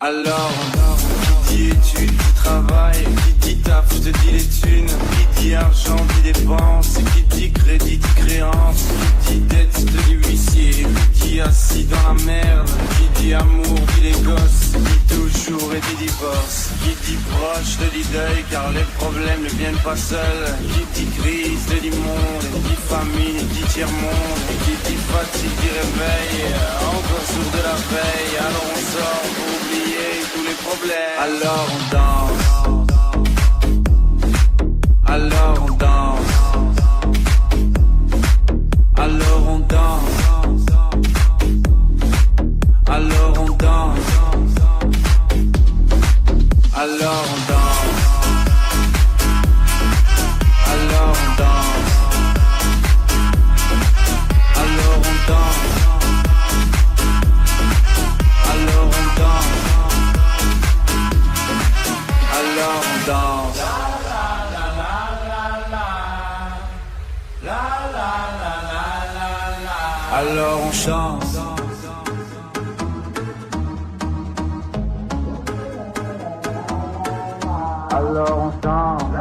Alors qui dit études, qui travaille, qui dit taf, je te dis les thunes, qui dit argent, dit dépenses, qui dit crédit, dit créance, qui dit dette, je te dis huissier, qui dit assis dans la merde, qui dit amour, dit les gosses, dit toujours et dit divorce, qui dit proche, te dit deuil, car les problèmes ne viennent pas seuls, qui dit crise, te dit monde, qui dit famine, dit tiers-monde, qui dit fatigue, dit réveil, encore sourd de la veille, alors on sort pour oublier tous les problèmes. Alors on danse, alors on danse, alors on danse, alors on danse, alors on danse, alors on danse, alors on danse, alors on danse, alors on danse. Alors on chante. Alors on chante.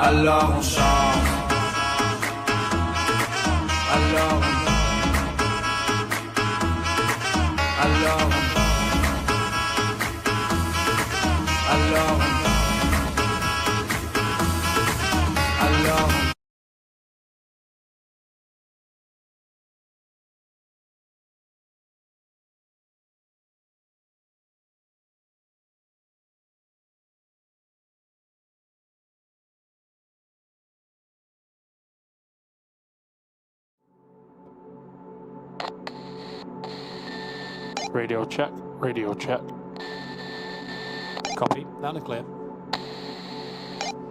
Alors on chante. Alors Radio check, radio check. Copy, loud and clear.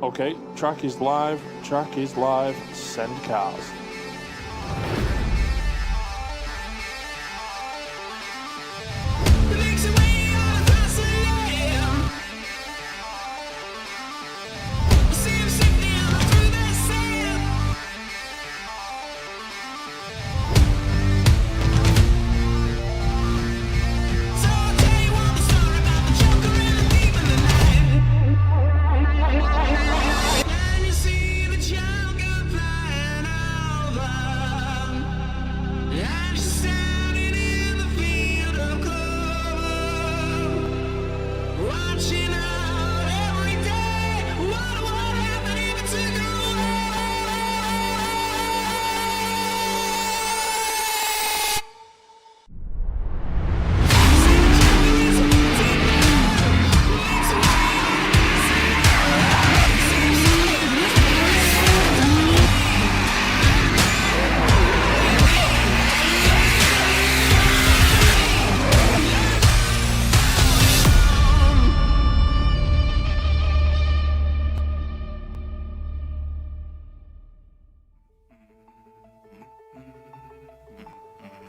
Okay, track is live, track is live. Send cars.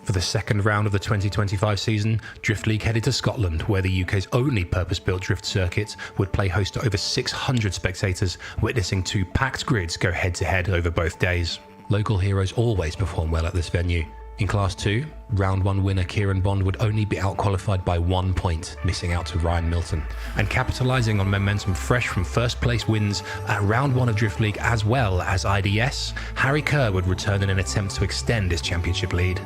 For the second round of the 2025 season, Drift League headed to Scotland, where the UK's only purpose-built drift circuit would play host to over 600 spectators, witnessing two packed grids go head-to-head over both days. Local heroes always perform well at this venue. In Class 2, Round 1 winner Kieran Bond would only be out-qualified by 1 point, missing out to Ryan Milton. And capitalising on momentum fresh from first-place wins at Round 1 of Drift League as well as IDS, Harry Kerr would return in an attempt to extend his championship lead.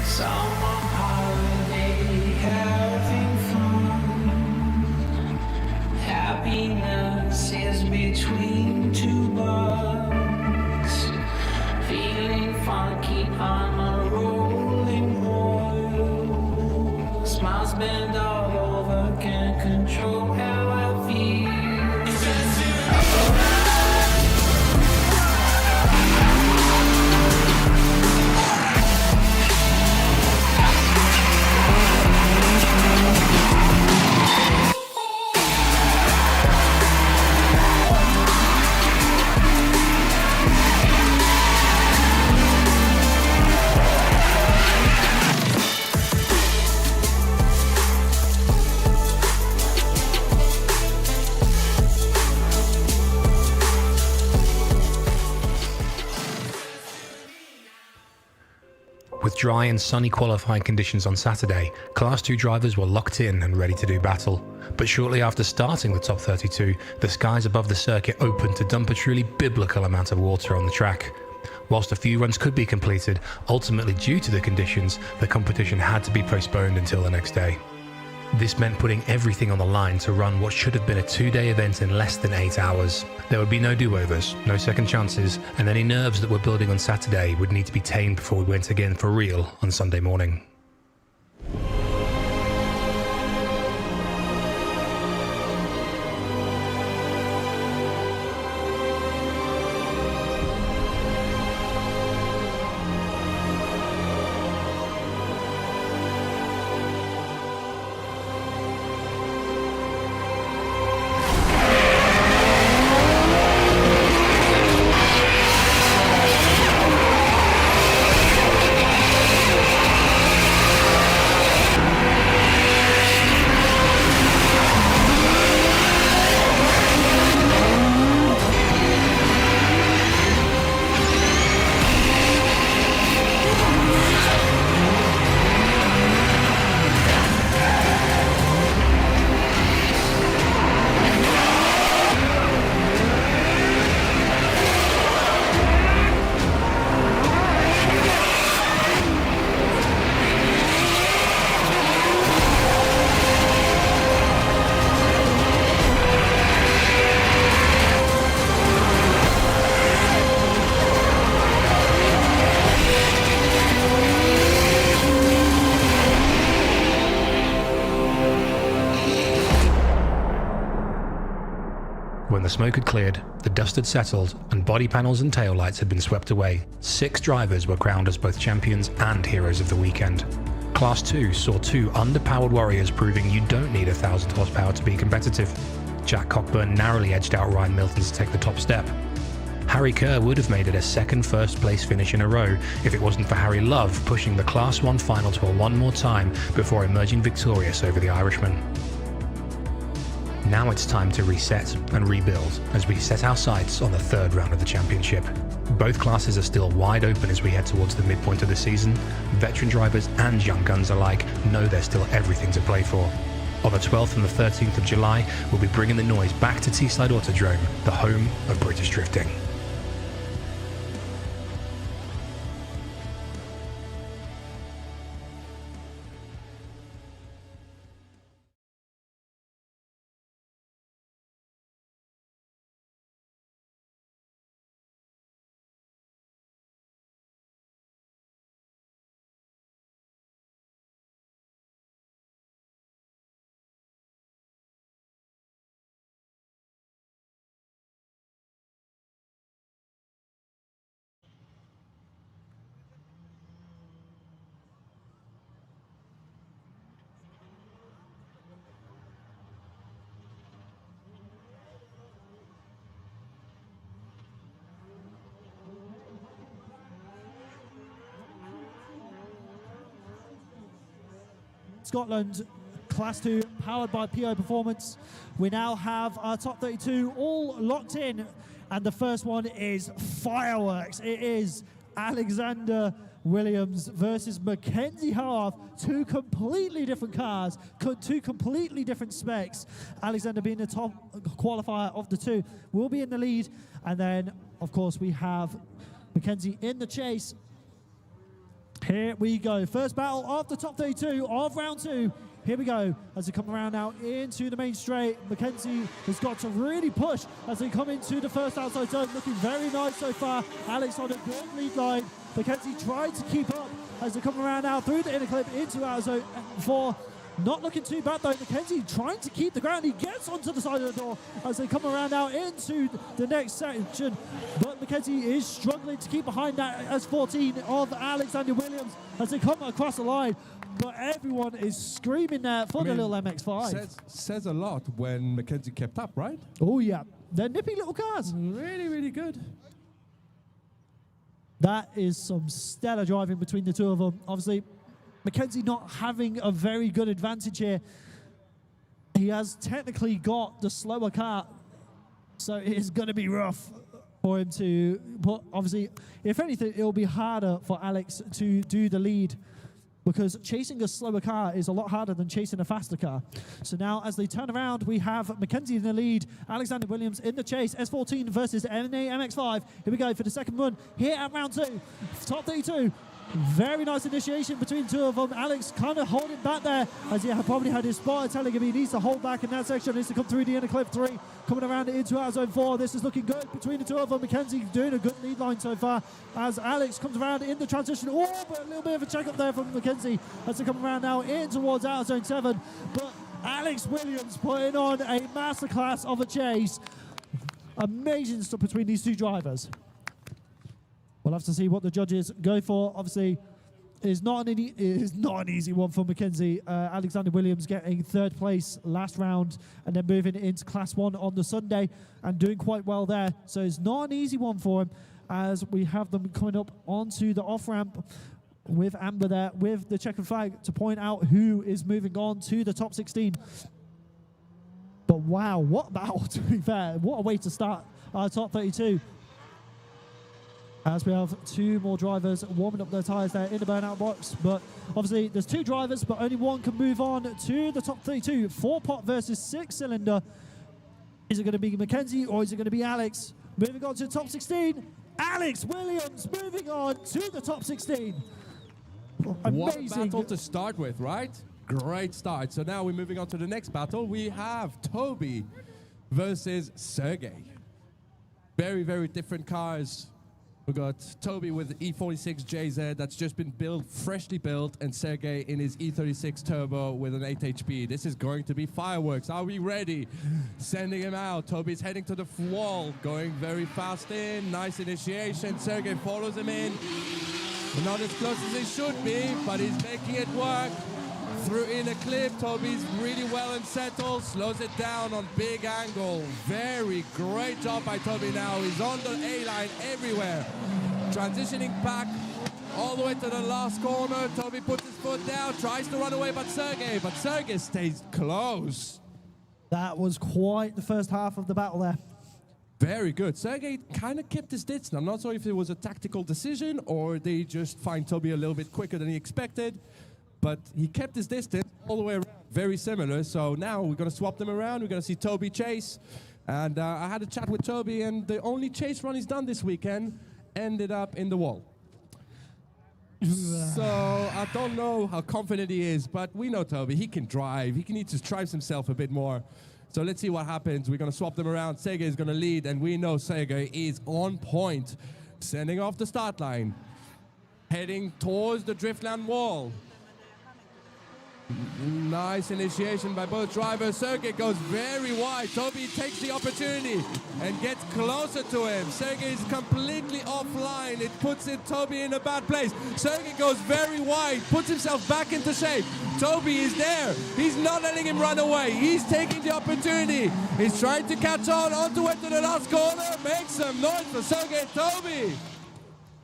Summer holiday, having fun. Happiness is between two bugs. Feeling funky on a rolling roll. Smiles bend all over, can't control how I feel. With dry and sunny qualifying conditions on Saturday, Class 2 drivers were locked in and ready to do battle. But shortly after starting the top 32, the skies above the circuit opened to dump a truly biblical amount of water on the track. Whilst a few runs could be completed, ultimately due to the conditions, the competition had to be postponed until the next day. This meant putting everything on the line to run what should have been a 2-day event in less than 8 hours. There would be no do-overs, no second chances, and any nerves that were building on Saturday would need to be tamed before we went again for real on Sunday morning. When the smoke had cleared, the dust had settled, and body panels and taillights had been swept away, 6 drivers were crowned as both champions and heroes of the weekend. Class 2 saw 2 underpowered warriors proving you don't need 1,000 horsepower to be competitive. Jack Cockburn narrowly edged out Ryan Milton to take the top step. Harry Kerr would have made it a second first-place finish in a row if it wasn't for Harry Love pushing the Class 1 final to one more time before emerging victorious over the Irishman. Now it's time to reset and rebuild as we set our sights on the third round of the championship. Both classes are still wide open as we head towards the midpoint of the season. Veteran drivers and young guns alike know there's still everything to play for. On the 12th and the 13th of July, we'll be bringing the noise back to Teesside Autodrome, the home of British drifting. Scotland Class 2 powered by PO Performance. We now have our top 32 all locked in, and the first one is fireworks. It is Alexander Williams versus Mackenzie Harth. Two completely different cars, two completely different specs. Alexander being the top qualifier of the two will be in the lead, and then of course we have Mackenzie in the chase. Here we go. First battle of the top 32 of round 2. Here we go. As they come around now into the main straight, Mackenzie has got to really push as they come into the first outside zone. Looking very nice so far. Alex on a good lead line. Mackenzie tried to keep up as they come around now through the inner clip into outer zone 4. Not looking too bad though. Mackenzie trying to keep the ground. He gets onto the side of the door as they come around now into the next section. But Mackenzie is struggling to keep behind that S14 of Alexander Williams as they come across the line. But everyone is screaming there for the little MX-5. Says a lot when Mackenzie kept up, right? Oh yeah, they're nippy little cars. Really, really good. That is some stellar driving between the two of them. Obviously, Mackenzie not having a very good advantage here. He has technically got the slower car, so it is going to be rough for him to put. Obviously, if anything, it will be harder for Alex to do the lead, because chasing a slower car is a lot harder than chasing a faster car. So now as they turn around, we have Mackenzie in the lead, Alexander Williams in the chase, S14 versus NA MX-5. Here we go for the second run here at round 2, top 32. Very nice initiation between the two of them. Alex kind of holding back there as he probably had his spotter telling him he needs to hold back in that section. Needs to come through the inner clip 3, coming around into our zone 4. This is looking good between the two of them. Mackenzie doing a good lead line so far as Alex comes around in the transition. Oh, but a little bit of a check up there from Mackenzie as they come around now in towards outer zone 7. But Alex Williams putting on a masterclass of a chase. Amazing stuff between these two drivers. We'll have to see what the judges go for. Obviously, it is not an easy one for Mackenzie. Alexander Williams getting 3rd place last round and then moving into Class 1 on the Sunday and doing quite well there. So it's not an easy one for him as we have them coming up onto the off-ramp with Amber there with the checkered flag to point out who is moving on to the top 16. But wow, what a battle, to be fair. What a way to start our top 32. As we have 2 more drivers warming up their tyres there in the burnout box. But obviously there's 2 drivers, but only one can move on to the top 32. 4-pot versus 6-cylinder. Is it going to be Mackenzie or is it going to be Alex? Moving on to the top 16. Alex Williams moving on to the top 16. Amazing. What a battle to start with, right? Great start. So now we're moving on to the next battle. We have Toby versus Sergey. Very, very different cars. We got Toby with E46 JZ that's just been built, freshly built, and Sergey in his E36 Turbo with an 8 HP. This is going to be fireworks. Are we ready? Sending him out. Toby's heading to the wall, going very fast in. Nice initiation. Sergey follows him in. Not as close as he should be, but he's making it work. through in a clip. Toby's really well and settled, slows it down on big angle. Very great job by Toby now. He's on the A-line everywhere. Transitioning back all the way to the last corner. Toby puts his foot down, tries to run away but Sergey stays close. That was quite the first half of the battle there. Very good. Sergey kind of kept his distance. I'm not sure if it was a tactical decision or they just find Toby a little bit quicker than he expected, but he kept his distance all the way around. Very similar. So now we're going to swap them around. We're going to see Toby chase. And I had a chat with Toby, and the only chase run he's done this weekend ended up in the wall. So I don't know how confident he is, but we know Toby. He can drive. He needs to drive himself a bit more. So let's see what happens. We're going to swap them around. Sergey is going to lead, and we know Sergey is on point. Sending off the start line. Heading towards the Driftland wall. Nice initiation by both drivers. Sergey goes very wide. Toby takes the opportunity and gets closer to him. Sergey is completely offline. It puts Toby in a bad place. Sergey goes very wide, puts himself back into shape. Toby is there. He's not letting him run away. He's taking the opportunity. He's trying to catch on the way to the last corner. Make some noise for Sergey and Toby.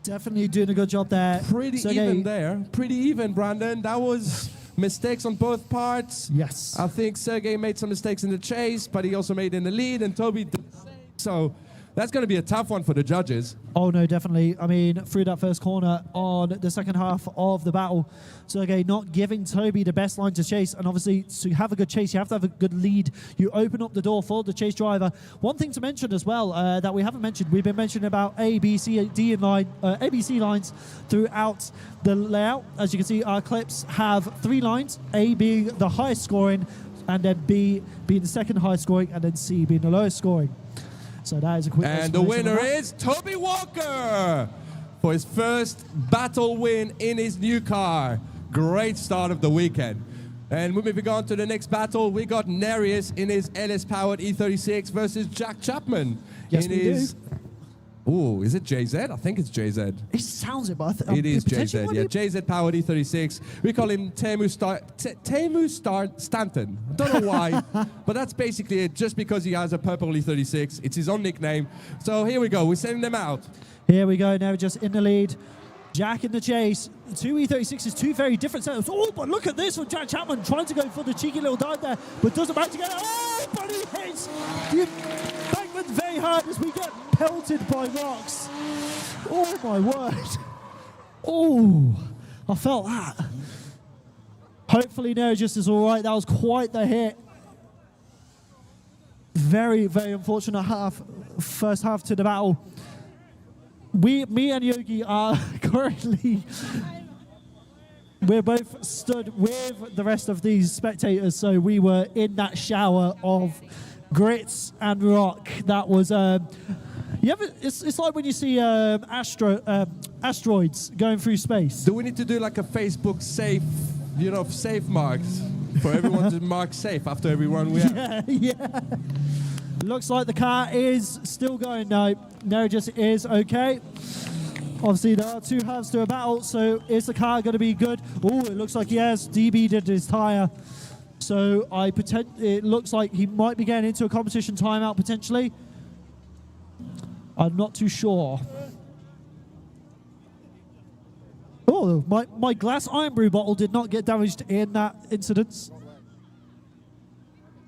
Definitely doing a good job there. Pretty Sergey. even there. Pretty even, Brandon. That was mistakes on both parts. Yes. I think Sergey made some mistakes in the chase, but he also made in the lead, and Toby did the same. So that's going to be a tough one for the judges. Oh, no, definitely. I mean, through that first corner on the second half of the battle, Sergey not giving Toby the best line to chase. And obviously, to have a good chase, you have to have a good lead. You open up the door for the chase driver. One thing to mention as well that we haven't mentioned, we've been mentioning about A, B, C, D, and ABC lines throughout the layout. As you can see, our clips have 3 lines, A being the highest scoring, and then B being the second highest scoring, and then C being the lowest scoring. So that is a quick And the winner is Toby Walker for his first battle win in his new car. Great start of the weekend. And we're moving on to the next battle. We got Nereus in his LS-powered E36 versus Jack Chapman Yes, in we his... do. Ooh, is it JZ? I think it's JZ. It sounds it, but It is potentially JZ, might yeah. be- JZ powered E36. We call him Temu Stanton. I don't know why, but that's basically it. Just because he has a purple E36, it's his own nickname. So here we go. We're sending them out. Here we go, now just in the lead. Jack in the chase. 2 E36s, 2 very different setups. Oh, but look at this from Jack Chapman trying to go for the cheeky little dive there, but doesn't manage to get it. Oh, but he hits the embankment very hard as we get pelted by rocks. Oh, my word. Oh, I felt that. Hopefully Nergis is all right. That was quite the hit. Very, very unfortunate first half to the battle. Me and Yogi are currently, we're both stood with the rest of these spectators, so we were in that shower of grits and rock. That was, it's like when you see asteroids going through space. Do we need to do like a Facebook safe, safe marks for everyone to mark safe after every run we have? Yeah. Looks like the car is still going now. Nergis is okay. Obviously, there are 2 halves to a battle, so is the car going to be good? Oh, it looks like he has DB'd his tyre. So it looks like he might be getting into a competition timeout potentially. I'm not too sure. Oh, my glass iron brew bottle did not get damaged in that incident.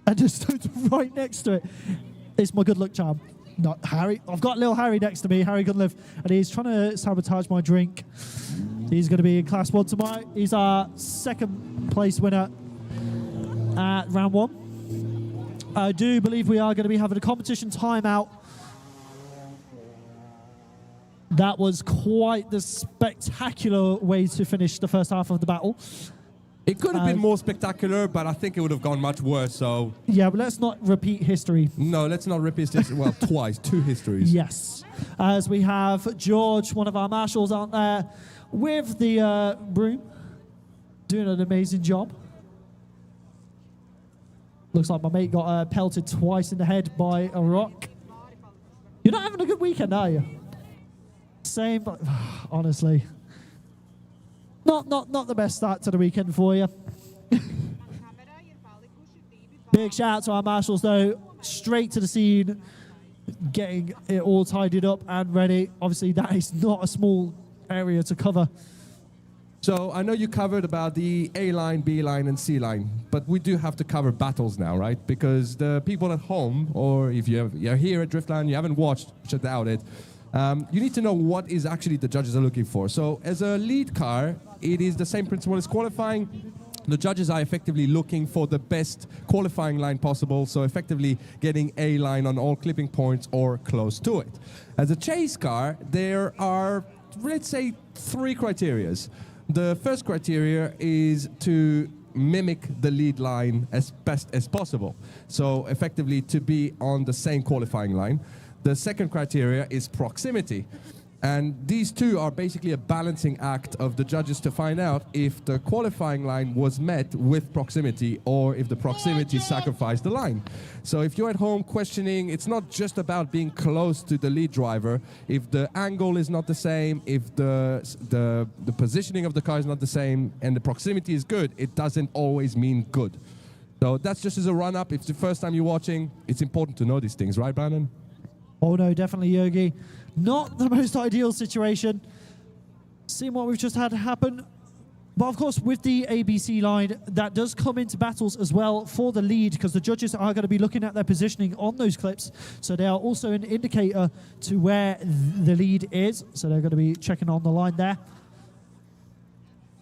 I just stood right next to it. It's my good luck charm. Not Harry. I've got little Harry next to me, Harry Goodliff, and he's trying to sabotage my drink. He's going to be in Class 1 tomorrow. He's our 2nd place winner at round 1. I do believe we are going to be having a competition timeout. That was quite the spectacular way to finish the first half of the battle. It could have been more spectacular, but I think it would have gone much worse, so... Yeah, but let's not repeat history. No, let's not repeat history. Well, twice, 2 histories. Yes. As we have George, one of our marshals out there, with the broom, doing an amazing job. Looks like my mate got pelted twice in the head by a rock. You're not having a good weekend, are you? Same, but honestly... Not the best start to the weekend for you. Big shout out to our marshals, though. Straight to the scene, getting it all tidied up and ready. Obviously, that is not a small area to cover. So I know you covered about the A line, B line, and C line, but we do have to cover battles now, right? Because the people at home, or if you're here at Driftland, you haven't watched, check out it. You need to know what is actually the judges are looking for. So as a lead car, it is the same principle as qualifying. The judges are effectively looking for the best qualifying line possible, so effectively getting A line on all clipping points or close to it. As a chase car, there are, let's say, 3 criterias. The first criteria is to mimic the lead line as best as possible. So effectively to be on the same qualifying line. The second criteria is proximity. And these two are basically a balancing act of the judges to find out if the qualifying line was met with proximity or if the proximity sacrificed the line. So if you're at home questioning, it's not just about being close to the lead driver. If the angle is not the same, if the positioning of the car is not the same, and the proximity is good, it doesn't always mean good. So that's just as a run-up. If it's the first time you're watching, it's important to know these things, right, Brandon? Oh no, definitely, Yogi. Not the most ideal situation. Seeing what we've just had happen. But of course, with the ABC line, that does come into battles as well for the lead, because the judges are going to be looking at their positioning on those clips. So they are also an indicator to where the lead is. So they're going to be checking on the line there.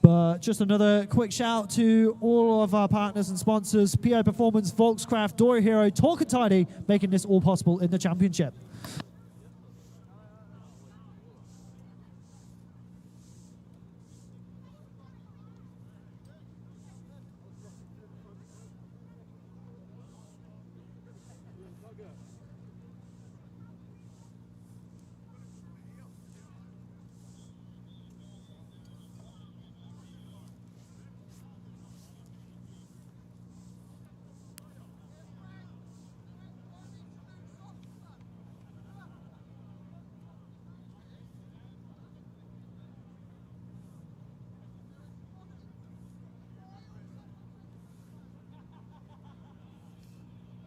But just another quick shout to all of our partners and sponsors: PO Performance, Volkscraft, Dory Hero, Talk and Tidy, making this all possible in the championship.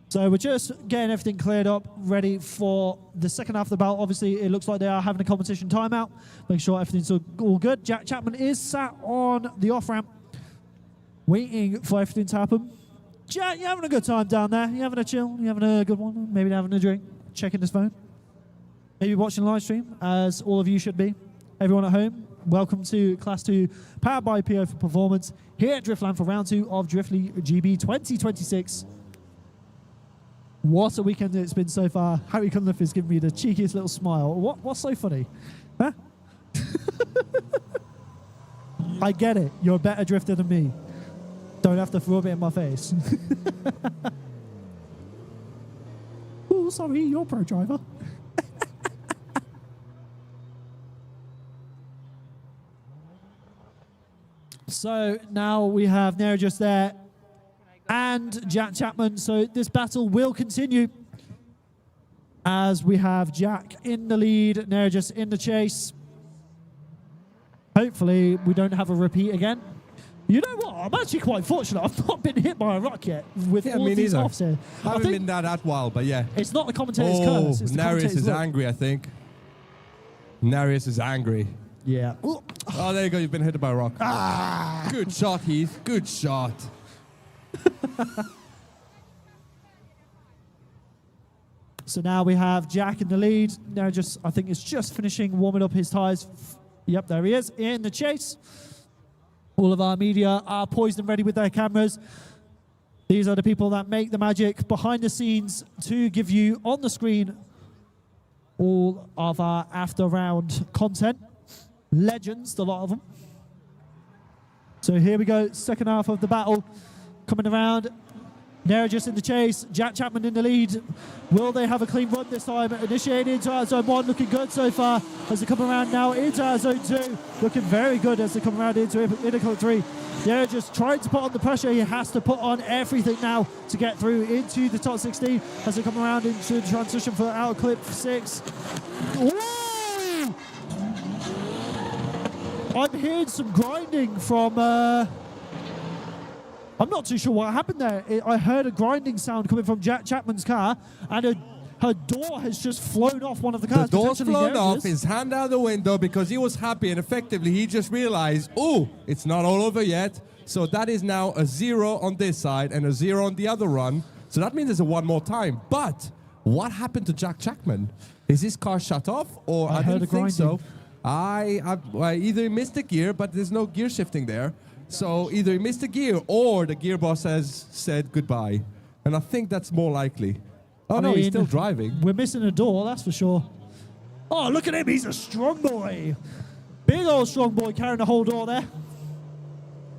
So we're just getting everything cleared up, ready for the second half of the battle. Obviously, it looks like they are having a competition timeout. Make sure everything's all good. Jack Chapman is sat on the off-ramp, waiting for everything to happen. Jack, you having a good time down there? You having a chill? You having a good one? Maybe having a drink? Checking his phone? Maybe watching live stream, as all of you should be. Everyone at home, welcome to Class 2, powered by PO for Performance, here at Driftland for round 2 of Driftly GB 2026. What a weekend it's been so far. Harry Cunliffe is giving me the cheekiest little smile. What's so funny? Huh? I get it. You're a better drifter than me. Don't have to rub it in my face. Oh, sorry, you're pro driver. So now we have Nero just there and Jack Chapman. So this battle will continue as we have Jack in the lead, Nero just in the chase. Hopefully we don't have a repeat again. You know what? I'm actually quite fortunate. I've not been hit by a rock yet with all these offs here. I haven't been that while, but yeah. It's not the commentator's curse. It's the Narius is look. angry, I think. Narius is angry. Yeah. Oh, there you go. You've been hit by a rock. Ah! Good shot, Heath. Good shot. So now we have Jack in the lead. Now I think it's just finishing warming up his tyres. Yep, there he is in the chase. All of our media are poised and ready with their cameras. These are the people that make the magic behind the scenes to give you on the screen all of our after round content. Legends, a lot of them. So here we go, second half of the battle coming around. Nero just in the chase, Jack Chapman in the lead. Will they have a clean run this time? Initiated into our zone 1, looking good so far as they come around now into our zone 2. Looking very good as they come around into Intercol 3. Nero just trying to put on the pressure. He has to put on everything now to get through into the top 16 as they come around into the transition for out clip 6. Whoa! I'm hearing some grinding from I'm not too sure what happened there. I heard a grinding sound coming from Jack Chapman's car, and her door has just flown off one of the cars. The door's potentially flown off, dangerous. his hand out the window because he was happy, and effectively he just realized, oh, it's not all over yet. So that is now a 0 on this side and a 0 on the other run. So that means there's a 1 more time. But what happened to Jack Chapman? Is his car shut off? Or I heard didn't a think so. grinding. I either missed a gear, but there's no gear shifting there. So either he missed a gear or the gearbox has said goodbye. And I think that's more likely. Oh, no, he's still driving. We're missing a door, that's for sure. Oh, look at him. He's a strong boy. Big old strong boy carrying the whole door there.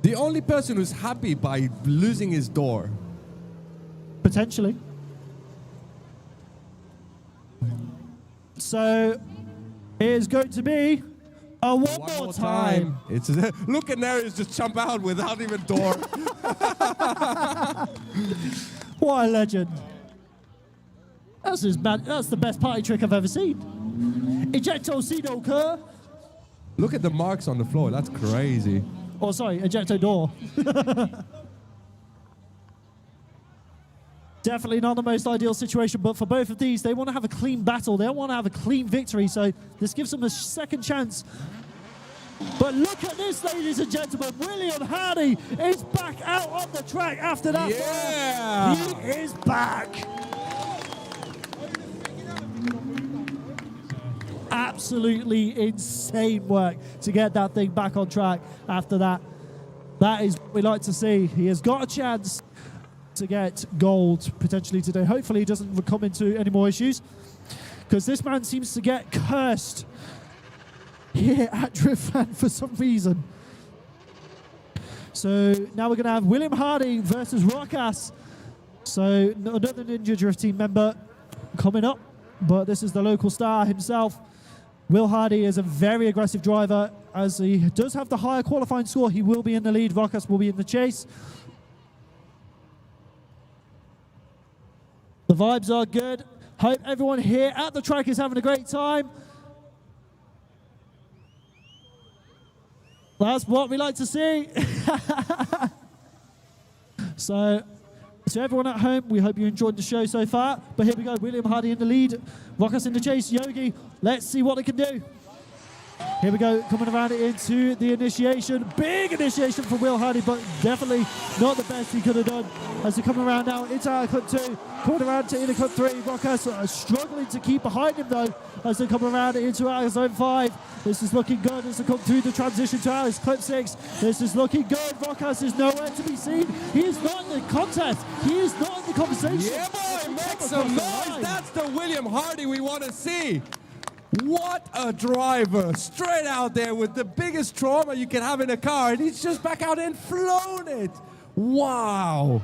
The only person who's happy by losing his door. Potentially. So, it is going to be a one more time. It's look at Narius just jump out without even door. What a legend. That's the best party trick I've ever seen. Ejecto Cedo Kerr. Look at the marks on the floor. That's crazy. Oh, sorry, ejecto door. Definitely not the most ideal situation, but for both of these, they want to have a clean battle. They want to have a clean victory, so this gives them a second chance. But look at this, ladies and gentlemen. William Hardy is back out on the track after that. Yeah! He is back. Absolutely insane work to get that thing back on track after that. That is what we like to see. He has got a chance to get gold potentially today. Hopefully he doesn't come into any more issues, because this man seems to get cursed here at Driftland for some reason. So now we're going to have William Hardy versus Rockass. So another Ninja Drift team member coming up, but this is the local star himself. Will Hardy is a very aggressive driver. As he does have the higher qualifying score, he will be in the lead. Rockass will be in the chase. The vibes are good. Hope everyone here at the track is having a great time. That's what we like to see. So, to everyone at home, we hope you enjoyed the show so far. But here we go, William Hardy in the lead, Rockass in the chase, Yogi. Let's see what they can do. Here we go, coming around it into the initiation. Big initiation for Will Hardy, but definitely not the best he could have done. As they come around now into our Cup 2, coming around to inner Cup 3. Rockass are struggling to keep behind him though, as they come around into our Zone 5. This is looking good as they come through the transition to our Clip 6. This is looking good. Rockass is nowhere to be seen. He is not in the contest. He is not in the conversation. Yeah, boy, make some noise. That's the William Hardy we want to see. What a driver, straight out there with the biggest trauma you can have in a car, and he's just back out and flown it. Wow.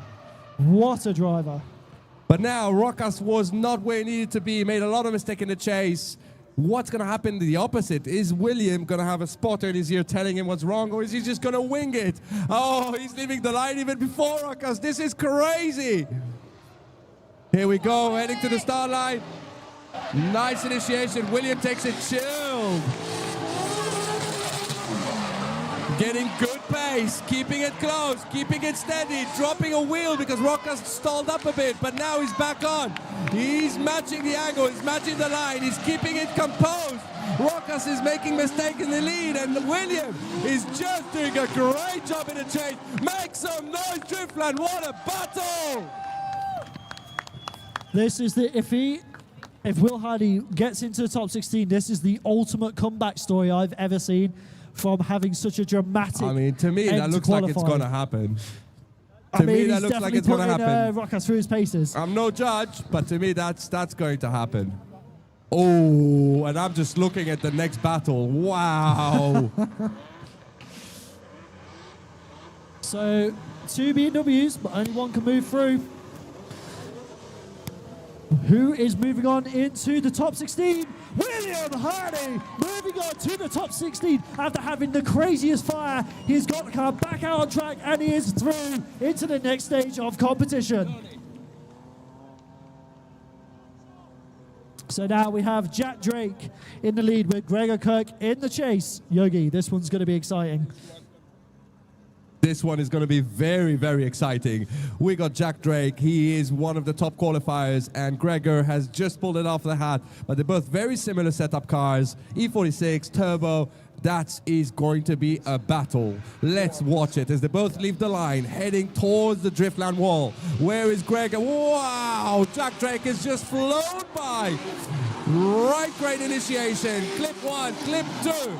What a driver. But now Rockass was not where he needed to be, made a lot of mistakes in the chase. What's going to happen the opposite? Is William going to have a spotter in his ear telling him what's wrong, or is he just going to wing it? Oh, he's leaving the line even before Rockass. This is crazy. Here we go, heading to the start line. Nice initiation. William takes it chilled. Getting good pace, keeping it close, keeping it steady, dropping a wheel because Rockass stalled up a bit, but now he's back on. He's matching the angle, he's matching the line, he's keeping it composed. Rockass is making mistakes in the lead, and William is just doing a great job in the chase. Make some noise, Driftland, what a battle! This is the, if Will Hardy gets into the top 16, this is the ultimate comeback story I've ever seen from having such a dramatic I mean, to me, that looks like it's going to happen. I To mean, me, that he's looks like definitely it's going to putting, happen. Rockass through his paces. I'm no judge, but to me, that's going to happen. Oh, and I'm just looking at the next battle. Wow. So, 2 BMWs, but only one can move through. Who is moving on into the top 16? William Hardy moving on to the top 16 after having the craziest fire. He's got the car back out on track and he is through into the next stage of competition. So now we have Jack Drake in the lead with Gregor Kirk in the chase. Yogi, this one's going to be exciting. This one is going to be very, very exciting. We got Jack Drake. He is one of the top qualifiers, and Gregor has just pulled it off the hat. But they're both very similar setup cars. E46, turbo. That is going to be a battle. Let's watch it as they both leave the line, heading towards the Driftland wall. Where is Gregor? Wow! Jack Drake has just flown by. Right, great initiation. Clip 1, clip 2.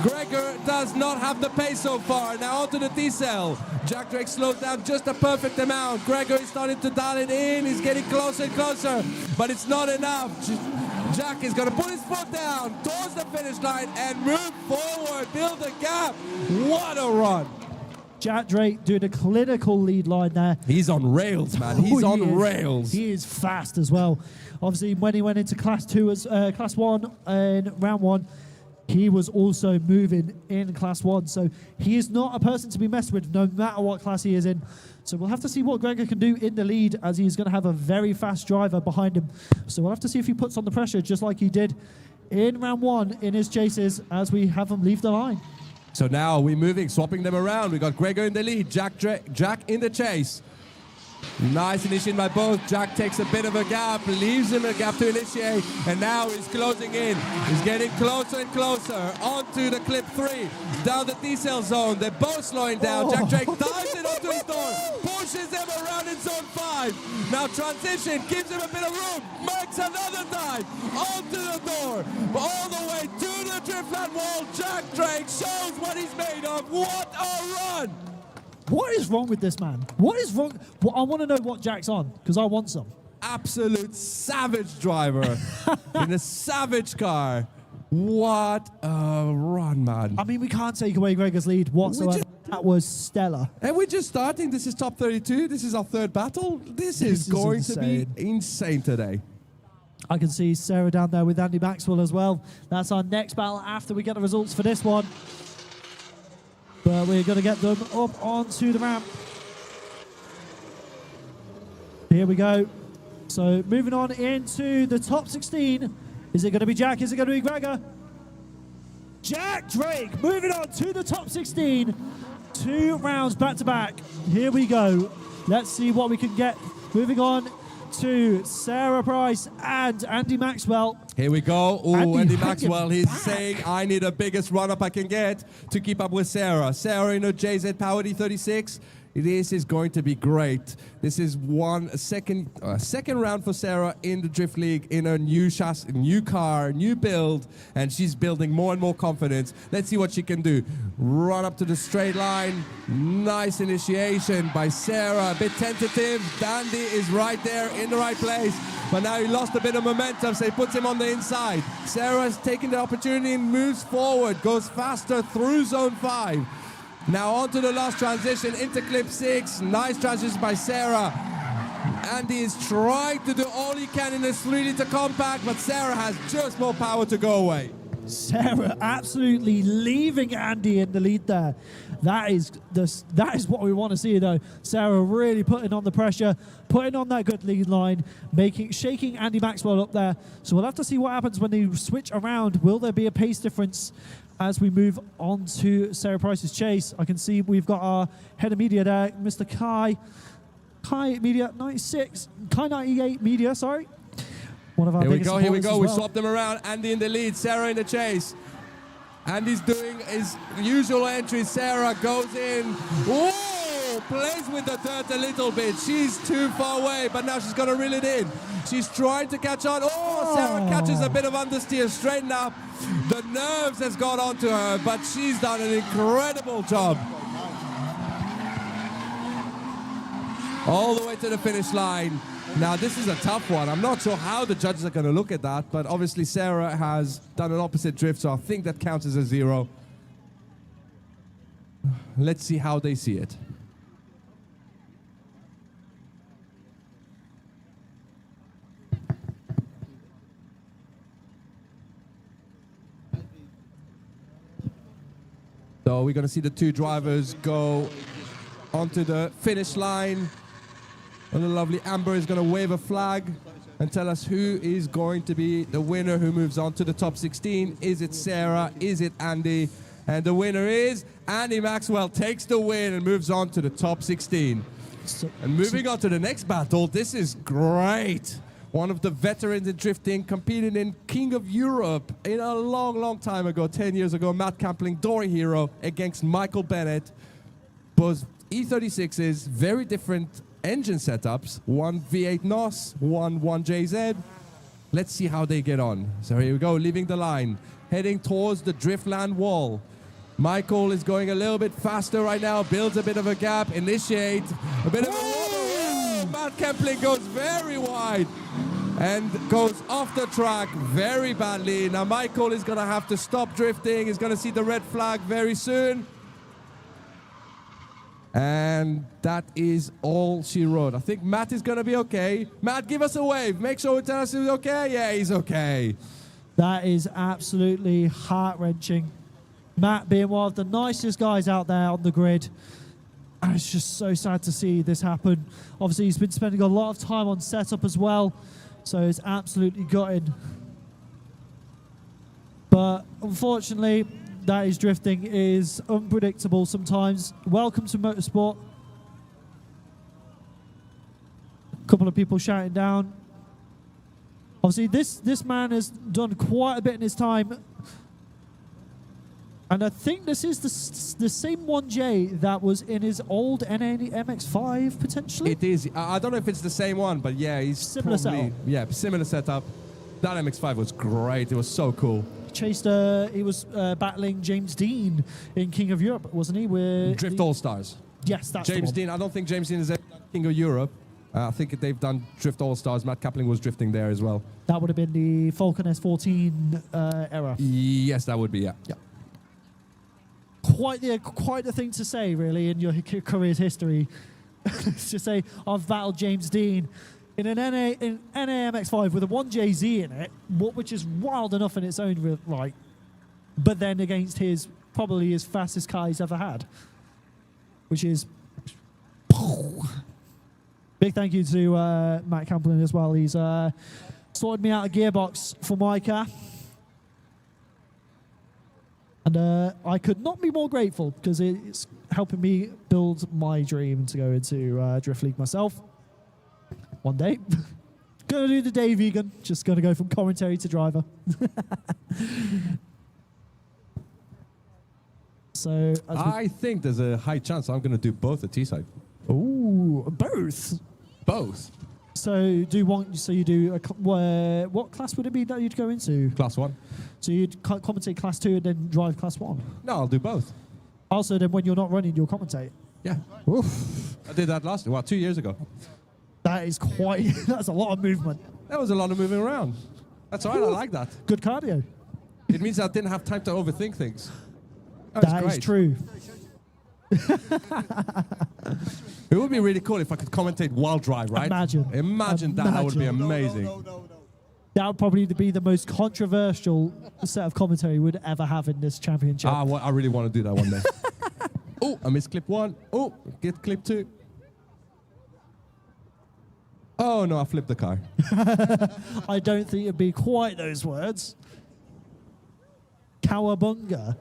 Gregor does not have the pace so far. Now onto the T-cell. Jack Drake slows down just a perfect amount. Gregor is starting to dial it in. He's getting closer and closer, but it's not enough. Jack is going to put his foot down towards the finish line and move forward, build a gap. What a run. Jack Drake doing a clinical lead line there. He's on rails, man. He's on rails. He is fast as well. Obviously, when he went into Class 2 as Class 1 in round 1, he was also moving in Class 1. So he is not a person to be messed with, no matter what class he is in. So we'll have to see what Gregor can do in the lead, as he's going to have a very fast driver behind him. So we'll have to see if he puts on the pressure, just like he did in round 1 in his chases, as we have him leave the line. So now we're moving, swapping them around. We got Gregor in the lead, Jack in the chase. Nice initiation by both. Jack takes a bit of a gap, leaves him a gap to initiate, and now he's closing in. He's getting closer and closer onto the clip 3, down the T-cell zone. They're both slowing down. Jack Drake dives it onto his door, pushes him around in zone 5. Now transition, gives him a bit of room, makes another dive onto the door, all the way to the Driftland wall. Jack Drake shows what he's made of. What a run! What is wrong with this man? What is wrong? Well, I want to know what Jack's on, because I want some. Absolute savage driver in a savage car. What a run, man. I mean, we can't take away Gregor's lead whatsoever. That was stellar. And we're just starting. This is top 32. This is our 3rd battle. This is going to be insane today. I can see Sarah down there with Andy Maxwell as well. That's our next battle after we get the results for this one. But we're going to get them up onto the ramp. Here we go. So moving on into the top 16. Is it going to be Jack? Is it going to be Gregor? Jack Drake moving on to the top 16. 2 rounds back to back. Here we go. Let's see what we can get. Moving on to Sarah Price and Andy Maxwell. Here we go. Oh, Andy Maxwell, he's back. saying, I need the biggest run-up I can get to keep up with Sarah. Sarah in her JZ Power D36. This is going to be great. This is second round for Sarah in the Drift League in her new chassis, new car, new build, and she's building more and more confidence. Let's see what she can do. Run up to the straight line. Nice initiation by Sarah. A bit tentative. Dandy is right there in the right place. But now he lost a bit of momentum, so he puts him on the inside. Sarah's taking the opportunity and moves forward, goes faster through zone 5. Now onto the last transition into clip 6. Nice transition by Sarah. Andy is trying to do all he can in this 3-liter compact, but Sarah has just more power to go away. Sarah absolutely leaving Andy in the lead there. That is what we want to see, though. Sarah really putting on the pressure, putting on that good lead line, shaking Andy Maxwell up there. So we'll have to see what happens when they switch around. Will there be a pace difference as we move on to Sarah Price's chase? I can see we've got our head of media there, Mr. Kai Media 96, Kai 98 Media, sorry. One of our Here we biggest go, here we supporters go. as We well. swap them around. Andy in the lead, Sarah in the chase. Andy's doing his usual entry. Sarah goes in. Whoa! Plays with the dirt a little bit. She's too far away, but now she's going to reel it in. She's trying to catch on. Oh, Sarah catches a bit of understeer, straighten up. The nerves has got onto her, but she's done an incredible job. All the way to the finish line. Now, this is a tough one. I'm not sure how the judges are going to look at that, but obviously Sarah has done an opposite drift, so I think that counts as a 0. Let's see how they see it. So we're going to see the 2 drivers go onto the finish line. And the lovely Amber is going to wave a flag and tell us who is going to be the winner, who moves on to the top 16. Is it Sarah? Is it Andy? And the winner is Andy Maxwell takes the win and moves on to the top 16. And moving on to the next battle, this is great. One of the veterans in drifting, competing in King of Europe in a long, long time ago, 10 years ago. Matt Campling, Dory Hero against Michael Bennett. Both E36s, very different engine setups. One V8 NOS, one 1JZ. Let's see how they get on. So here we go, leaving the line, heading towards the Driftland wall. Michael is going a little bit faster right now, builds a bit of a gap, initiate a bit of a wobble. Matt Kempling goes very wide and goes off the track very badly. Now Michael is going to have to stop drifting. He's going to see the red flag very soon. And that is all she wrote. I think Matt is going to be okay. Matt, give us a wave. Make sure we tell us he's okay. Yeah, he's okay. That is absolutely heart-wrenching. Matt being one of the nicest guys out there on the grid. And it's just so sad to see this happen. Obviously, he's been spending a lot of time on setup as well. So it's absolutely gutted. But unfortunately, that is drifting. It is unpredictable sometimes. Welcome to motorsport. A couple of people shouting down. Obviously, this man has done quite a bit in his time. And I think this is the same 1J that was in his old NA MX-5, potentially? It is. I don't know if it's the same one, but yeah, he's Similar setup. Yeah, similar setup. That MX-5 was great. It was so cool. Chased, he was battling James Dean in King of Europe, wasn't he? With Drift All-Stars. Yes, that's James the one. Dean. I don't think James Dean is ever done King of Europe. I think they've done Drift All-Stars. Matt Kapling was drifting there as well. That would have been the Falcon S14 era. Yes, that would be, yeah. Yeah. Quite the thing to say, really, in your career's history. To say, I've battled James Dean in an NAMX5 with a 1JZ in it, which is wild enough in its own right, but then against probably his fastest car he's ever had, which is... Big thank you to Matt Camplin as well. He's sorted me out a gearbox for my car. And I could not be more grateful because it's helping me build my dream to go into Drift League myself one day. Gonna do the day vegan, just gonna go from commentary to driver. So I think there's a high chance I'm gonna do both at T-side. Ooh, both. Both. So you do what class would it be that you'd go into? Class 1. So you'd commentate class 2 and then drive class 1? No, I'll do both. Also, then when you're not running, you'll commentate? Yeah. Oof. I did that 2 years ago. That is that's a lot of movement. That was a lot of moving around. That's all right, I like that. Good cardio. It means I didn't have time to overthink things. That Is true. It would be really cool if I could commentate while drive, right? Imagine that. That would be amazing. No. That would probably be the most controversial set of commentary we'd ever have in this championship. I really want to do that one day. Oh, I missed clip 1. Oh, get clip 2. Oh, no, I flipped the car. I don't think it'd be quite those words. Cowabunga.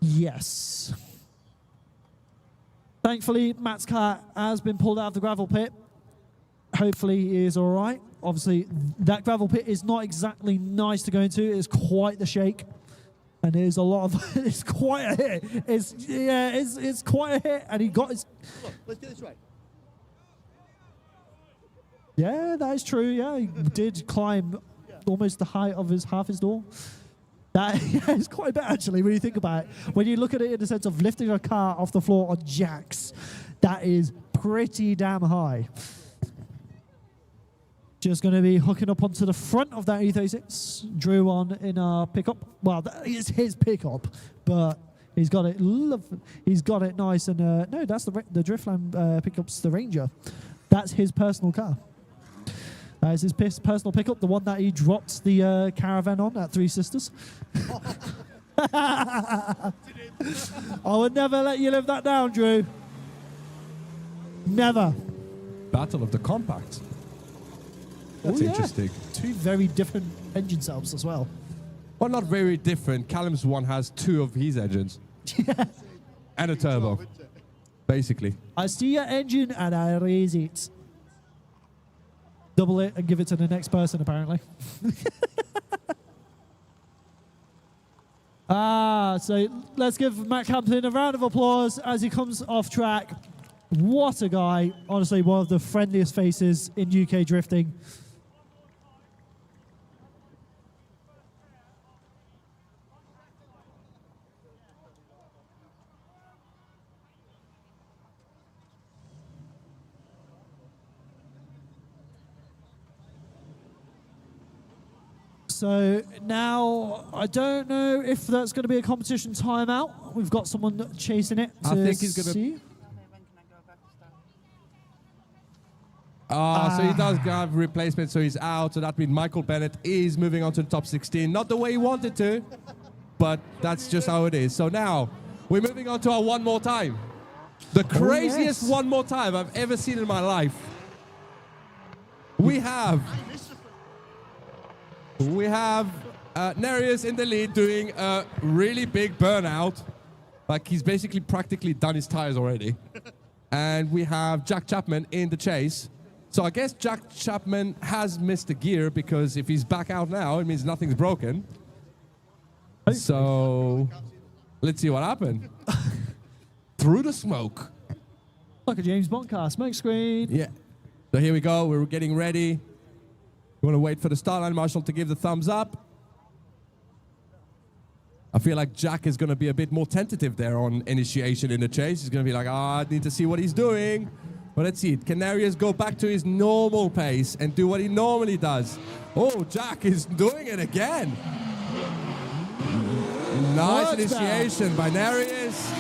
Yes. Thankfully, Matt's car has been pulled out of the gravel pit. Hopefully, he is all right. Obviously, that gravel pit is not exactly nice to go into. It's quite the shake. And it is a lot of... it's quite a hit. It's quite a hit. And he got his... Look, let's get this right. Yeah, that is true. Yeah, he did climb almost the height of half his door. That is quite a bit, actually, when you think about it. When you look at it in the sense of lifting a car off the floor on jacks, that is pretty damn high. Just going to be hooking up onto the front of that E36. Drew on in our pickup. Well, that is his pickup, but he's got it. He's got it nice. And no, that's the Driftland pickup's the Ranger. That's his personal car. That is his personal pickup, the one that he dropped the caravan on at Three Sisters. I would never let you live that down, Drew. Never. Battle of the Compacts. That's interesting. Two very different engine setups as well. Well, not very different. Callum's one has 2 of his engines. And a turbo, basically. I see your engine and I raise it. Double it and give it to the next person, apparently. So let's give Matt Campton a round of applause as he comes off track. What a guy. Honestly, one of the friendliest faces in UK drifting. So now, I don't know if that's going to be a competition timeout. We've got someone chasing it to I think he's gonna- see. So he does have replacement, so he's out. So that means Michael Bennett is moving on to the top 16. Not the way he wanted to, but that's just how it is. So now, we're moving on to our one more time. The craziest yes. one more time I've ever seen in my life. We have Nereus in the lead doing a really big burnout. Like he's basically practically done his tires already. And we have Jack Chapman in the chase. So I guess Jack Chapman has missed a gear because if he's back out now, it means nothing's broken. So let's see what happened. Through the smoke. Like a James Bond car, smoke screen. Yeah. So here we go. We're getting ready. We want to wait for the start line marshal to give the thumbs up. I feel like Jack is going to be a bit more tentative there on initiation in the chase. He's going to be like, I need to see what he's doing. But let's see. Can Nereus go back to his normal pace and do what he normally does? Oh, Jack is doing it again. Nice initiation by Nereus.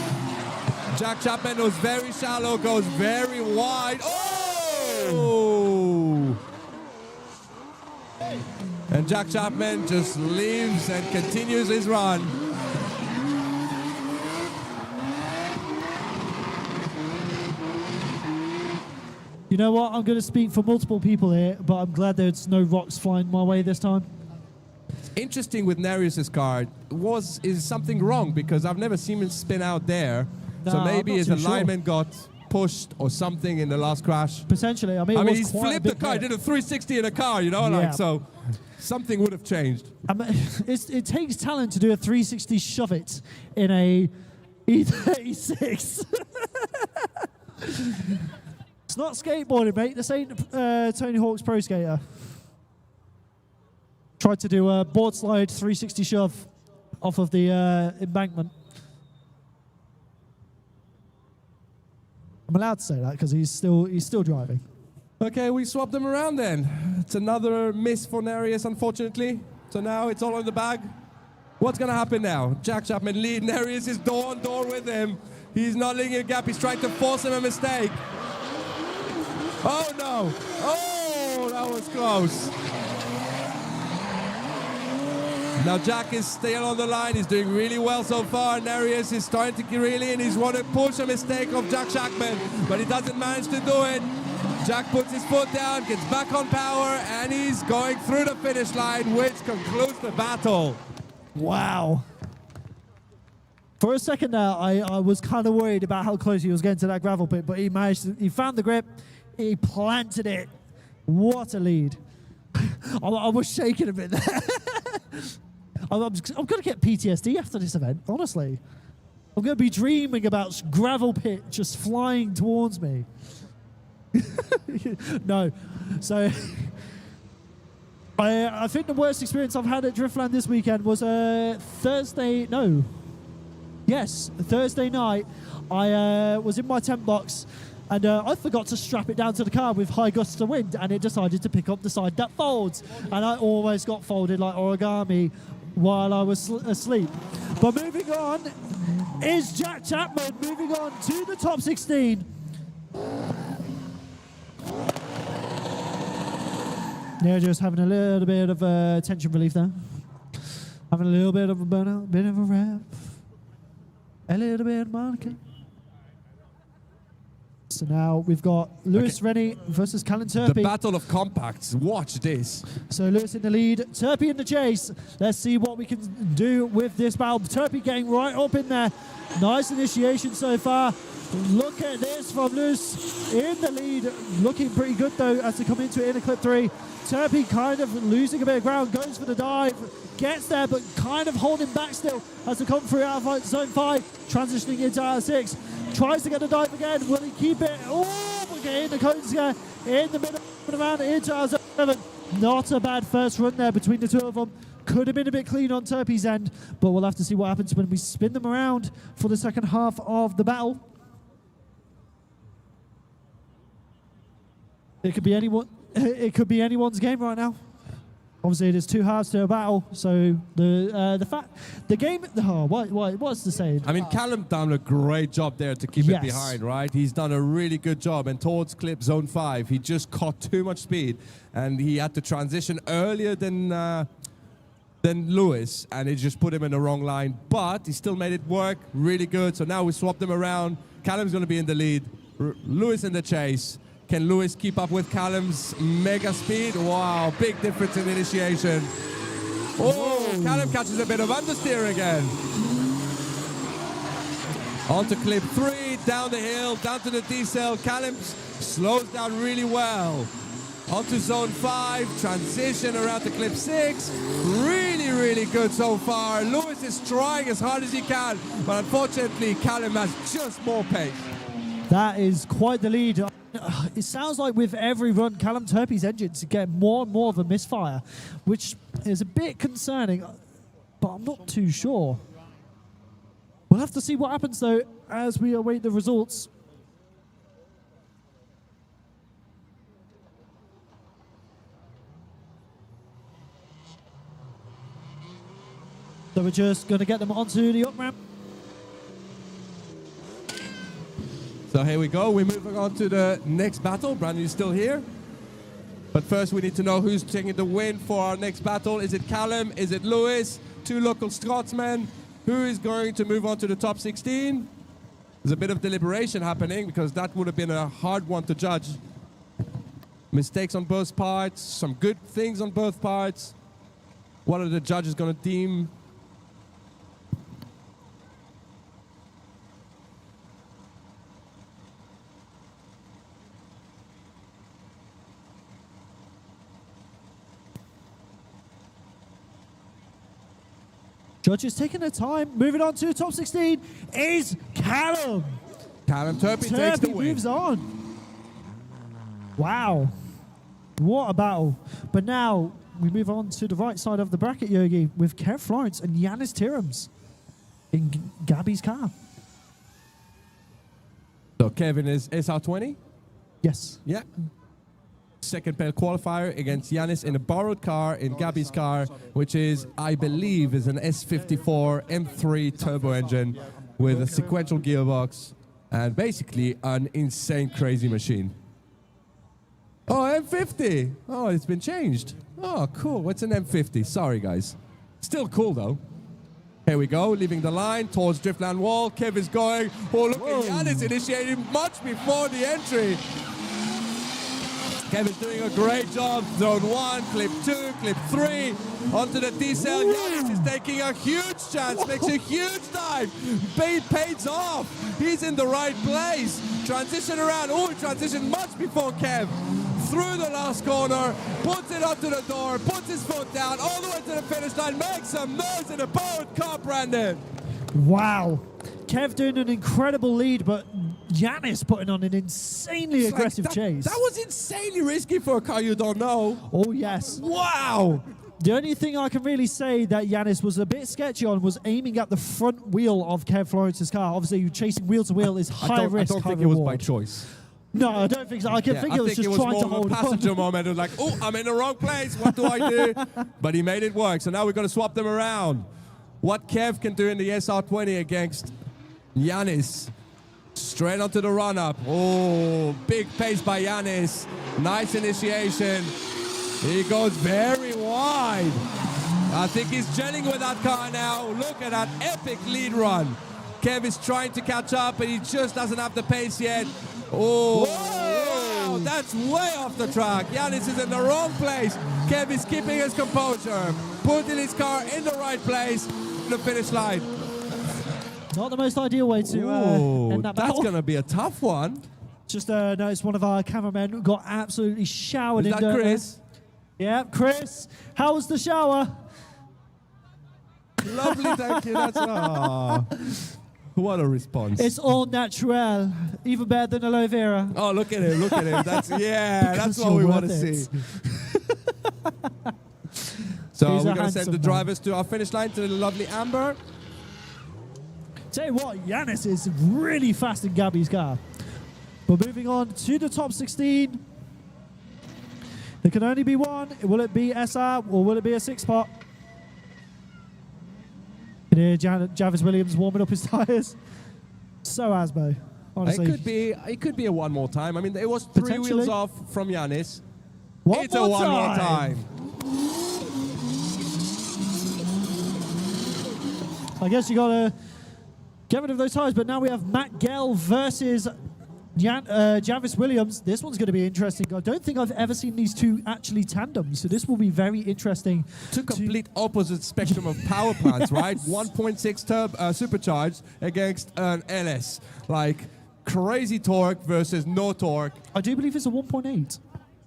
Jack Chapman was very shallow, goes very wide. Oh! And Jack Chapman just leaves and continues his run. You know what? I'm going to speak for multiple people here, but I'm glad there's no rocks flying my way this time. Interesting with Nereus' car, is something wrong because I've never seen him spin out there. No, So maybe I'm not his too sure. alignment got pushed or something in the last crash. Potentially. I mean, I it mean, was he's quite a flipped the big car, he hit. did a 360 in a car, you know, Yeah. like so something would have changed. I mean, it takes talent to do a 360 shove it in a E36. It's not skateboarding, mate. This ain't Tony Hawk's Pro Skater. Tried to do a board slide 360 shove off of the embankment. I'm allowed to say that because he's still driving. Okay, we swapped them around then. It's another miss for Nereus, unfortunately. So now it's all in the bag. What's going to happen now? Jack Chapman lead. Nereus is door on door with him. He's not leaving a gap. He's trying to force him a mistake. Oh, no. Oh, that was close. Now Jack is still on the line. He's doing really well so far. Nereus is starting to get really in. He's want to push a mistake of Jack Chapman, but he doesn't manage to do it. Jack puts his foot down, gets back on power, and he's going through the finish line, which concludes the battle. Wow. For a second there, I was kind of worried about how close he was getting to that gravel pit, but he found the grip, he planted it. What a lead. I was shaking a bit there. I'm going to get PTSD after this event, honestly. I'm going to be dreaming about gravel pit just flying towards me. No. So I think the worst experience I've had at Driftland this weekend was Thursday night. I was in my tent box and I forgot to strap it down to the car with high gusts of wind, and it decided to pick up the side that folds, and I almost got folded like origami while I was asleep. But moving on is Jack Chapman, moving on to the top 16. Yeah, just having a little bit of tension relief there. Having a little bit of a burnout, bit of a rap, a little bit of Monica. So now we've got Lewis Rennie versus Callum Turpey. The battle of compacts. Watch this. So Lewis in the lead, Turpey in the chase. Let's see what we can do with this battle. Turpey getting right up in there. Nice initiation so far. Look at this from Lewis in the lead. Looking pretty good though as they come into it in a clip 3. Turpey kind of losing a bit of ground, goes for the dive, gets there but kind of holding back still as they come through out of zone 5, transitioning into out of 6. Tries to get the dive again. Will he keep it? Oh, we're getting the cone scare in the middle of the round into our zone 7. Not a bad first run there between the two of them. Could have been a bit clean on Turpey's end, but we'll have to see what happens when we spin them around for the second half of the battle. It could be anyone. It could be anyone's game right now. Obviously, there's 2 halves to a battle, so the game. Oh, what's the saying? I mean, Callum done a great job there to keep Yes. it behind, right? He's done a really good job. And towards clip zone 5, he just caught too much speed, and he had to transition earlier than Lewis, and it just put him in the wrong line. But he still made it work really good. So now we swap them around. Callum's going to be in the lead. Lewis in the chase. Can Lewis keep up with Callum's mega speed? Wow, big difference in initiation. Oh, Callum catches a bit of understeer again. On to clip 3, down the hill, down to the D-cell. Callum slows down really well. On to zone 5, transition around to clip 6. Really, really good so far. Lewis is trying as hard as he can, but unfortunately, Callum has just more pace. That is quite the lead. It sounds like with every run, Callum Turpey's engines get more and more of a misfire, which is a bit concerning, but I'm not too sure. We'll have to see what happens, though, as we await the results. So we're just going to get them onto the up ramp. So here we go. We're moving on to the next battle. Brandon's still here. But first we need to know who's taking the win for our next battle. Is it Callum? Is it Lewis? 2 local Scotsmen. Who is going to move on to the top 16? There's a bit of deliberation happening because that would have been a hard one to judge. Mistakes on both parts, some good things on both parts. What are the judges going to deem? Judges taking their time. Moving on to top 16 is Callum. Callum Turpey takes the Turpey win. moves on. Wow. What a battle. But now we move on to the right side of the bracket, Yogi, with Kev Florence and Yanis Tirams in Gabby's car. So Kevin is SR20? Yes. Yeah. Second pair qualifier against Yanis in a borrowed car in Gabby's car, which is, I believe, is an S54 M3 turbo engine with a sequential gearbox and basically an insane crazy machine. Oh, M50. Oh, it's been changed. Oh, cool. What's an M50? Sorry, guys. Still cool, though. Here we go, leaving the line towards Driftland wall. Kev is going. Oh, look at Yanis initiating much before the entry. Kevin's doing a great job. Zone 1, clip 2, clip 3. Onto the D-cell. Yanis is taking a huge chance, makes a huge dive. Pays off. He's in the right place. Transition around. Oh, he transitioned much before Kev. Through the last corner, puts it onto the door, puts his foot down, all the way to the finish line, makes some noise in a borrowed car, Brandon. Wow. Kev doing an incredible lead, but Yanis putting on an insanely aggressive chase. That was insanely risky for a car you don't know. Oh, yes. Wow. The only thing I can really say that Yanis was a bit sketchy on was aiming at the front wheel of Kev Florence's car. Obviously, chasing wheel to wheel is high risk, I don't high think reward. it was by choice. No, I don't think so. I think it was just trying to hold a passenger moment. It was like, oh, I'm in the wrong place. What do I do? But he made it work. So now we're going to swap them around. What Kev can do in the SR20 against Yanis. Straight onto the run-up. Oh, big pace by Yanis. Nice initiation. He goes very wide. I think he's gelling with that car now. Look at that epic lead run. Kev is trying to catch up, but he just doesn't have the pace yet. Oh, wow, that's way off the track. Yanis is in the wrong place. Kev is keeping his composure, putting his car in the right place, the finish line. Not the most ideal way to end that battle. That's going to be a tough one. Just noticed one of our cameramen got absolutely showered Is in that dirt. Chris? Yeah, Chris. How was the shower? Lovely, thank you. That's what a response. It's all natural, even better than aloe vera. Oh, look at him, look at him. That's Because what we you're want to worth see. it. So He's we're a going to send handsome the man. drivers to our finish line, to the lovely Amber. Tell you what, Yanis is really fast in Gabby's car. But moving on to the top 16. There can only be one. Will it be SR or will it be a 6-spot? You hear Javis Williams warming up his tyres. So Asbo, honestly. It could be a one more time. I mean, it was 3 Potentially. wheels off from Yanis. One It's more a one more time. I guess you got to get rid of those tyres, but now we have Matt Gell versus Javis Williams. This one's going to be interesting. I don't think I've ever seen these two actually tandem, so this will be very interesting. Two complete opposite spectrum of power plants, right? 1.6 supercharged against an LS. Like crazy torque versus no torque. I do believe it's a 1.8.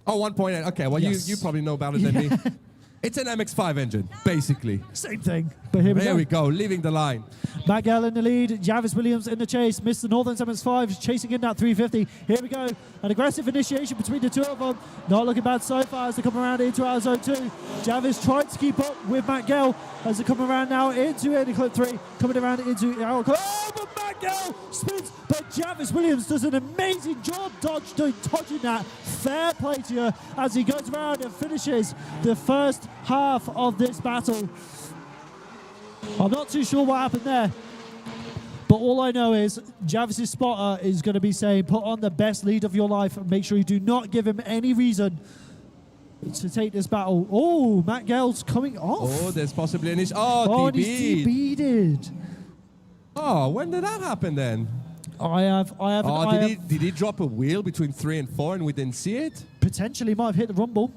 Oh, 1.8. Okay, well, Yes. you probably know about it than me. It's an MX-5 engine, basically. Same thing. But here we There go. we go, leaving the line. Matt Gell in the lead, Javis Williams in the chase, Mr. Northern 75 chasing in that 350. Here we go, an aggressive initiation between the two of them. Not looking bad so far as they come around into our zone 2. Javis tried to keep up with Matt Gell as they come around now into Indy Clip 3, coming around into our clip. Oh, but Matt Gell spins, but Javis Williams does an amazing job dodging that. Fair play to you as he goes around and finishes the first half of this battle. I'm not too sure what happened there, but all I know is Javis's spotter is going to be saying, put on the best lead of your life and make sure you do not give him any reason to take this battle. Oh, Matt Gell's coming off. Oh, there's possibly an issue. Oh, Oh, and he's DB. DB'd. Oh, when did that happen then? Did he drop a wheel between 3 and 4 and we didn't see it? Potentially might have hit the rumble.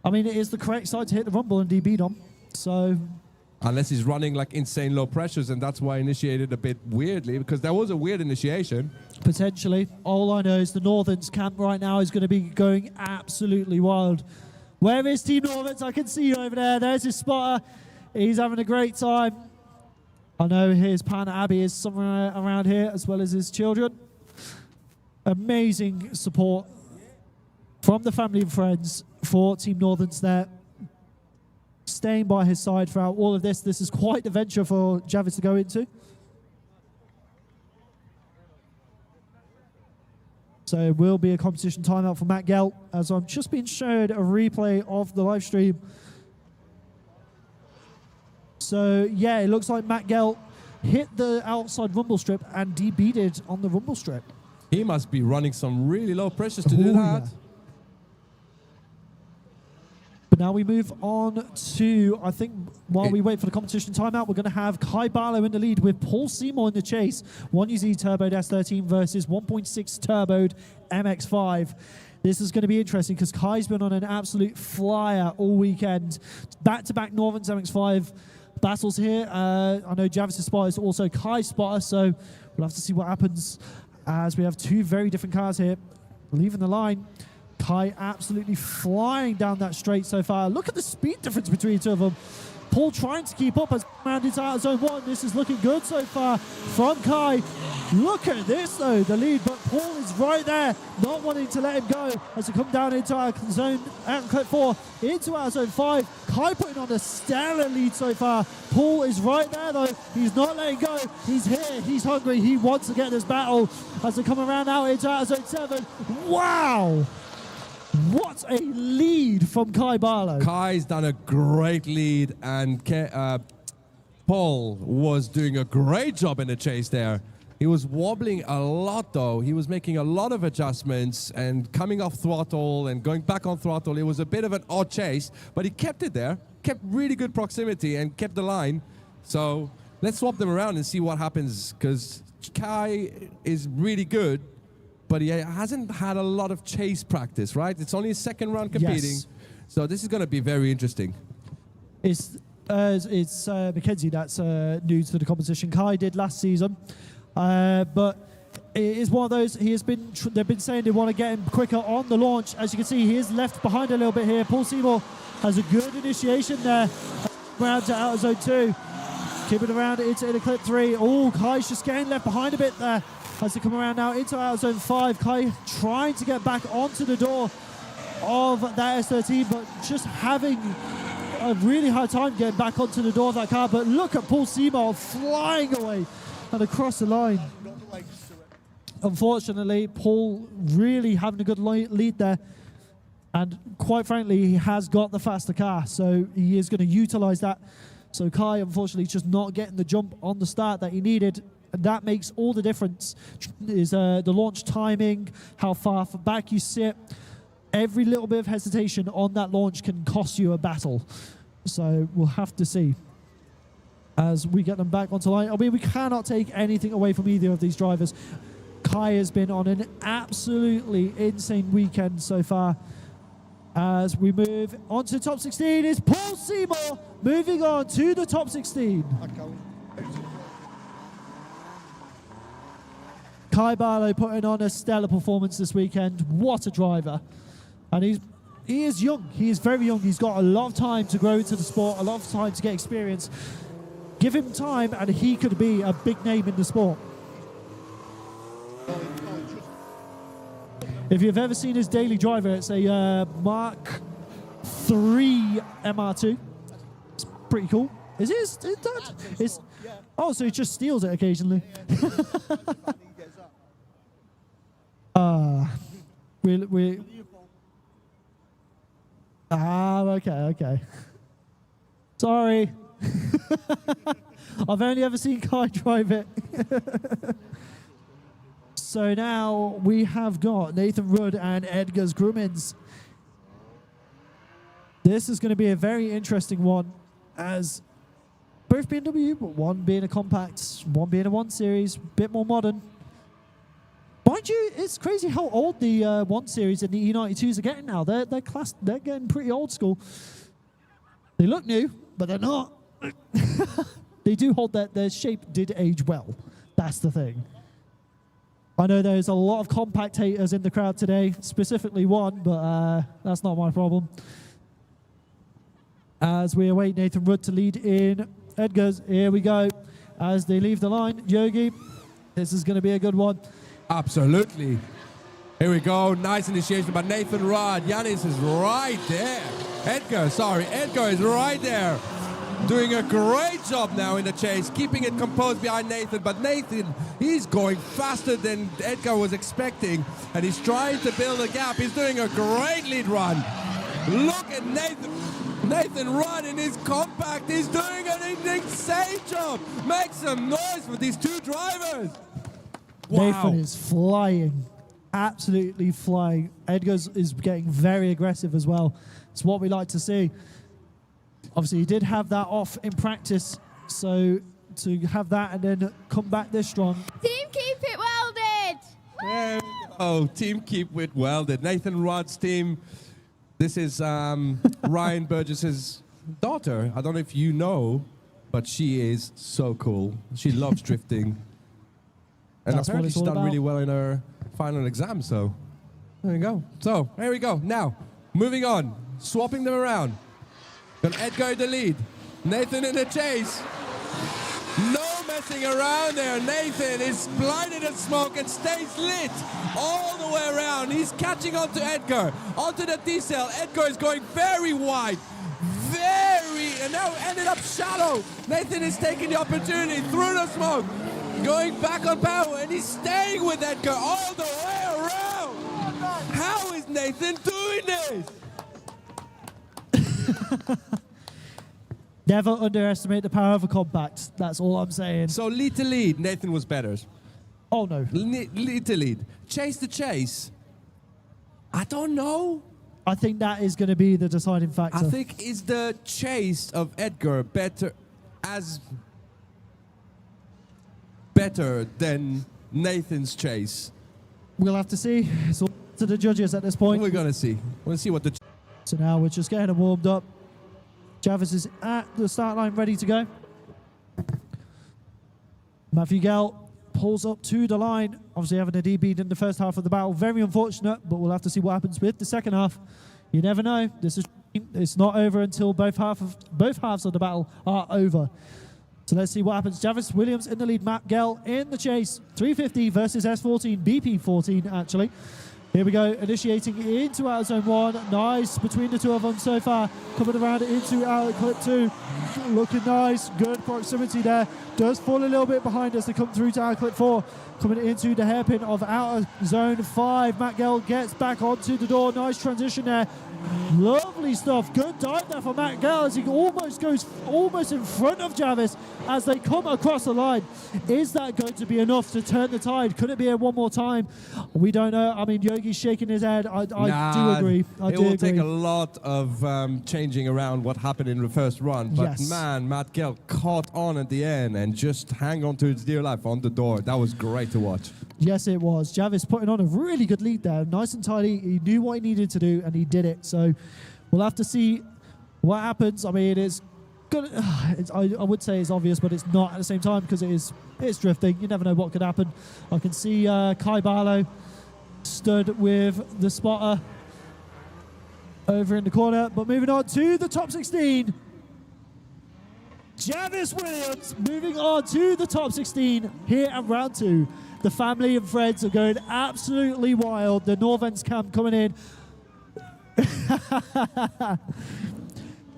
I mean, it is the correct side to hit the rumble and DB'd on. So Unless he's running like insane low pressures, and that's why I initiated a bit weirdly, because there was a weird initiation. potentially. All I know is the Northerns camp right now is going to be going absolutely wild. Where is Team Northerns? I can see you over there. There's his spotter. He's having a great time. I know his partner Abby is somewhere around here, as well as his children. Amazing support from the family and friends for Team Northerns there. Staying by his side throughout all of this. This is quite the venture for Javis to go into. So it will be a competition timeout for Matt Gell, as I'm just being showed a replay of the live stream. So yeah, it looks like Matt Gell hit the outside rumble strip and DB'd it on the rumble strip. He must be running some really low pressures to do that. Yeah. But now we move on to, I think, while we wait for the competition timeout, we're going to have Kai Barlow in the lead with Paul Seymour in the chase. 1UZ turboed S13 versus 1.6 turboed MX-5. This is going to be interesting because Kai's been on an absolute flyer all weekend. Back-to-back Northern's MX-5 battles here. I know Javis' spotter is also Kai's spotter, so we'll have to see what happens as we have two very different cars here leaving the line. Kai absolutely flying down that straight so far. Look at the speed difference between the two of them. Paul trying to keep up as man is out of zone 1. This is looking good so far from Kai. Look at this though, the lead, but Paul is right there, not wanting to let him go as we come down into our zone, clip 4, into our zone 5. Kai putting on a stellar lead so far. Paul is right there though, he's not letting go. He's here, he's hungry, he wants to get this battle as they come around now into our zone 7. Wow! What a lead from Kai Barlow. Kai's done a great lead, and Paul was doing a great job in the chase there. He was wobbling a lot though. He was making a lot of adjustments and coming off throttle and going back on throttle. It was a bit of an odd chase, but he kept it there, kept really good proximity and kept the line. So let's swap them around and see what happens, because Kai is really good but he hasn't had a lot of chase practice, right? It's only his second round competing. Yes. So this is going to be very interesting. It's Mackenzie that's new to the competition. Kai did last season, but it is one of those. He has been. They've been saying they want to get him quicker on the launch. As you can see, he is left behind a little bit here. Paul Seymour has a good initiation there. Around to outer zone 2, keeping around into inner clip 3. Oh, Kai's just getting left behind a bit there as they come around now into outer zone 5. Kai trying to get back onto the door of that S13, but just having a really hard time getting back onto the door of that car. But look at Paul Seymour flying away and across the line. Unfortunately, Paul really having a good lead there. And quite frankly, he has got the faster car, so he is going to utilize that. So Kai, unfortunately, just not getting the jump on the start that he needed. And that makes all the difference, is the launch timing, how far back you sit. Every little bit of hesitation on that launch can cost you a battle. So we'll have to see as we get them back onto line. I mean, we cannot take anything away from either of these drivers. Kai has been on an absolutely insane weekend so far. As we move on to the top 16, is Paul Seymour moving on to the top 16. Kai Barlow putting on a stellar performance this weekend. What a driver. And he is young. He is very young. He's got a lot of time to grow into the sport, a lot of time to get experience. Give him time and he could be a big name in the sport. If you've ever seen his daily driver, it's a Mark III MR2. It's pretty cool. Is it? It's, oh, so he just steals it occasionally. Okay. Sorry. I've only ever seen Kai drive it. So now we have got Nathan Rudd and Edgar's Grumins. This is going to be a very interesting one, as both BMW, but one being a compact, one being a 1 Series, a bit more modern. Mind you, it's crazy how old the 1 Series and the E92s are getting now. They're getting pretty old school. They look new, but they're not. They do hold that their shape did age well. That's the thing. I know there's a lot of compact haters in the crowd today, specifically one, but that's not my problem. As we await Nathan Rudd to lead in Edgar's, here we go. As they leave the line, Yogi, this is going to be a good one. Absolutely. Here we go. Nice initiation by Nathan Rudd. Yanis is right there. Edgar is right there. Doing a great job now in the chase, keeping it composed behind Nathan. But Nathan, he's going faster than Edgar was expecting, and he's trying to build a gap. He's doing a great lead run. Look at Nathan Rudd in his compact. He's doing an insane job. Make some noise for these two drivers. Wow. Nathan is flying, absolutely flying. Edgar's is getting very aggressive as well. It's what we like to see. Obviously, he did have that off in practice, so to have that and then come back this strong. Team Keep It Welded! There we go. Team Keep It Welded. Nathan Rudd's team. This is Ryan Burgess's daughter. I don't know if you know, but she is so cool. She loves drifting. And That's apparently what it's she's all done about. really well in her final exam, so there you go. So, here we go. Now, moving on. Swapping them around. Got Edgar in the lead. Nathan in the chase. No messing around there. Nathan is blinded in smoke and stays lit all the way around. He's catching on to Edgar. Onto the D-cell. Edgar is going very wide. And now ended up shallow. Nathan is taking the opportunity through the smoke. Going back on power, and he's staying with Edgar all the way around. How is Nathan doing this? Never underestimate the power of a compact. That's all I'm saying. So lead to lead, Nathan was better. Oh, no. Lead to lead. Chase to chase. I don't know. I think that is going to be the deciding factor. I think is the chase of Edgar better than Nathan's chase. We'll have to see. It's all to the judges at this point. We're gonna see. We'll see what the. So now we're just getting them warmed up. Jarvis is at the start line, ready to go. Matthew Gell pulls up to the line. Obviously having a DB in the first half of the battle. Very unfortunate, but we'll have to see what happens with the second half. You never know. It's not over until both halves of the battle are over. So let's see what happens. Jarvis Williams in the lead. Matt Gell in the chase. 350 versus S14. BP14 actually. Here we go, initiating into outer zone 1. Nice between the two of them so far. Coming around into outer clip 2. Looking nice, good proximity there. Does fall a little bit behind as they come through to outer clip 4. Coming into the hairpin of outer zone 5. Matt Gell gets back onto the door. Nice transition there. Lovely stuff. Good dive there for Matt Gell as he almost goes in front of Jarvis as they come across the line. Is that going to be enough to turn the tide? Could it be one more time? We don't know. I mean, Yogi's shaking his head. I do agree. It will take a lot of changing around what happened in the first run. But Yes. man, Matt Gell caught on at the end and just hang on to his dear life on the door. That was great to watch. Yes, it was. Jarvis putting on a really good lead there. Nice and tidy. He knew what he needed to do, and he did it. So we'll have to see what happens. I mean, it's good. I would say it's obvious, but it's not at the same time because it's drifting. You never know what could happen. I can see Kai Barlow stood with the spotter over in the corner. But moving on to the top 16. Jarvis Williams moving on to the top 16 here at round 2. The family and friends are going absolutely wild. The Norvens camp coming in.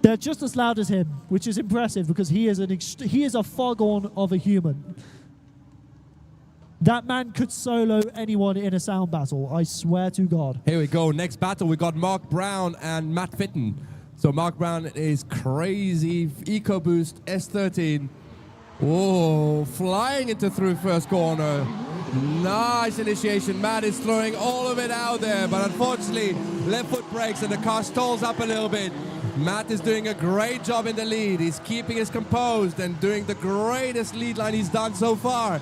They're just as loud as him, which is impressive because he is a foghorn of a human. That man could solo anyone in a sound battle, I swear to God. Here we go. Next battle, we got Mark Brown and Matt Fitton. So Mark Brown is crazy EcoBoost S13. Whoa, flying into through first corner. Nice initiation. Matt is throwing all of it out there, but unfortunately, left foot brakes and the car stalls up a little bit. Matt is doing a great job in the lead. He's keeping his composed and doing the greatest lead line he's done so far.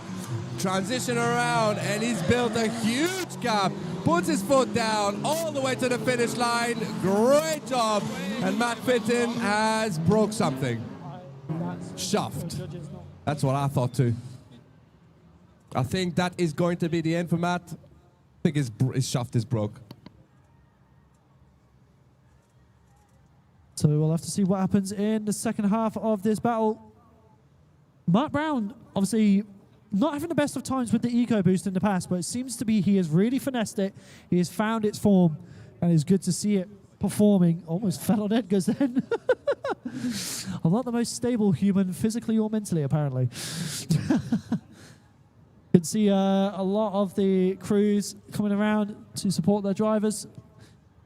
Transition around, and he's built a huge gap. Puts his foot down all the way to the finish line. Great job. And Matt Fitton has broke something. Shaft. That's what I thought too. I think that is going to be the end for Matt. I think his shaft is broke. So we'll have to see what happens in the second half of this battle. Mark Brown, obviously, not having the best of times with the EcoBoost in the past, but it seems to be he has really finessed it. He has found its form, and it's good to see it performing. Almost fell on Edgar's then. I'm not the most stable human, physically or mentally, apparently. Can see a lot of the crews coming around to support their drivers.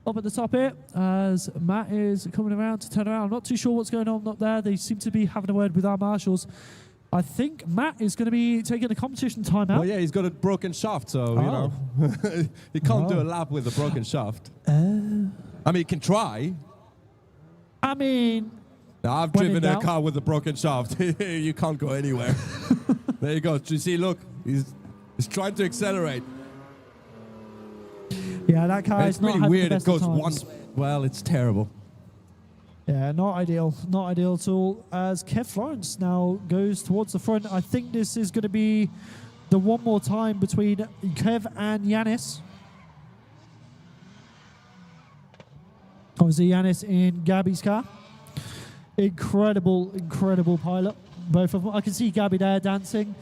Up at the top here, as Matt is coming around to turn around. I'm not too sure what's going on up there. They seem to be having a word with our marshals. I think Matt is going to be taking a competition timeout. Well, yeah, he's got a broken shaft, so, you know. You can't do a lap with a broken shaft. I mean, you can try. I mean... Now, I've driven a car with a broken shaft. You can't go anywhere. There you go. You see, look, he's trying to accelerate. Yeah, that car is not really weird. The best It goes of times. once. Well, it's terrible. Yeah, not ideal. Not ideal at all. As Kev Florence now goes towards the front. I think this is going to be the one more time between Kev and Yanis. Obviously, Yanis in Gabby's car. Incredible, incredible pilot. Both of them. I can see Gabby there dancing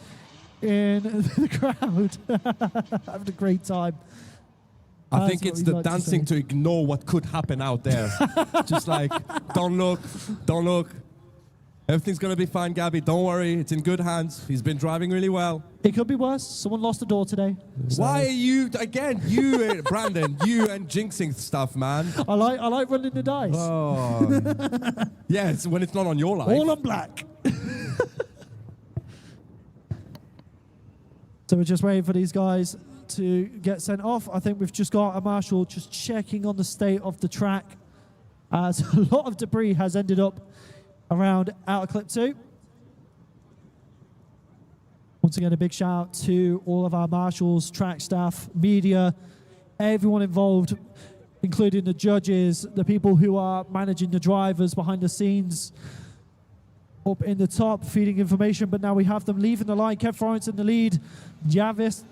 in the crowd. Having a great time. I think it's the dancing to ignore what could happen out there. Just like, don't look, don't look. Everything's going to be fine, Gabby. Don't worry. It's in good hands. He's been driving really well. It could be worse. Someone lost a door today. So. Why are you, again, you, Brandon, you and jinxing stuff, man. I like running the dice. Oh. Yes, when it's not on your life. All on black. So we're just waiting for these guys to get sent off. I think we've just got a marshal just checking on the state of the track, as a lot of debris has ended up around outer clip 2. Once again, a big shout out to all of our marshals, track staff, media, everyone involved, including the judges, the people who are managing the drivers behind the scenes, up in the top, feeding information. But now we have them leaving the line. Kev Florence in the lead, Yanis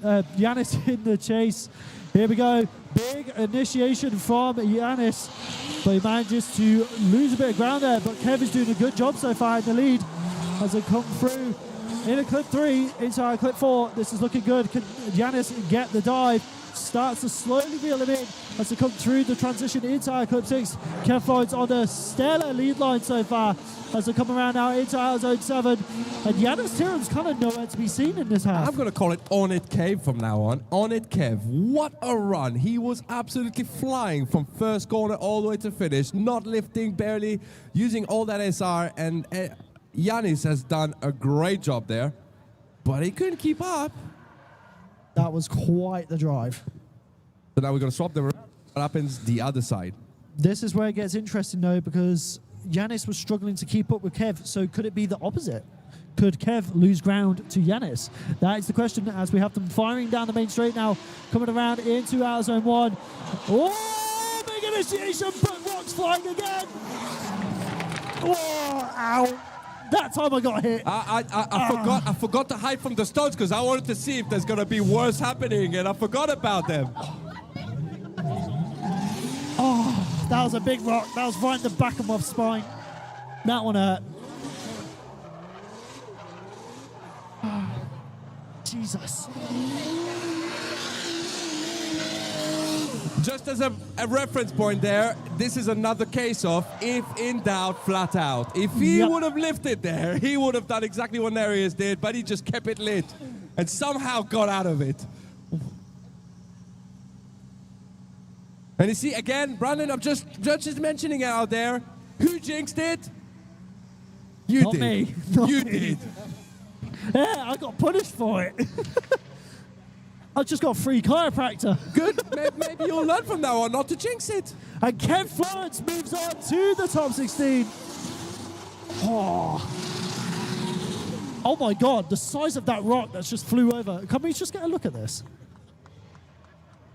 in the chase. Here we go. Big initiation from Yanis, but he manages to lose a bit of ground there. But Kev is doing a good job so far in the lead as they come through. In a clip 3, into our clip 4. This is looking good. Can Yanis get the dive? Starts to slowly reel him in as they come through the transition into our clip 6. Kev Florence on the stellar lead line so far as they come around now into our zone 7. And Yanis Tiram's kind of nowhere to be seen in this half. I'm going to call it On It Kev from now on. On It Kev. What a run. He was absolutely flying from first corner all the way to finish, not lifting, barely using all that SR. And Yanis has done a great job there, but he couldn't keep up. That was quite the drive. So now we're going to swap them around. What happens the other side? This is where it gets interesting, though, because Yanis was struggling to keep up with Kev. So could it be the opposite? Could Kev lose ground to Yanis? That is the question as we have them firing down the main straight now, coming around into our zone 1. Oh, big initiation, but rocks flying again. Oh, ow. That time I got hit. I forgot to hide from the stones because I wanted to see if there's going to be worse happening, and I forgot about them. Oh, that was a big rock. That was right in the back of my spine. That one hurt. Jesus. Just as a reference point there, this is another case of if in doubt, flat out. If he would have lifted there, he would have done exactly what Nereus did, but he just kept it lit and somehow got out of it. And you see, again, Brandon, I'm just mentioning it out there. Who jinxed it? You Not did. me. Not You me. did. Yeah, I got punished for it. I just got free chiropractor. Good. Maybe you'll learn from now on not to jinx it. And Kev Florence moves on to the top 16. Oh my God, the size of that rock that just flew over. Can we just get a look at this?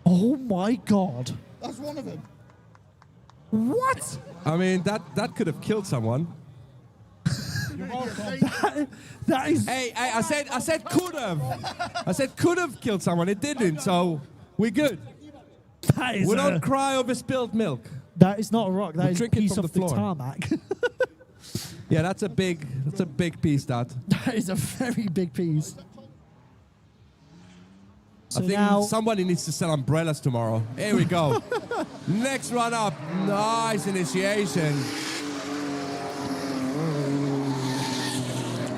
Oh my God. That's one of them. What? I mean, that could have killed someone. That is... Hey, I said could have. I said could have killed someone. It didn't, so we're good. That is We don't cry over spilled milk. that is not a rock. That We'll is a drink it piece from of the the floor. tarmac. Yeah, that's a big piece, that. That is a very big piece. So I think now... somebody needs to sell umbrellas tomorrow. Here we go. Next run up. Nice initiation.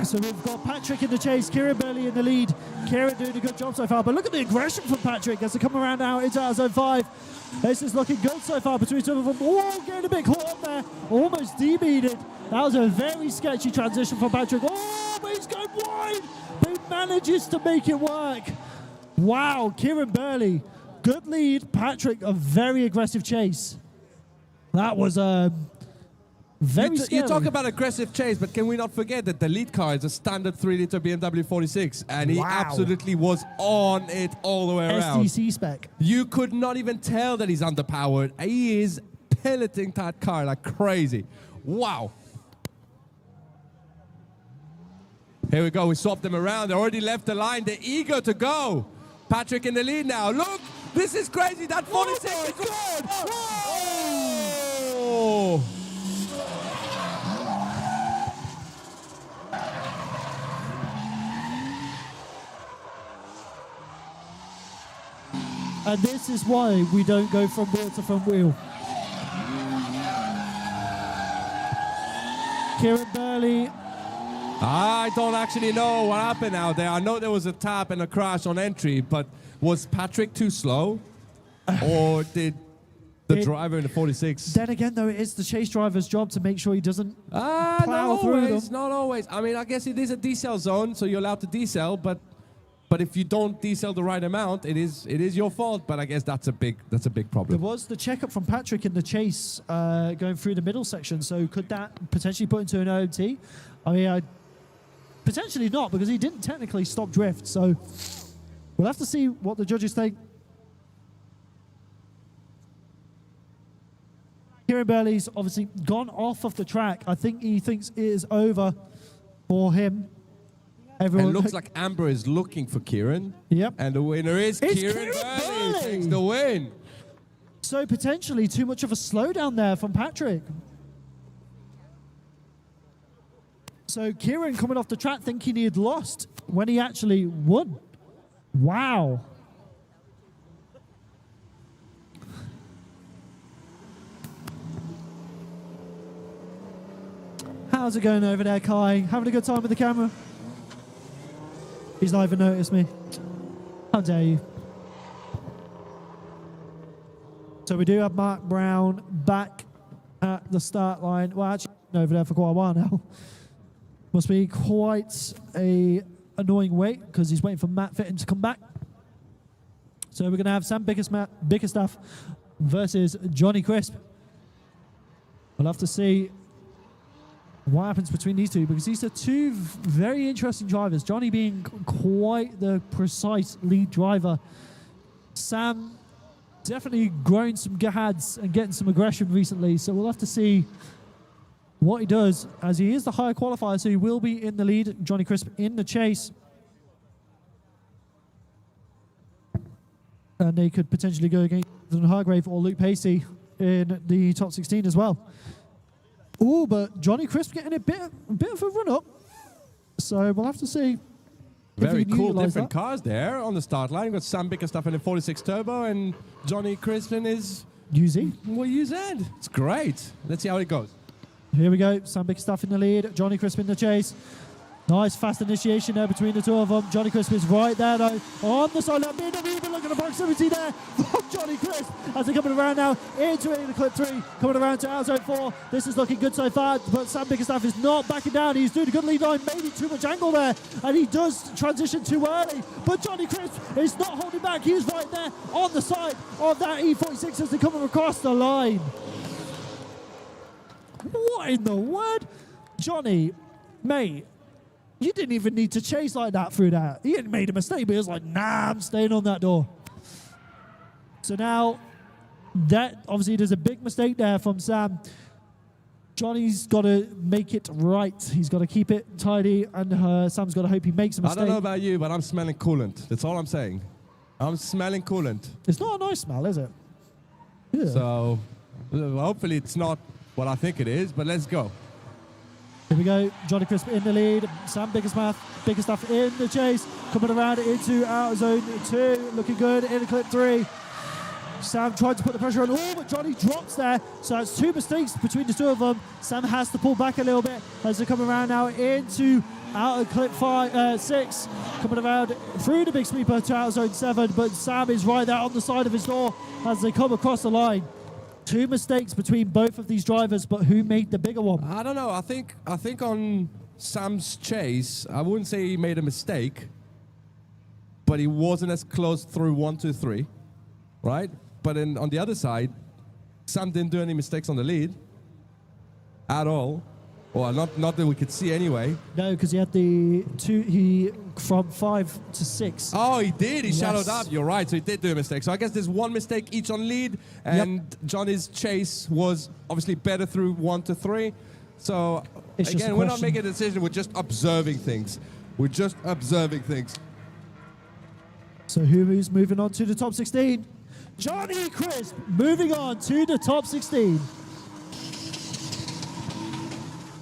So we've got Patrick in the chase, Kieran Burley in the lead. Kieran doing a good job so far, but look at the aggression from Patrick as they come around now into our zone 5. This is looking good so far between two of them. Oh, getting a big horn there, almost debeated. That was a very sketchy transition from Patrick. Oh, but he's going wide, but he manages to make it work. Wow, Kieran Burley, good lead. Patrick, a very aggressive chase. That was very scary. You talk about aggressive chase, but can we not forget that the lead car is a standard 3-liter BMW 46, and he Wow. absolutely was on it all the way around. STC spec. You could not even tell that he's underpowered. He is piloting that car like crazy. Wow. Here we go. We swapped them around. They already left the line. They're eager to go. Patrick in the lead now. Look, this is crazy. That 46 is good. Oh. And this is why we don't go from wheel to front wheel. Kieran Burley. I don't actually know what happened out there. I know there was a tap and a crash on entry, but was Patrick too slow? Or did the driver in the 46? Then again, though, it is the chase driver's job to make sure he doesn't Not plow through always, them. not always. I mean, I guess it is a decel zone, so you're allowed to decel, but if you don't decel the right amount, it is your fault. But I guess that's a big There problem. was the checkup from Patrick in the chase going through the middle section, so could that potentially put into an OMT? I mean, Potentially not, because he didn't technically stop drift. So we'll have to see what the judges think. Kieran Burley's obviously gone off of the track. I think he thinks it is over for him. Everyone It looks like Amber is looking for Kieran. Yep. And the winner is It's Kieran Kieran Burley. Burley. Takes the win. So potentially too much of a slowdown there from Patrick. So Kieran coming off the track thinking he had lost when he actually won. Wow. How's it going over there, Kai? Having a good time with the camera? He's not even noticed me. How dare you? So we do have Mark Brown back at the start line. Well, actually, been over there for quite a while now. Must be quite a annoying wait because he's waiting for Matt Fitton to come back. So we're going to have Sam Bickerstaff versus Johnny Crisp. We'll have to see what happens between these two, because these are two very interesting drivers. Johnny being quite the precise lead driver. Sam definitely growing some gads and getting some aggression recently, so we'll have to see what he does, as he is the higher qualifier, so he will be in the lead. Johnny Crisp in the chase. And they could potentially go against Ethan Hargrave or Luke Pacey in the top 16 as well. Oh, but Johnny Crisp getting a bit of a run-up. So we'll have to see. Very if he cool utilize different that. cars there on the start line. We've got Sam Bickerstaff in a 46 Turbo and Johnny Crispin is UZ. well, UZ. It's great. Let's see how it goes. Here we go. Sam Bickerstaff in the lead. Johnny Crisp in the chase. Nice fast initiation there between the two of them. Johnny Crisp is right there though. On the side. Even look at the proximity there from Johnny Crisp as they're coming around now into the clip 3. Coming around to outside 4. This is looking good so far, but Sam Bickerstaff is not backing down. He's doing a good lead line, maybe too much angle there, and he does transition too early. But Johnny Crisp is not holding back. He's right there on the side of that E46 as they're coming across the line. What in the world? Johnny, mate, you didn't even need to chase like that through that. He hadn't made a mistake, but he was like, nah, I'm staying on that door. So now, that obviously there's a big mistake there from Sam. Johnny's got to make it right. He's got to keep it tidy, and Sam's got to hope he makes a mistake. I don't know about you, but I'm smelling coolant. That's all I'm saying. I'm smelling coolant. It's not a nice smell, is it? Yeah. So hopefully it's not what I think it is, but let's go. Here we go. Johnny Crisp in the lead. Sam Bickerstaff in the chase. Coming around into outer zone 2. Looking good in clip 3. Sam tried to put the pressure on. Oh, but Johnny drops there. So that's 2 mistakes between the two of them. Sam has to pull back a little bit as they come around now into outer clip 6. Coming around through the big sweeper to outer zone 7. But Sam is right there on the side of his door as they come across the line. 2 mistakes between both of these drivers, but who made the bigger one? I don't know. I think on Sam's chase, I wouldn't say he made a mistake, but he wasn't as close through 1, 2, 3, right? But on the other side, Sam didn't do any mistakes on the lead at all, or not that we could see anyway. No, because he had the 2. He from 5 to 6. Oh, he did. He Yes. shadowed up. You're right. So he did do a mistake. So I guess there's 1 mistake each on lead, and Johnny's chase was obviously better through 1 to 3. So It's just a again, we're not question. making a decision. We're just observing things. We're just observing things. So who's moving on to the top 16? Johnny Crisp moving on to the top 16.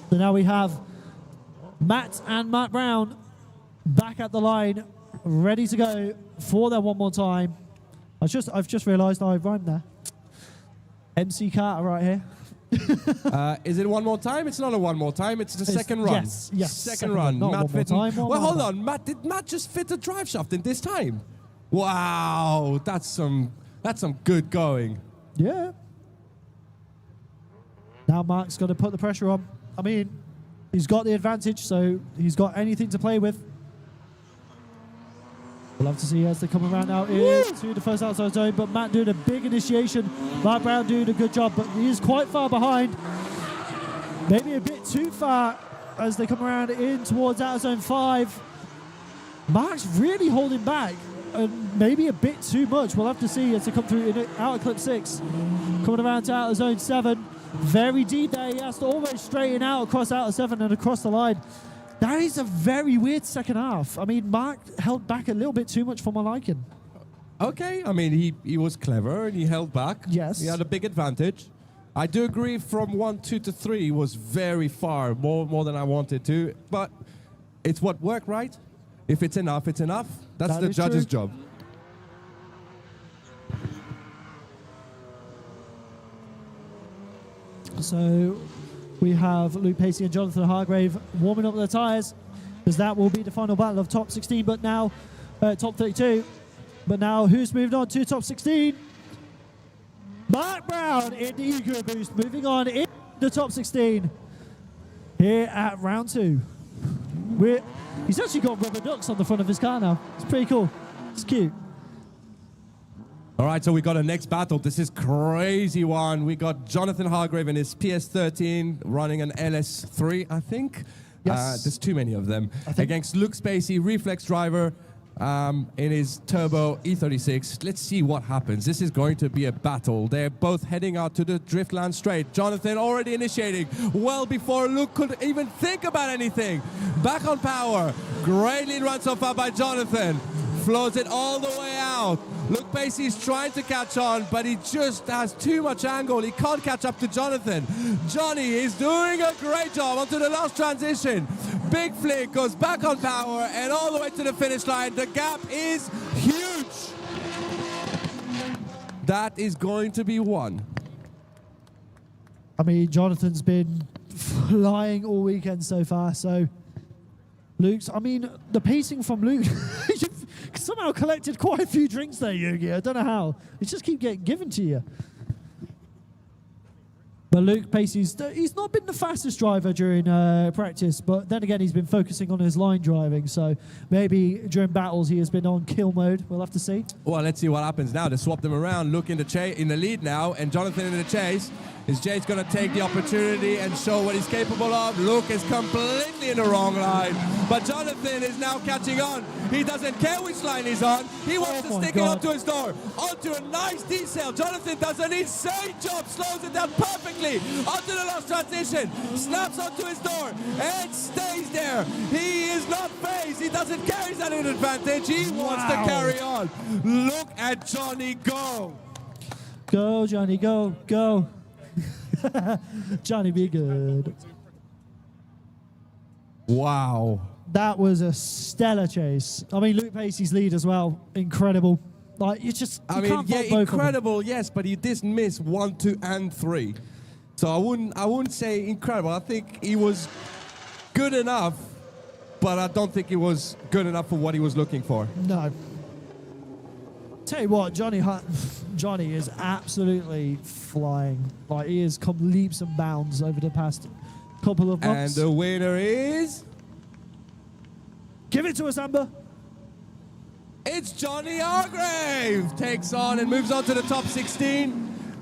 So now we have Matt and Matt Brown back at the line, ready to go for their one more time. I've just realised I rhymed there. MC Carter right here. Is it one more time? It's not a one more time. It's the second run. Yes. Second run. Not Matt one more Fitton. time. Well, hold on. Did Matt just fit the drive shaft in this time? Wow, that's some good going. Yeah. Now Mark's got to put the pressure on. I mean, he's got the advantage, so he's got anything to play with. We'll have to see as they come around now into the first outside zone, but Matt doing a big initiation. Matt Brown doing a good job, but he is quite far behind. Maybe a bit too far as they come around in towards outer zone 5. Mark's really holding back, and maybe a bit too much. We'll have to see as they come through in outer clip 6. Coming around to outer zone 7. Very deep there. He has to almost straighten out across outer 7 and across the line. That is a very weird second half. I mean, Mark held back a little bit too much for my liking. Okay, I mean, he was clever and he held back. Yes. He had a big advantage. I do agree from 1, 2 to 3 was very far, more than I wanted to. But it's what worked, right? If it's enough, it's enough. That's the judge's job. So we have Luke Pacey and Jonathan Hargrave warming up their tyres, because that will be the final battle of top 16, but now top 32. But now who's moved on to top 16? Mark Brown in the Eco Boost, moving on in the top 16 here at round 2. He's actually got rubber ducks on the front of his car now. It's pretty cool. It's cute. All right, so we got a next battle. This is crazy one. We got Jonathan Hargrave in his PS13 running an LS3, I think. Yes. There's too many of them. Against Luke Spacey, reflex driver, in his turbo E36. Let's see what happens. This is going to be a battle. They're both heading out to the Driftland straight. Jonathan already initiating well before Luke could even think about anything. Back on power. Great lead run so far by Jonathan. Flows it all the way out. Luke Pacey's trying to catch on, but he just has too much angle. He can't catch up to Jonathan. Johnny is doing a great job onto the last transition. Big flick, goes back on power, and all the way to the finish line. The gap is huge. That is going to be one. I mean, Jonathan's been flying all weekend so far, so Luke's, I mean, the pacing from Luke, you've somehow collected quite a few drinks there, Yugi. I don't know how. It just keep getting given to you. But Luke Pacey's, he's not been the fastest driver during practice, but then again, he's been focusing on his line driving, so maybe during battles he has been on kill mode. We'll have to see. Well, let's see what happens now. They swap them around. Luke in the lead now, and Jonathan in the chase. Is Jay's going to take the opportunity and show what he's capable of? Luke is completely in the wrong line, but Jonathan is now catching on. He doesn't care which line he's on. He wants to stick it onto his door, onto a nice decel. Jonathan does an insane job, slows it down perfectly onto the last transition, snaps onto his door and stays there. He is not phased. He doesn't care he's at an advantage. He wants to carry on. Look at Johnny go. Go, Johnny, go, go. Johnny, be good. Wow. That was a stellar chase. I mean, Luke Pacey's lead as well, incredible. Like, you just, you can't fault both incredible, of them. yes, but he did miss 1, 2, and 3. So I wouldn't say incredible. I think he was good enough, but I don't think he was good enough for what he was looking for. No. Tell you what, Johnny is absolutely flying. Like, he has come leaps and bounds over the past couple of months. And the winner is... Give it to us, Amber. It's Johnny Hargrave. Takes on and moves on to the top 16,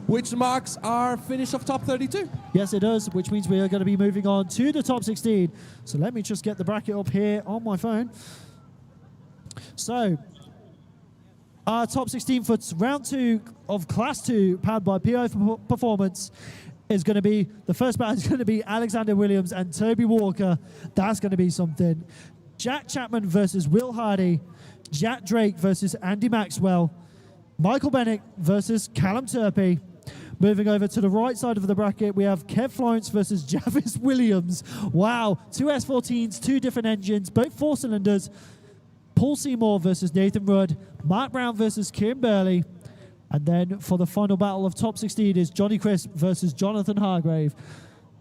which marks our finish of top 32. Yes, it does, which means we are going to be moving on to the top 16. So let me just get the bracket up here on my phone. So, our top 16 for round 2 of Class 2, powered by PI Performance, is going to be, the first battle is going to be Alexander Williams and Toby Walker. That's going to be something. Jack Chapman versus Will Hardy. Jack Drake versus Andy Maxwell. Michael Bennett versus Callum Turpey. Moving over to the right side of the bracket, we have Kev Florence versus Javis Williams. Wow, 2 S14s, 2 different engines, both 4 cylinders. Paul Seymour versus Nathan Rudd. Mark Brown versus Kieran Burley. And then for the final battle of top 16 is Johnny Crisp versus Jonathan Hargrave.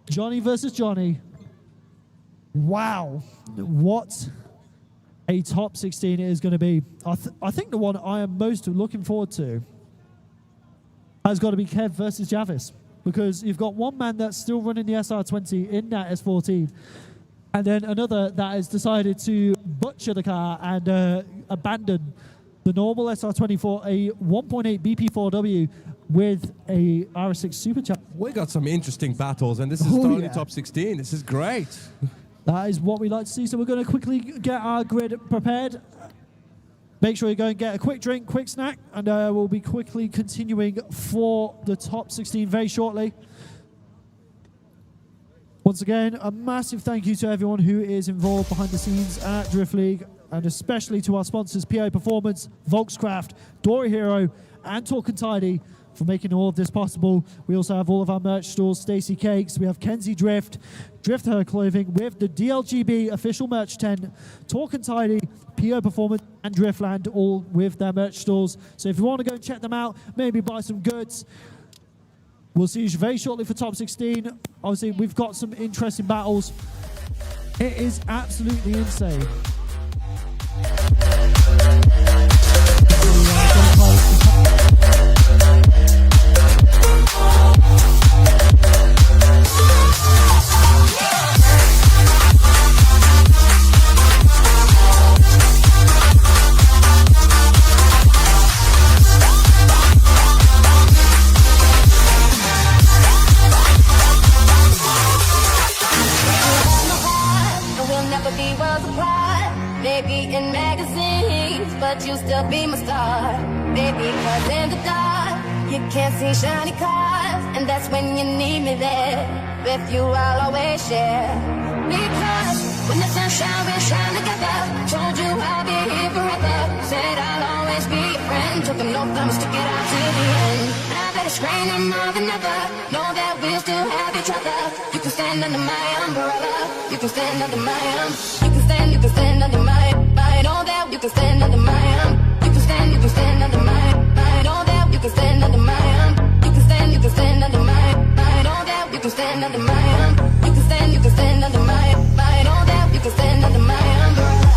Johnny versus Johnny. Wow, what a top 16 it is going to be. I think the one I am most looking forward to has got to be Kev versus Javis, because you've got one man that's still running the SR20 in that S14, and then another that has decided to butcher the car and abandon the normal SR20 for a 1.8 BP4W with a RS6 Supercharger. We got some interesting battles, and this is only top 16. This is great. That is what we like to see. So we're going to quickly get our grid prepared. Make sure you go and get a quick drink, quick snack, and we'll be quickly continuing for the top 16 very shortly. Once again, a massive thank you to everyone who is involved behind the scenes at Drift League, and especially to our sponsors, PA Performance, Volkscraft, Dory Hero, and Talk and Tidy for making all of this possible. We also have all of our merch stores, Stacy Cakes, we have Kenzie Drift, Drift Her Clothing, with the DLGB official merch tent, Talk and Tidy, PO Performance, and Driftland, all with their merch stores. So if you want to go and check them out, maybe buy some goods. We'll see you very shortly for top 16. Obviously, we've got some interesting battles. It is absolutely insane. Maybe in magazines, but you still be my star. Baby, cause in the dark, you can't see shiny cars, and that's when you need me there. With you I'll always share. Because when the sun shines, we'll shine together. Told you I'll be here forever. Said I'll always be your friend. Took an oath, I'ma stick it out to the end. Now that it's raining more than ever, know that we'll still have each other. You can stand under my umbrella. You can stand under my you can stand under my know that you can stand under my you can stand under my know that you can stand under my you can stand under my know that you can stand under my you can stand under my know that you can stand under my umbrella.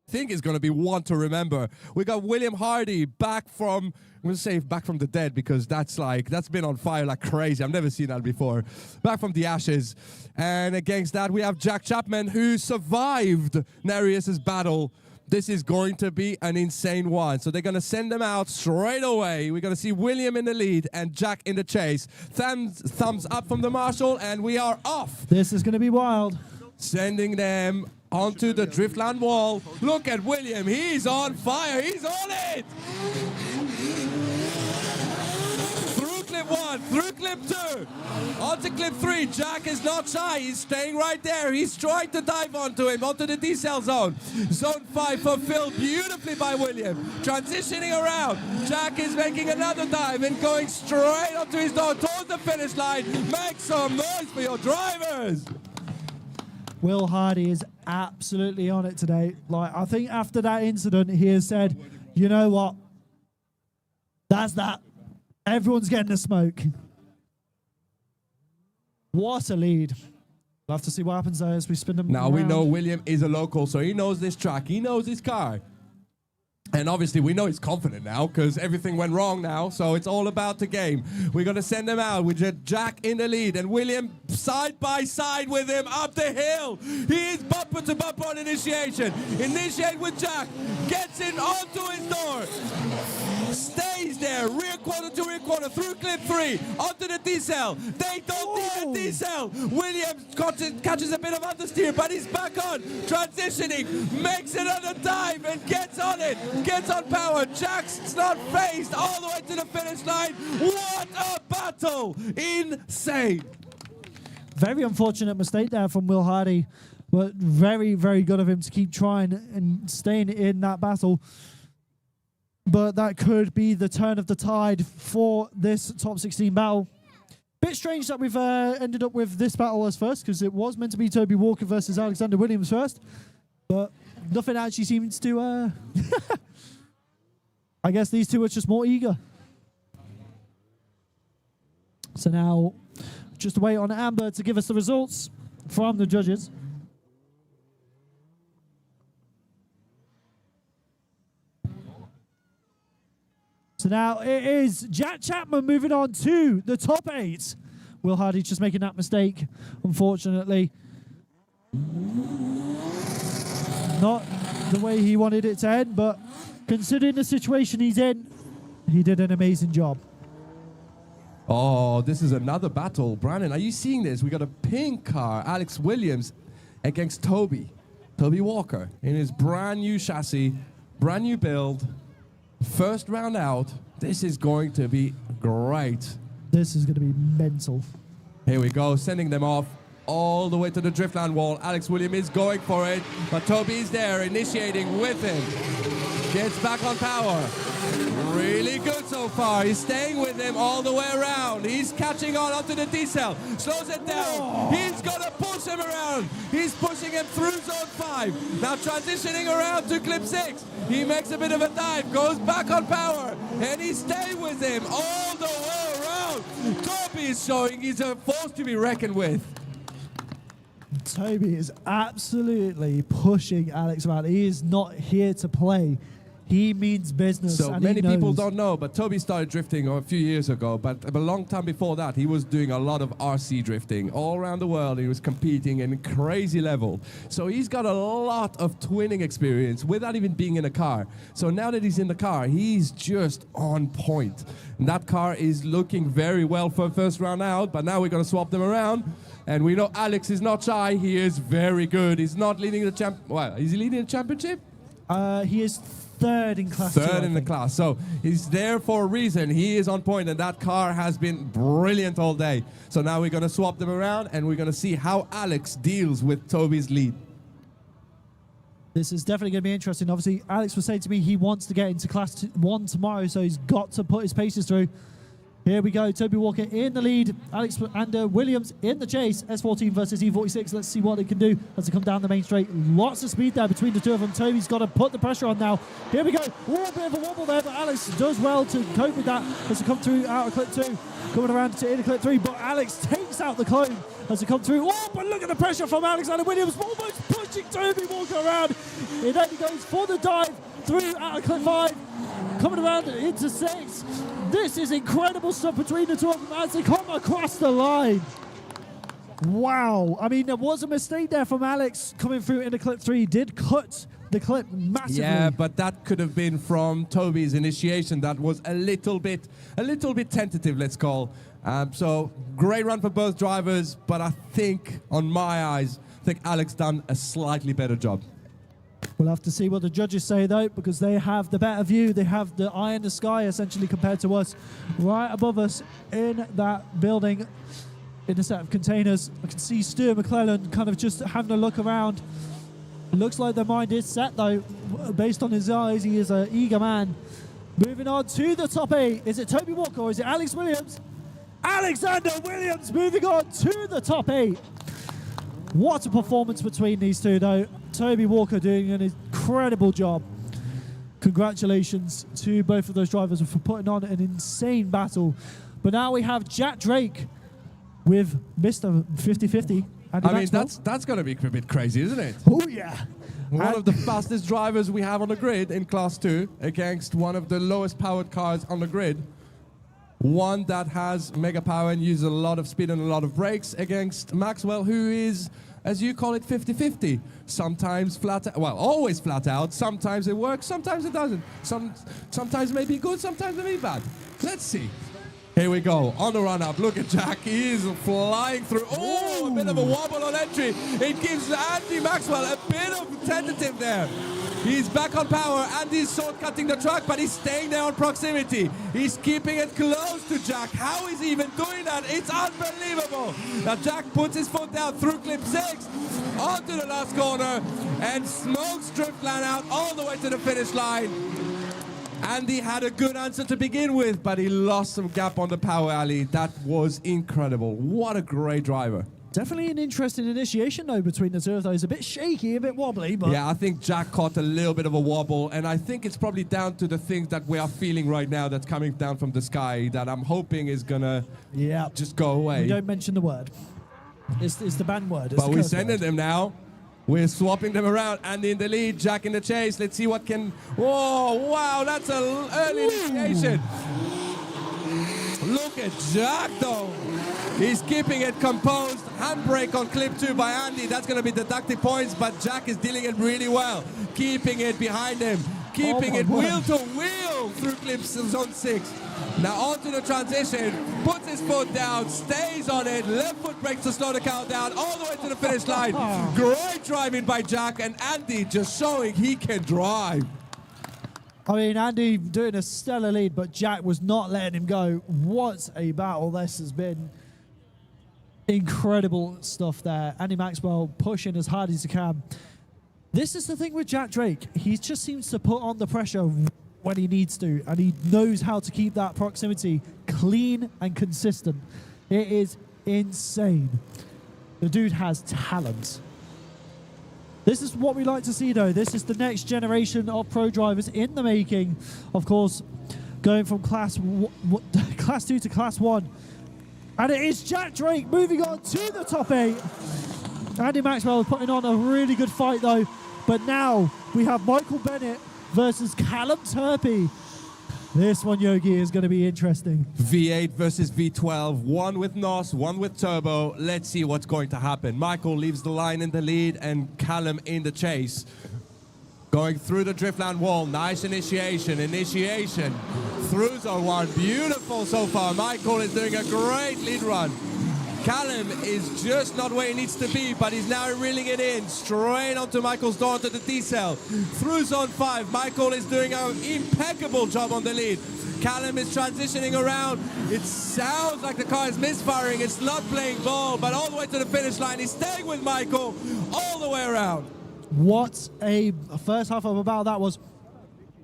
think is going to be one to remember. We got William Hardy back from, I'm going to say back from the dead, because that's been on fire like crazy. I've never seen that before. Back from the ashes. And against that, we have Jack Chapman, who survived Nereus's battle. This is going to be an insane one. So they're going to send them out straight away. We're going to see William in the lead and Jack in the chase. Thumbs up from the marshal, and we are off. This is going to be wild. Sending them onto the Driftland wall. Look at William. He's on fire. He's on it. Through clip 1, through clip 2, onto clip 3. Jack is not shy. He's staying right there. He's trying to dive onto him, onto the decel zone. Zone 5 fulfilled beautifully by William. Transitioning around. Jack is making another dive and going straight onto his door towards the finish line. Make some noise for your drivers. Will Hardy is absolutely on it today. Like, I think after that incident, he has said, you know what? That's that. Everyone's getting the smoke. What a lead. We'll have to see what happens there as we spin them Now around. we know William is a local, so he knows this track. He knows his car. And obviously we know he's confident now because everything went wrong now, so it's all about the game. We're going to send him out with Jack in the lead and William side by side with him up the hill. He is bumper to bumper on initiation. Initiate with Jack, gets in onto his door, stays there, rear quarter to rear quarter, through clip 3, onto the decel. They don't need a decel. Williams catches a bit of understeer, but he's back on, transitioning, makes another dive and gets on it. Gets on power. Jack's not phased all the way to the finish line. What a battle! Insane. Very unfortunate mistake there from Will Hardy, but very, very good of him to keep trying and staying in that battle. But that could be the turn of the tide for this top 16 battle. Bit strange that we've ended up with this battle as first, because it was meant to be Toby Walker versus Alexander Williams first, but nothing actually seems to... I guess these two are just more eager. So now, just wait on Amber to give us the results from the judges. So now it is Jack Chapman moving on to the top 8. Will Hardy just making that mistake, unfortunately. Not the way he wanted it to end, but considering the situation he's in, he did an amazing job. Oh, this is another battle. Brandon, are you seeing this? We got a pink car, Alex Williams, against Toby Walker in his brand new chassis, brand new build. First round out. This is going to be great. This is going to be mental. Here we go, sending them off all the way to the Driftland wall. Alex Williams is going for it, but Toby's there, initiating with him. Gets back on power. Really good so far. He's staying with him all the way around. He's catching on onto the decel. Slows it down. He's going to push him around. He's pushing him through zone 5. Now transitioning around to clip 6. He makes a bit of a dive, goes back on power, and he's staying with him all the way around. Toby is showing he's a force to be reckoned with. Toby is absolutely pushing Alex around. He is not here to play. He means business. So and many he knows. people don't know, but Toby started drifting a few years ago, but a long time before that, he was doing a lot of RC drifting all around the world. He was competing in crazy level. So he's got a lot of twinning experience without even being in a car. So now that he's in the car, he's just on point. And that car is looking very well for first round out, but now we're going to swap them around. And we know Alex is not shy. He is very good. He's not leading the champ. Well, is he leading the championship? He is third in class. Third in the class. So he's there for a reason. He is on point, and that car has been brilliant all day. So now we're going to swap them around, and we're going to see how Alex deals with Toby's lead. This is definitely going to be interesting. Obviously, Alex was saying to me he wants to get into class 1 tomorrow, so he's got to put his paces through. Here we go, Toby Walker in the lead, Alex and Williams in the chase, S14 versus E46. Let's see what they can do as they come down the main straight. Lots of speed there between the two of them. Toby's got to put the pressure on now. Here we go, a bit of a wobble there, but Alex does well to cope with that as they come through out of clip 2, coming around to into clip 3, but Alex takes takes out the clone as they come through. Oh, but look at the pressure from Alexander Williams, almost pushing Toby Walker around. It then goes for the dive through out of clip 5, coming around into 6. This is incredible stuff between the two of them as they come across the line. Wow. I mean, there was a mistake there from Alex coming through into clip 3. Did cut the clip massively. Yeah, but that could have been from Toby's initiation. That was a little bit tentative, let's call. So great run for both drivers, but I think, on my eyes, Alex done a slightly better job. We'll have to see what the judges say, though, because they have the better view. They have the eye in the sky, essentially, compared to us. Right above us in that building, in a set of containers, I can see Stuart McClellan kind of just having a look around. It looks like their mind is set, though, based on his eyes. He is an eager man. Moving on to the top 8. Is it Toby Walker or is it Alex Williams? Alexander Williams moving on to the top 8. What a performance between these two, though. Toby Walker doing an incredible job. Congratulations to both of those drivers for putting on an insane battle. But now we have Jack Drake with Mr. 50-50. I mean, that's going to be a bit crazy, isn't it? Oh, yeah. One of the fastest drivers we have on the grid in Class 2 against one of the lowest powered cars on the grid. One that has mega power and uses a lot of speed and a lot of brakes against Maxwell, who is, as you call it, 50-50. Sometimes flat out, well, always flat out. Sometimes it works, sometimes it doesn't. Sometimes it may be good, sometimes it may be bad. Let's see. Here we go, on the run-up. Look at Jack, he's flying through. Oh, a bit of a wobble on entry. It gives Andy Maxwell a bit of tentative there. He's back on power. Andy's short-cutting the track, but he's staying there on proximity. He's keeping it close to Jack. How is he even doing that? It's unbelievable. Now Jack puts his foot down through clip 6, onto the last corner, and smokes Driftland out all the way to the finish line. Andy had a good answer to begin with, but he lost some gap on the power alley. That was incredible. What a great driver. Definitely an interesting initiation, though, between the two of those. A bit shaky, a bit wobbly, but... Yeah, I think Jack caught a little bit of a wobble, and I think it's probably down to the things that we are feeling right now that's coming down from the sky that I'm hoping is going to just go away. We don't mention the word. It's the banned word. But we're sending them now. We're swapping them around. Andy in the lead, Jack in the chase. Let's see what can... Whoa, wow, that's an early initiation. Look at Jack, though. He's keeping it composed. Handbrake on clip 2 by Andy. That's going to be deductive points, but Jack is dealing it really well. Keeping it behind him. Keeping it wheel to wheel through clips zone 6. Now onto the transition. Puts his foot down. Stays on it. Left foot brakes to slow the count down. All the way to the finish line. Great driving by Jack. And Andy just showing he can drive. I mean, Andy doing a stellar lead, but Jack was not letting him go. What a battle this has been. Incredible stuff there. Andy Maxwell pushing as hard as he can. This is the thing with Jack Drake. He just seems to put on the pressure when he needs to, and he knows how to keep that proximity clean and consistent. It is insane. The dude has talent. This is what we like to see, though. This is the next generation of pro drivers in the making. Of course, going from class 2 to class 1. And it is Jack Drake moving on to the top 8. Andy Maxwell is putting on a really good fight, though. But now we have Michael Bennett versus Callum Turpey. This one, Yogi, is going to be interesting. V8 versus V12. One with NOS, one with turbo. Let's see what's going to happen. Michael leaves the line in the lead and Callum in the chase. Going through the Driftland wall. Nice initiation. Initiation through zone 1. Beautiful so far. Michael is doing a great lead run. Callum is just not where he needs to be, but he's now reeling it in. Straight onto Michael's door, onto the T-cell. Through zone 5, Michael is doing an impeccable job on the lead. Callum is transitioning around. It sounds like the car is misfiring. It's not playing ball, but all the way to the finish line. He's staying with Michael all the way around. What a first half of a battle that was.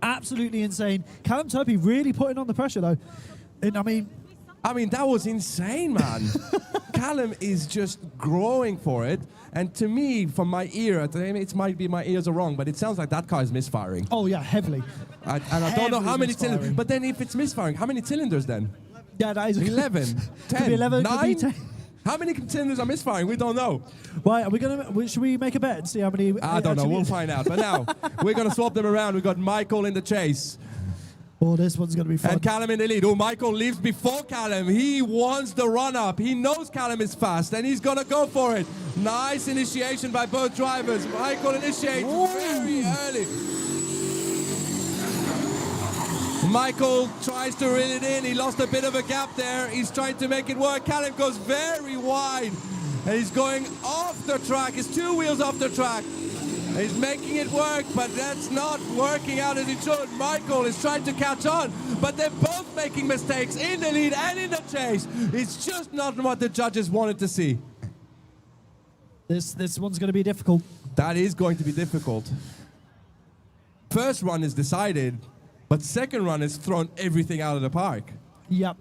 Absolutely insane. Callum Turpey really putting on the pressure, though. And I mean, that was insane, man. Callum is just growing for it. And to me, from my ear, it might be my ears are wrong, but it sounds like that car is misfiring. Oh, yeah, heavily. And I don't know how many cylinders. But then if it's misfiring, how many cylinders then? Yeah, that is 11, 10, could be 11, 9? could be 10. How many contenders are misfiring? We don't know. Right, should we make a bet and see how many? I don't know. actually We'll is? find out. But now, we're going to swap them around. We've got Michael in the chase. Oh, this one's going to be fun. And Callum in the lead. Oh, Michael leaves before Callum. He wants the run-up. He knows Callum is fast, and he's going to go for it. Nice initiation by both drivers. Michael initiates very early. Michael tries to reel it in. He lost a bit of a gap there. He's trying to make it work. Callum goes very wide, and he's going off the track. His two wheels off the track. He's making it work, but that's not working out as it should. Michael is trying to catch on, but they're both making mistakes in the lead and in the chase. It's just not what the judges wanted to see. This one's going to be difficult. That is going to be difficult. First run is decided, but second run has thrown everything out of the park. Yep.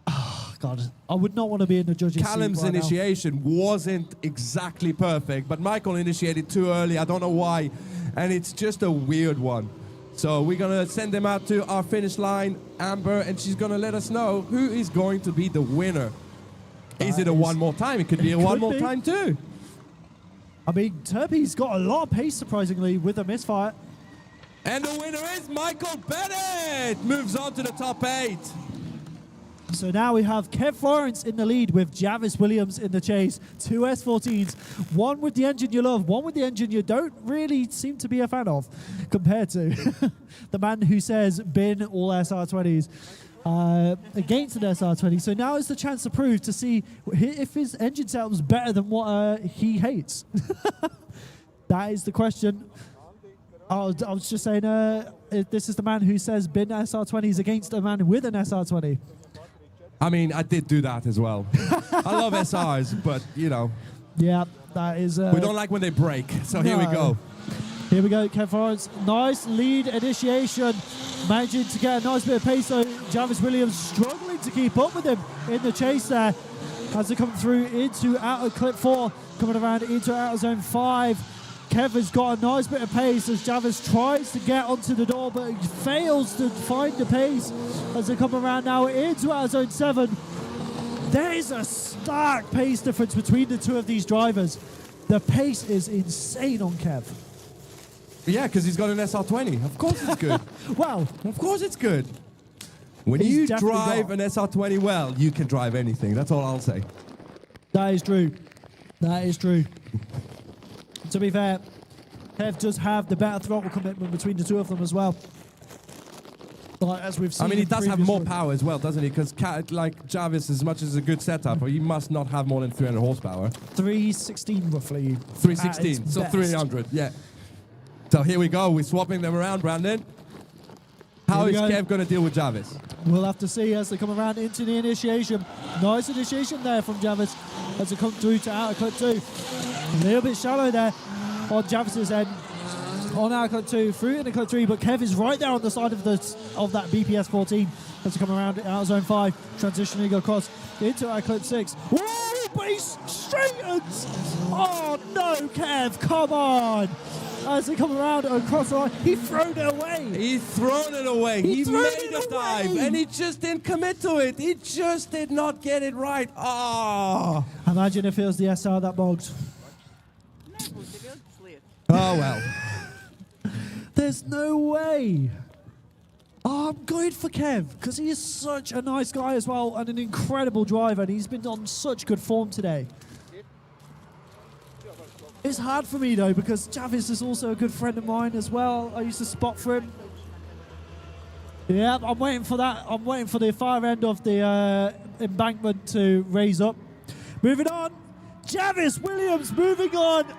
Oh, God. I would not want to be in the judges' seat Callum's right now. initiation wasn't exactly perfect, but Michael initiated too early. I don't know why, and it's just a weird one. So we're going to send them out to our finish line, Amber, and she's going to let us know who is going to be the winner. Is it a one more time? It could be a one more time too. I mean, Turpy's got a lot of pace, surprisingly, with a misfire. And the winner is Michael Bennett. Moves on to the top 8. So now we have Kev Florence in the lead with Javis Williams in the chase. 2 S14s, one with the engine you love, one with the engine you don't really seem to be a fan of, compared to the man who says bin all SR20s against an SR20. So now is the chance to prove to see if his engine setup's better than what he hates. That is the question. I was just saying, this is the man who says bin SR20s against a man with an SR20. I mean, I did do that as well. I love SRs, but, you know. Yeah, that is... we don't like when they break, so here we go. Here we go, Kev Florence. Nice lead initiation. Managing to get a nice bit of pace, so Javis Williams struggling to keep up with him in the chase there. As they come through into outer clip 4, coming around into outer zone 5. Kev has got a nice bit of pace as Javis tries to get onto the door, but he fails to find the pace as they come around now into outer zone 7. There is a stark pace difference between the two of these drivers. The pace is insane on Kev. Yeah, because he's got an SR20. Of course it's good. Wow. Of course it's good. When He's you definitely drive got- an SR20 well, you can drive anything. That's all I'll say. That is true. That is true. To be fair, Kev does have the better throttle commitment between the two of them as well. Like, as we've seen. I mean, he in does have previous more races. power as well, doesn't he? Because like Jarvis, as much as a good setup, he must not have more than 300 horsepower. 316 roughly. 316, at its so best. 300, yeah. So here we go. We're swapping them around, Brandon. How Here is we go. Kev going to deal with Jarvis? We'll have to see as they come around into the initiation. Nice initiation there from Javis as they come through to outer clip 2. A little bit shallow there on Javis's end. On outer clip 2, through into clip 3, but Kev is right there on the side of that BPS 14 as they come around out zone 5, transitioning across into outer clip 6. Whoa, but he straightens! Oh no, Kev, come on! As they come around across the line, he thrown it away. He's thrown it away. He thrown made it a dive, away. and he just didn't commit to it. He just did not get it right. Oh, Imagine if it was the SR that bogged. oh well. There's no way. Oh, I'm going for Kev because he is such a nice guy as well and an incredible driver, and he's been on such good form today. It's hard for me though because Javis is also a good friend of mine as well. I used to spot for him. Yeah, I'm waiting for that. I'm waiting for the far end of the embankment to raise up. Moving on. Javis Williams moving on.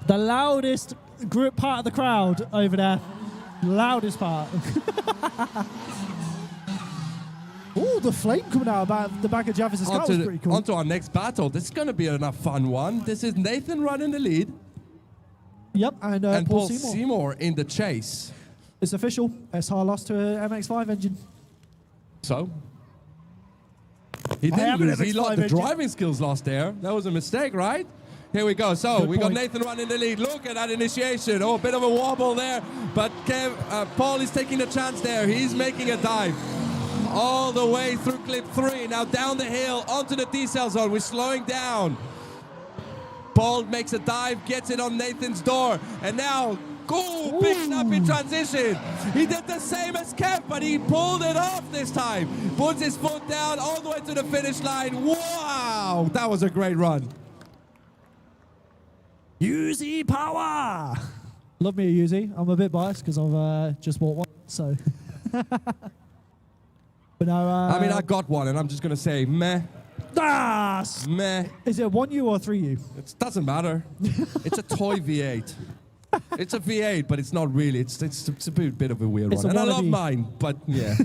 The loudest group part of the crowd over there. Loudest part. Oh, the flame coming out about the back of Javis' car was pretty cool. On to our next battle. This is going to be a fun one. This is Nathan running the lead Yep, and Paul Paul Seymour. Seymour in the chase. It's official. SR lost to an MX-5 engine. So? He I didn't have an lose. He MX-5 lost. The engine. driving skills lost there. That was a mistake, right? Here we go. So Good we got point. Nathan running the lead. Look at that initiation. Oh, a bit of a wobble there. But Paul is taking a chance there. He's making a dive. all the way through clip 3. Now down the hill, onto the decel zone. We're slowing down. Paul makes a dive, gets it on Nathan's door, and now, picks up in transition. He did the same as Kev, but he pulled it off this time. Puts his foot down all the way to the finish line. Wow, that was a great run. Yuzi power! Love me a Yuzi. I'm a bit biased because I've just bought one, so. But no, I mean, I got one, and I'm just going to say, meh. Meh. Is it 1U or 3U? It doesn't matter. It's a toy V8. It's a V8, but it's not really. It's a bit of a weird It's one. a And I love wannabe. mine, but yeah.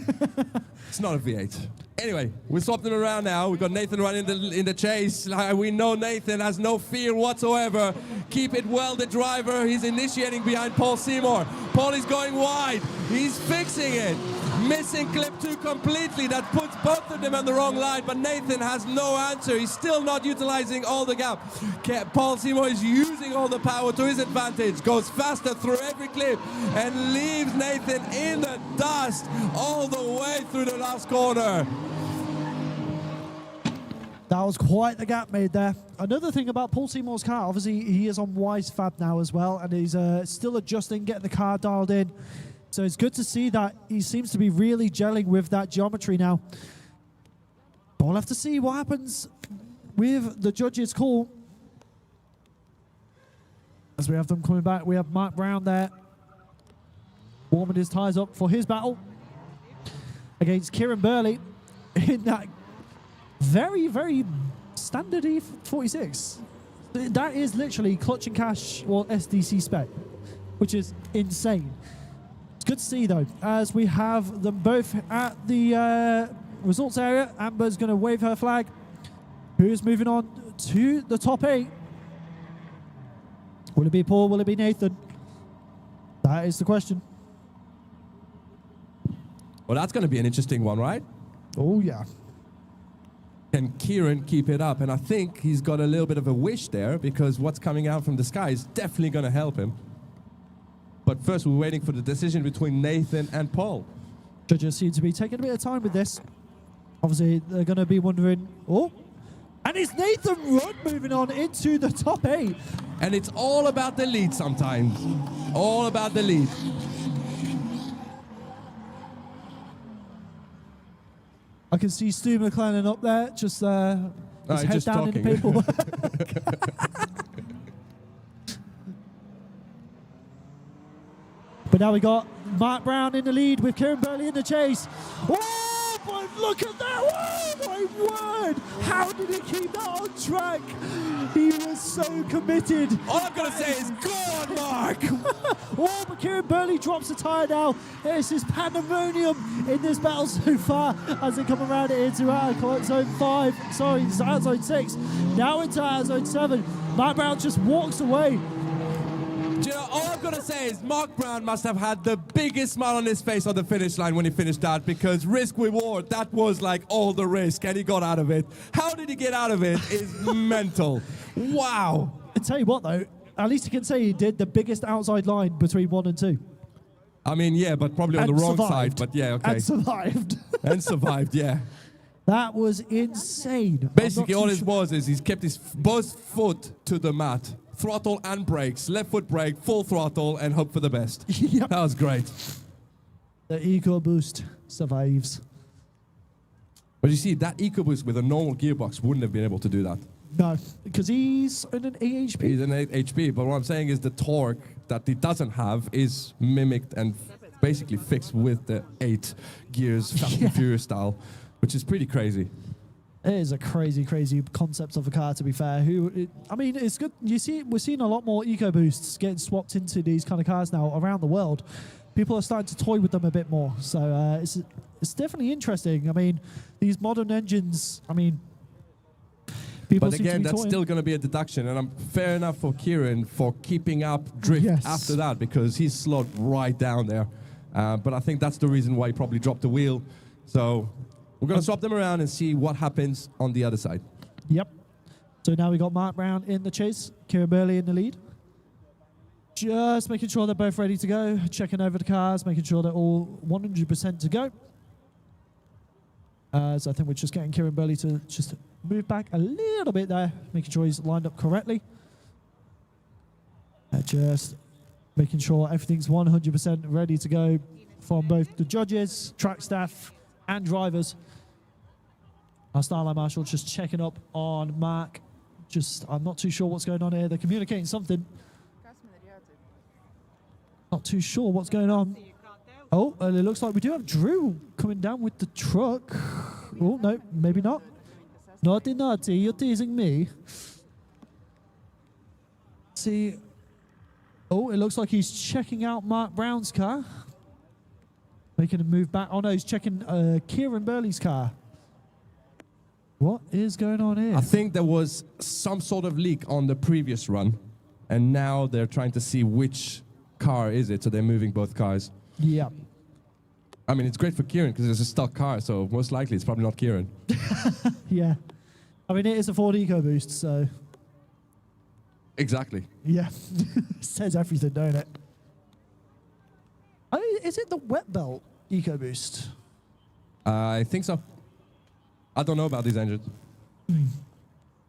It's not a V8. Anyway, we swap them around now. We've got Nathan running in the chase. We know Nathan has no fear whatsoever. Keep it well, the driver. He's initiating behind Paul Seymour. Paul is going wide. He's fixing it. Missing clip 2 completely. That puts both of them on the wrong line, but Nathan has no answer. He's still not utilizing all the gap. Paul Seymour is using all the power to his advantage. Goes faster through every clip and leaves Nathan in the dust all the way through the last corner. That was quite the gap made there. Another thing about Paul Seymour's car, obviously he is on Wise Fab now as well, and he's still adjusting, getting the car dialed in. So it's good to see that he seems to be really gelling with that geometry now. But we'll have to see what happens with the judges' call. As we have them coming back, we have Mark Brown there, warming his tyres up for his battle against Kieran Burley in that very, very standard E46. That is literally clutch and cash or SDC spec, which is insane. It's good to see though, as we have them both at the results area. Amber's going to wave her flag. Who's moving on to the top 8? Will it be Paul? Will it be Nathan? That is the question. Well, that's going to be an interesting one, right? Oh yeah. Can Kieran keep it up? And I think he's got a little bit of a wish there, because what's coming out from the sky is definitely going to help him. But first, we're waiting for the decision between Nathan and Paul. Judges seem to be taking a bit of time with this. Obviously, they're going to be wondering, oh, and it's Nathan Rudd moving on into the top 8. And it's all about the lead sometimes. All about the lead. I can see Stu McLennan up there, just his head just down talking. in the paperwork. But now we got Mark Brown in the lead with Kieran Burley in the chase. Oh, but look at that! Oh my word! How did he keep that on track? He was so committed. All I'm going to say is, go on, Mark! Oh, but Kieran Burley drops the tyre now. This is pandemonium in this battle so far as they come around it into zone 5. Sorry, it's out zone 6. Now into out zone 7. Mark Brown just walks away. Do you know, all I'm going to say is Mark Brown must have had the biggest smile on his face on the finish line when he finished that, because risk-reward, that was like all the risk, and he got out of it. How did he get out of it is mental. Wow. I tell you what, though, at least you can say he did the biggest outside line between 1 and 2. I mean, yeah, but probably on And the wrong survived. side, but yeah, okay. And survived. And survived, yeah. That was insane. Basically, I'm all not it too was is he's kept his both foot to the mat. Throttle and brakes. Left foot brake, full throttle, and hope for the best. Yep. That was great. The EcoBoost survives. But you see, that EcoBoost with a normal gearbox wouldn't have been able to do that. No, because he's in an AHP. He's an 8 HP, but what I'm saying is the torque that he doesn't have is mimicked and basically fixed with the 8 gears Fast and Furious style, which is pretty crazy. It is a crazy, crazy concept of a car, to be fair. I mean, it's good. You see, we're seeing a lot more EcoBoosts getting swapped into these kind of cars now around the world. People are starting to toy with them a bit more. So it's definitely interesting. I mean, these modern engines, I mean, people But seem to again, be that's toying. still going to be a deduction, and I'm fair enough for Kieran for keeping up drift Yes. after that, because he's slowed right down there. But I think that's the reason why he probably dropped the wheel. So we're going to swap them around and see what happens on the other side. Yep. So now we got Mark Brown in the chase, Kieran Burley in the lead. Just making sure they're both ready to go, checking over the cars, making sure they're all 100% to go. So I think we're just getting Kieran Burley to just move back a little bit there, making sure he's lined up correctly. Just making sure everything's 100% ready to go from both the judges, track staff, and drivers. Our Starline Marshal just checking up on Mark. I'm not too sure what's going on here. They're communicating something. Not too sure what's going on. Oh, and it looks like we do have Drew coming down with the truck. Oh, no, maybe not. Naughty, naughty, you're teasing me. See. Oh, it looks like he's checking out Mark Brown's car. Making a move back. Oh, no, he's checking Kieran Burley's car. What is going on here? I think there was some sort of leak on the previous run, and now they're trying to see which car is it, so they're moving both cars. Yeah. I mean, it's great for Kieran because it's a stock car, so most likely it's probably not Kieran. Yeah. I mean, it is a Ford EcoBoost, so... Exactly. Yeah. Says everything, don't it? Is it the wet belt EcoBoost? I think so. I don't know about these engines.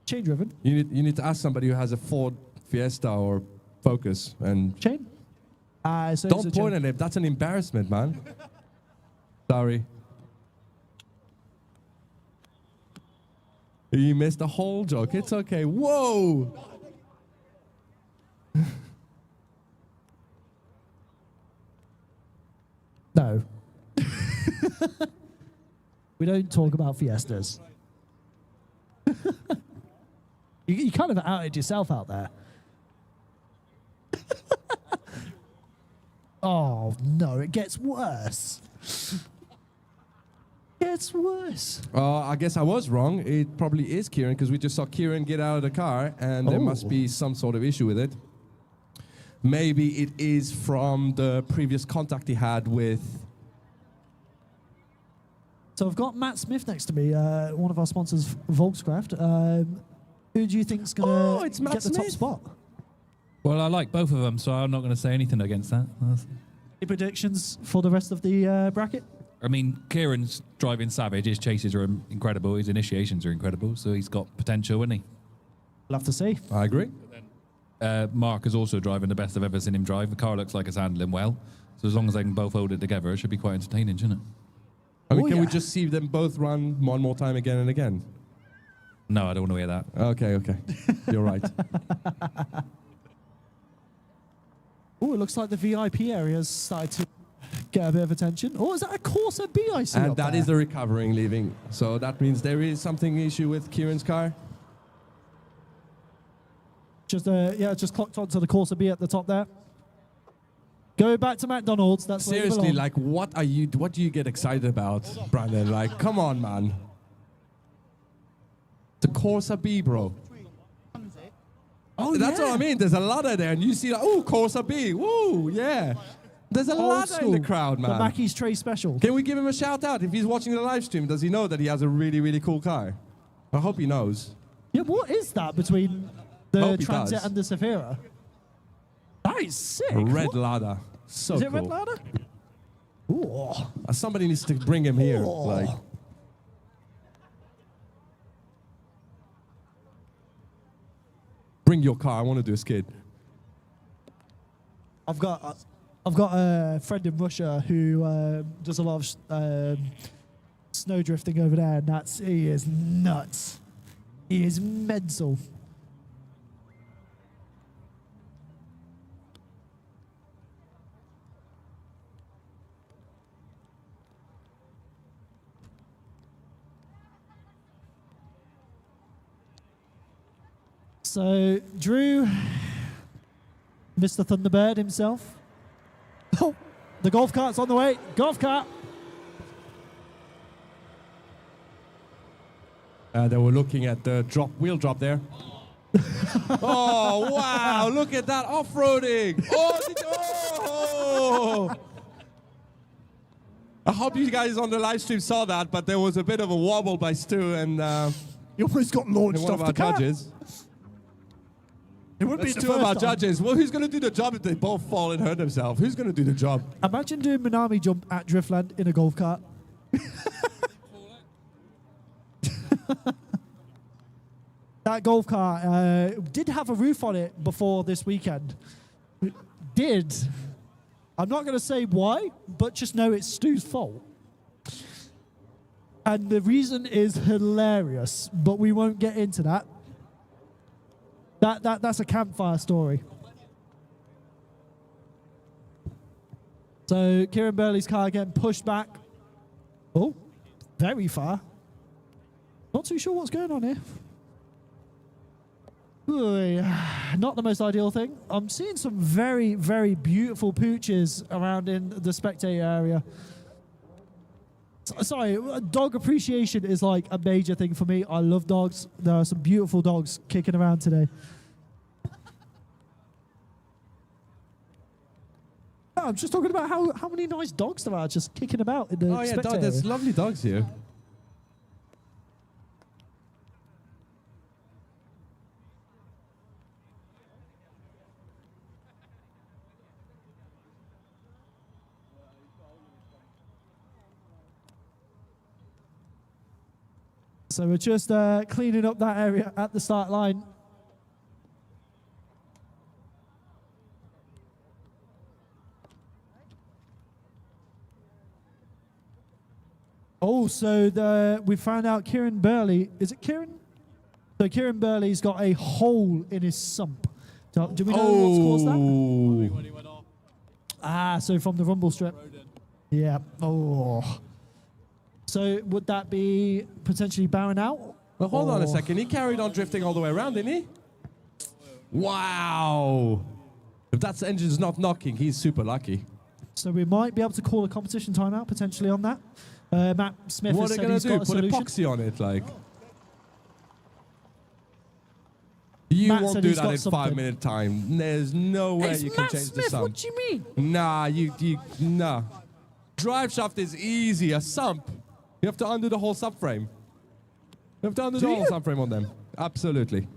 Chain driven. You need to ask somebody who has a Ford Fiesta or Focus. And Chain? So don't point at it. That's an embarrassment, man. Sorry. You missed the whole joke. It's okay. Whoa! No. We don't talk about Fiestas. You kind of outed yourself out there. Oh, no, it gets worse. Gets worse. I guess I was wrong. It probably is Kieran because we just saw Kieran get out of the car and there must be some sort of issue with it. Maybe it is from the previous contact he had with... So I've got Matt Smith next to me, one of our sponsors, Volkscraft. Who do you think's going to get the top spot? Well, I like both of them, so I'm not going to say anything against that. Any predictions for the rest of the bracket? I mean, Kieran's driving savage. His chases are incredible. His initiations are incredible. So he's got potential, isn't he? We'll have to see. I agree. Mark is also driving the best I've ever seen him drive. The car looks like it's handling well. So as long as they can both hold it together, it should be quite entertaining, shouldn't it? I mean, can we just see them both run one more time again and again? No, I don't want to hear that. Okay. You're right. Oh, it looks like the VIP area's started to get a bit of attention. Oh, is that a Corsa B I see And up that there? is the recovering leaving. So that means there is something issue with Kieran's car. Just clocked onto the Corsa B at the top there. Go back to McDonald's. That's where you Seriously, belong. like, what do you get excited about, Brandon? Like, come on, man. The Corsa B, bro. Oh, That's yeah. what I mean. There's a ladder there, and you see, like, oh, Corsa B. Woo, yeah. There's a Old ladder in the school. crowd, The man. Mackey's Tray Special. Can we give him a shout out? If he's watching the live stream, does he know that he has a really, really cool car? I hope he knows. Yeah, what is that between the Hope he Transit does. and the Safira? That is sick. A red What? ladder. So Is cool. it red ladder? Ooh. Somebody needs to bring him here. Oh. Like, bring your car. I want to do a skid. I've got a friend in Russia who does a lot of snow drifting over there, and he is nuts. He is mental. So Drew, Mr. Thunderbird himself. Oh, the golf cart's on the way. Golf cart. They were looking at the wheel drop there. Oh, wow. Look at that off-roading. Oh. I hope you guys on the live stream saw that, but there was a bit of a wobble by Stu and You almost got launched one off of the our car. judges. It would be That's the two of first our time. judges. Well, who's going to do the job if they both fall and hurt themselves? Who's going to do the job? Imagine doing Minami jump at Driftland in a golf cart. That golf cart did have a roof on it before this weekend. It did. I'm not going to say why, but just know it's Stu's fault. And the reason is hilarious, but we won't get into that. That's a campfire story. So Kieran Burley's car getting pushed back. Oh, very far. Not too sure what's going on here. Ooh, not the most ideal thing. I'm seeing some very, very beautiful pooches around in the spectator area. Sorry, dog appreciation is like a major thing for me. I love dogs. There are some beautiful dogs kicking around today. I'm just talking about how many nice dogs there are just kicking about in the spectator there's area. lovely dogs here. So we're just cleaning up that area at the start line. Oh, so we found out Kieran Burley. Is it Kieran? So Kieran Burley's got a hole in his sump. Do we know what's caused that? Ah, so from the rumble strip. Yeah. Oh. So would that be potentially bowing out? Well, hold on a second. He carried on drifting all the way around, didn't he? Wow. If that engine's not knocking, he's super lucky. So we might be able to call a competition timeout potentially on that. Matt Smith What has are said they he's going got to a do? Put solution. epoxy on it, like? You Matt won't said do he's that got in something. 5 minute time. There's no way It's you can Matt change the Smith, sump. what do you mean? Nah, nah. Drive shaft is easy. A sump, you have to undo the whole subframe. You have to undo the whole subframe on them. Absolutely.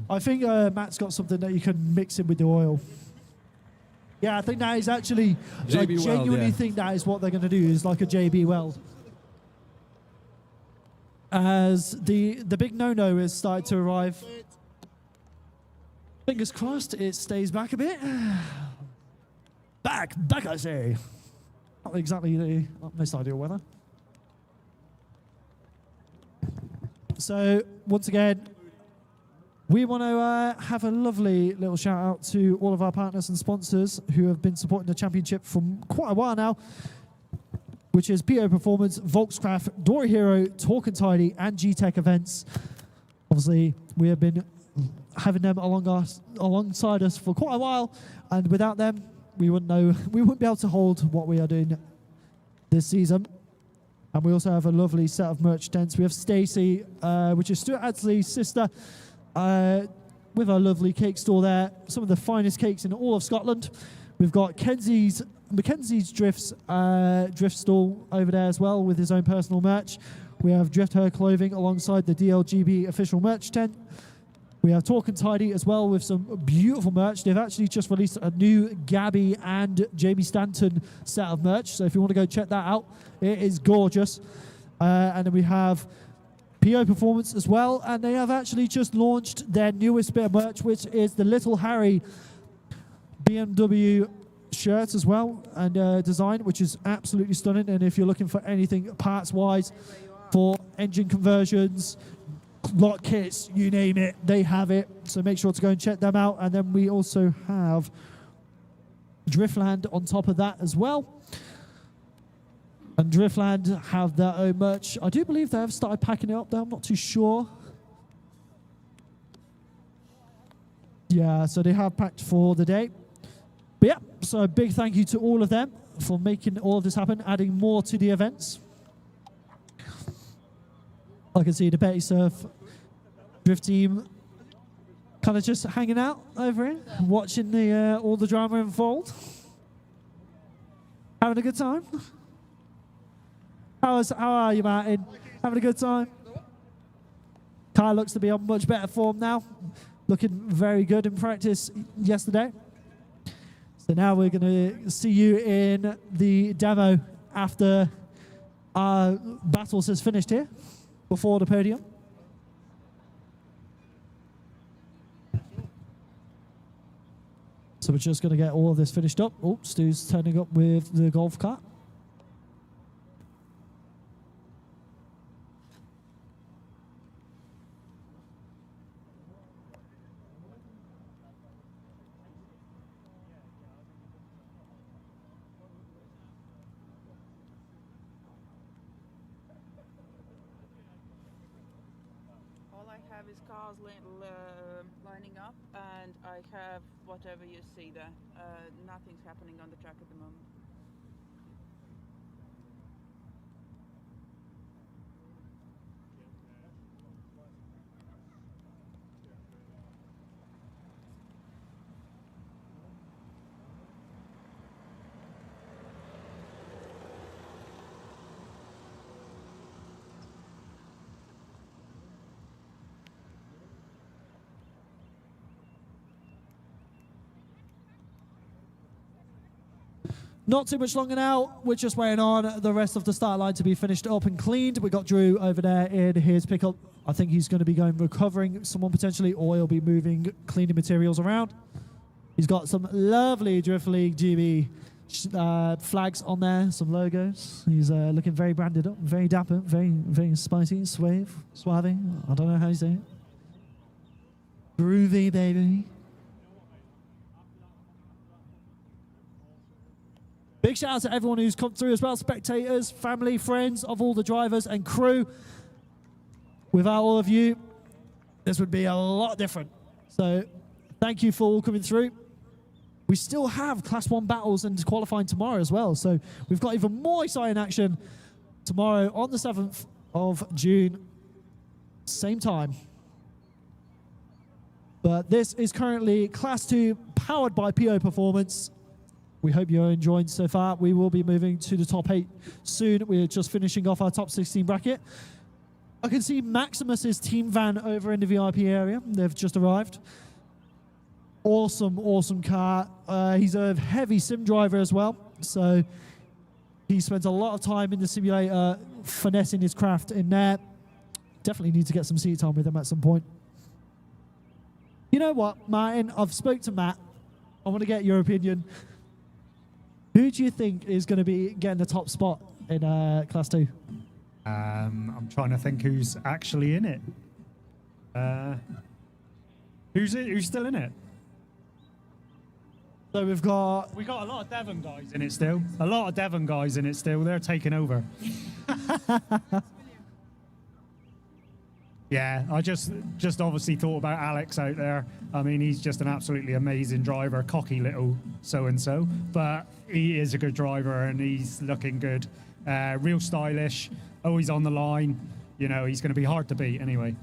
I think Matt's got something that you can mix in with the oil. Yeah, I think that is actually, I JB weld, genuinely yeah. think that is what they're going to do, is like a JB weld. As the big no-no has started to arrive. Fingers crossed it stays back a bit. Back, I say. Not exactly the most ideal weather. So, once again, we want to have a lovely little shout out to all of our partners and sponsors who have been supporting the championship for quite a while now, which is PO Performance, Volkscraft, Dory Hero, Talk and Tidy, and G-Tech Events. Obviously, we have been having them alongside us for quite a while, and without them, we wouldn't be able to hold what we are doing this season. And we also have a lovely set of merch tents. We have Stacey, which is Stuart Adsley's sister, with a lovely cake store there. Some of the finest cakes in all of Scotland. We've got Mackenzie's drift stall over there as well with his own personal merch. We have Drift Her clothing alongside the DLGB official merch tent. We have Talk and Tidy as well with some beautiful merch. They've actually just released a new Gabby and Jamie Stanton set of merch. So if you want to go check that out, it is gorgeous. And then we have PO Performance as well. And they have actually just launched their newest bit of merch, which is the Little Harry BMW shirt as well, and design, which is absolutely stunning. And if you're looking for anything parts-wise for engine conversions, lock kits, you name it, they have it. So make sure to go and check them out. And then we also have Driftland on top of that as well. And Driftland have their own merch. I do believe they have started packing it up there. I'm not too sure. Yeah, so they have packed for the day. But yeah, so a big thank you to all of them for making all of this happen, adding more to the events. I can see the Betty Surf Drift team kind of just hanging out over here, watching the all the drama unfold. Having a good time. How are you, Martin? Having a good time? Kyle looks to be on much better form now. Looking very good in practice yesterday. So now we're going to see you in the demo after our battles has finished here. before the podium. So we're just going to get all of this finished up. Oh, Stu's turning up with the golf cart. All I have is cars lining up, and I have whatever you see there. Nothing's happening on the track at the moment. Not too much longer now. We're just waiting on the rest of the start line to be finished up and cleaned. We got Drew over there in his pickup. I think he's going to be going recovering someone potentially, or he'll be moving cleaning materials around. He's got some lovely Drift League GB flags on there, some logos. He's looking very branded up, very dapper, very spicy, suave. I don't know how you say it. Groovy, baby. Big shout out to everyone who's come through as well, spectators, family, friends of all the drivers and crew. Without all of you, this would be a lot different. So thank you for all coming through. We still have Class 1 battles and qualifying tomorrow as well. So we've got even more exciting action tomorrow on the 7th of June, same time. But this is currently Class 2 powered by PO Performance. We hope you're enjoying so far. We will be moving to the top 8 soon. We're just finishing off our top 16 bracket. I can see Maximus's team van over in the VIP area. They've just arrived. Awesome, awesome car. He's a heavy sim driver as well. So he spends a lot of time in the simulator finessing his craft in there. Definitely need to get some seat time with him at some point. You know what, Martin? I've spoke to Matt. I want to get your opinion. Who do you think is going to be getting the top spot in Class 2? I'm trying to think who's actually in it. Who's still in it? So we got a lot of Devon guys in it still. A lot of Devon guys in it still. They're taking over. Yeah, I just obviously thought about Alex out there. I mean, he's just an absolutely amazing driver, cocky little so-and-so, but he is a good driver and he's looking good. Real stylish, always on the line. You know, he's going to be hard to beat anyway.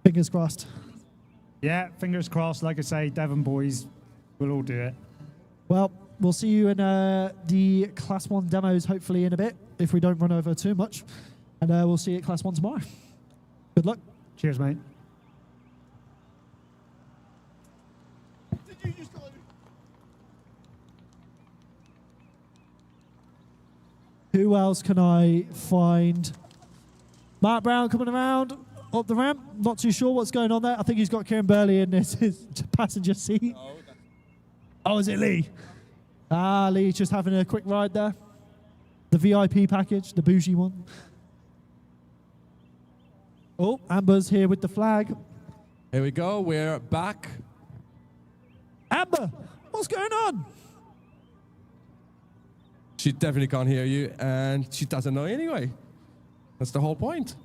Fingers crossed. Yeah, fingers crossed. Like I say, Devon boys, we'll all do it. Well, we'll see you in the Class 1 demos hopefully in a bit, if we don't run over too much. And we'll see you at Class 1 tomorrow. Good luck. Cheers, mate. Who else can I find? Matt Brown coming around up the ramp. Not too sure what's going on there. I think he's got Kieran Burley in his passenger seat. Oh, is it Lee? Ah, Lee's just having a quick ride there. The VIP package, the bougie one. Oh, Amber's here with the flag. Here we go. We're back. Amber, what's going on? She definitely can't hear you, and she doesn't know anyway. That's the whole point.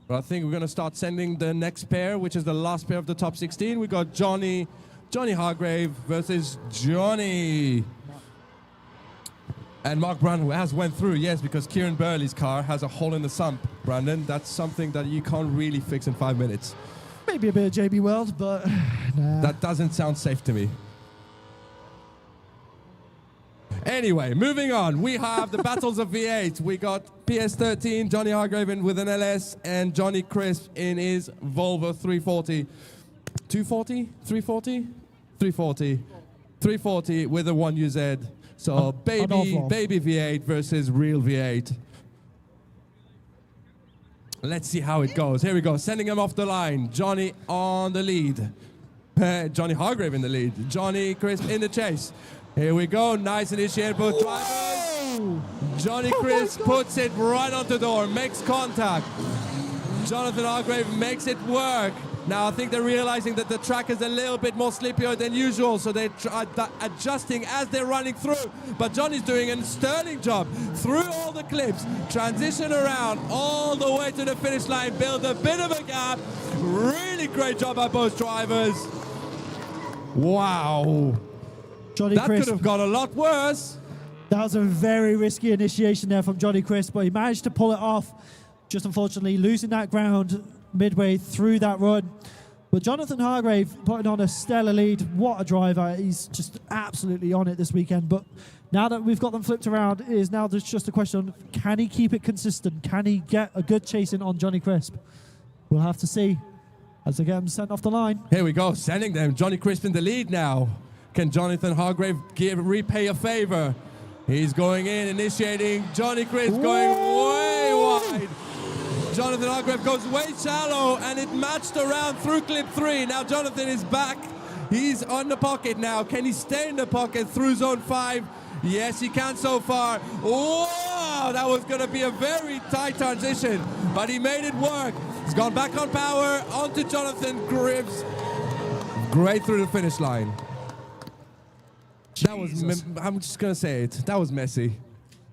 But I think we're going to start sending the next pair, which is the last pair of the top 16. We got Johnny Hargrave versus Johnny. And Mark Brandon has went through, yes, because Kieran Burley's car has a hole in the sump, Brandon. That's something that you can't really fix in 5 minutes. Maybe a bit of JB Weld, but nah. That doesn't sound safe to me. Anyway, moving on. We have the battles of V8. We got PS13, Johnny Hargrave with an LS, and Johnny Crisp in his Volvo 340. 240? 340? 340. 340 with a 1UZ. So baby V8 versus real V8. Let's see how it goes. Here we go. Sending him off the line. Johnny on the lead. Johnny Hargrave in the lead. Johnny Crisp in the chase. Here we go. Nice initiate, both drivers. Johnny Crisp puts it right on the door. Makes contact. Jonathan Hargrave makes it work. Now I think they're realizing that the track is a little bit more slippier than usual, so they're adjusting as they're running through. But Johnny's doing a sterling job through all the clips, transition around all the way to the finish line, build a bit of a gap. Really great job by both drivers. Wow. Johnny That Crisp. could have got a lot worse. That was a very risky initiation there from Johnny Crisp, but he managed to pull it off. Just unfortunately losing that ground midway through that run. But Jonathan Hargrave putting on a stellar lead. What a driver. He's just absolutely on it this weekend. But now that we've got them flipped around, it is now just a question of, can he keep it consistent? Can he get a good chasing on Johnny Crisp? We'll have to see as they get him sent off the line. Here we go, sending them. Johnny Crisp in the lead now. Can Jonathan Hargrave repay a favor? He's going in, initiating. Johnny Crisp going way wide. Jonathan Hargrave goes way shallow, and it matched around through clip 3. Now Jonathan is back. He's on the pocket now. Can he stay in the pocket through zone 5? Yes, he can so far. Wow, that was going to be a very tight transition, but he made it work. He's gone back on power, onto Jonathan Crisp. Great through the finish line. That was, I'm just going to say it, that was messy.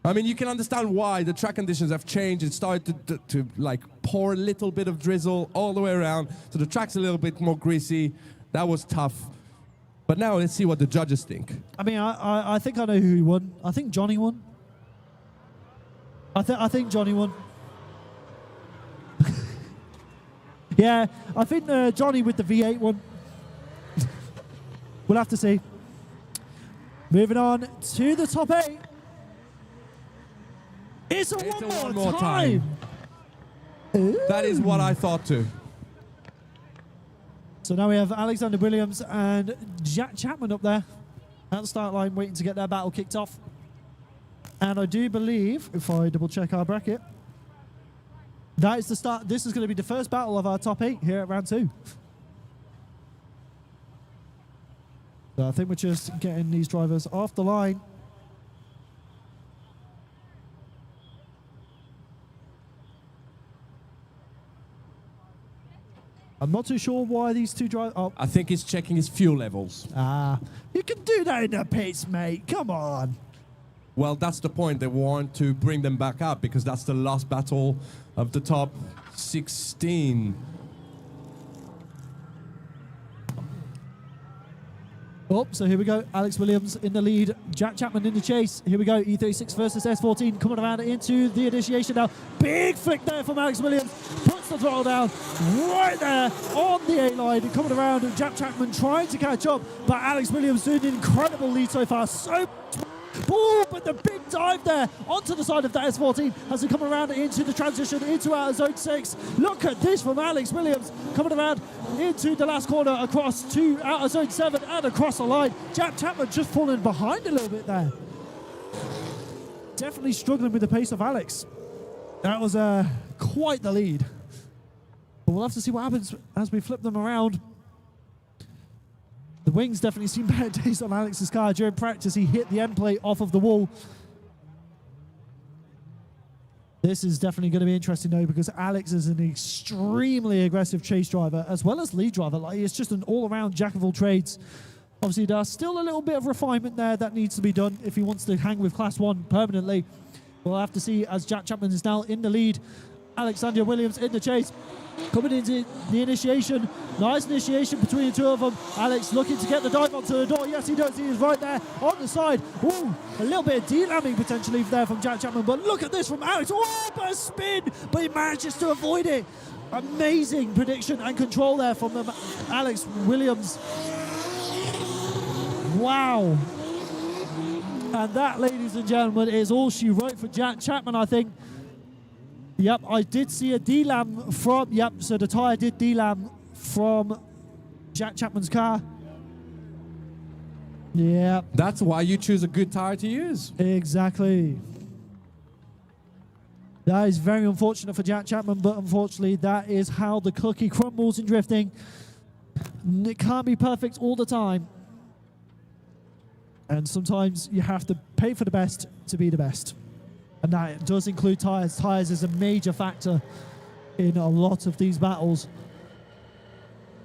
I mean, you can understand why the track conditions have changed. It started to like pour a little bit of drizzle all the way around, so the track's a little bit more greasy. That was tough. But now let's see what the judges think. I mean, I think I know who won. I think Johnny won. I think Johnny won. Yeah, I think Johnny with the V8 won. We'll have to see. Moving on to the top 8. It's a one more time. That is what I thought too. So now we have Alexander Williams and Jack Chapman up there at the start line waiting to get their battle kicked off. And I do believe, if I double check our bracket, that is the start. This is going to be the first battle of our top 8 here at round 2. So I think we're just getting these drivers off the line. I'm not too sure why these two drivers... Oh. I think he's checking his fuel levels. You can do that in the pits, mate. Come on. Well, that's the point. They want to bring them back up because that's the last battle of the top 16. Oh, so here we go. Alex Williams in the lead. Jack Chapman in the chase. Here we go. E36 versus S14 coming around into the initiation now. Big flick there from Alex Williams. Puts the throttle down right there on the A-line. Coming around, Jack Chapman trying to catch up. But Alex Williams doing an incredible lead so far. So... Oh, but the big dive there onto the side of that S14 as they come around into the transition into outer zone 6. Look at this from Alex Williams coming around into the last corner across to outer zone 7 and across the line. Jack Chapman just falling behind a little bit there. Definitely struggling with the pace of Alex. That was quite the lead. But we'll have to see what happens as we flip them around. The wings definitely seem better days on Alex's car. During practice, he hit the end plate off of the wall. This is definitely going to be interesting, though, because Alex is an extremely aggressive chase driver, as well as lead driver. Like, it's just an all-around jack of all trades. Obviously, there's still a little bit of refinement there that needs to be done if he wants to hang with Class 1 permanently. We'll have to see as Jack Chapman is now in the lead. Alexander Williams in the chase. Coming into the initiation. Nice initiation between the two of them. Alex looking to get the dive onto the door. Yes, he does. He is right there on the side. Ooh, a little bit of de-lamming potentially there from Jack Chapman. But look at this from Alex. Oh, but a spin. But he manages to avoid it. Amazing prediction and control there from Alex Williams. Wow. And that, ladies and gentlemen, is all she wrote for Jack Chapman, I think. Yep, I did see a D-lam from... Yep, so the tyre did D-lam from Jack Chapman's car. Yeah. That's why you choose a good tyre to use. Exactly. That is very unfortunate for Jack Chapman, but unfortunately that is how the cookie crumbles in drifting. It can't be perfect all the time. And sometimes you have to pay for the best to be the best. And that does include tyres. Tyres is a major factor in a lot of these battles.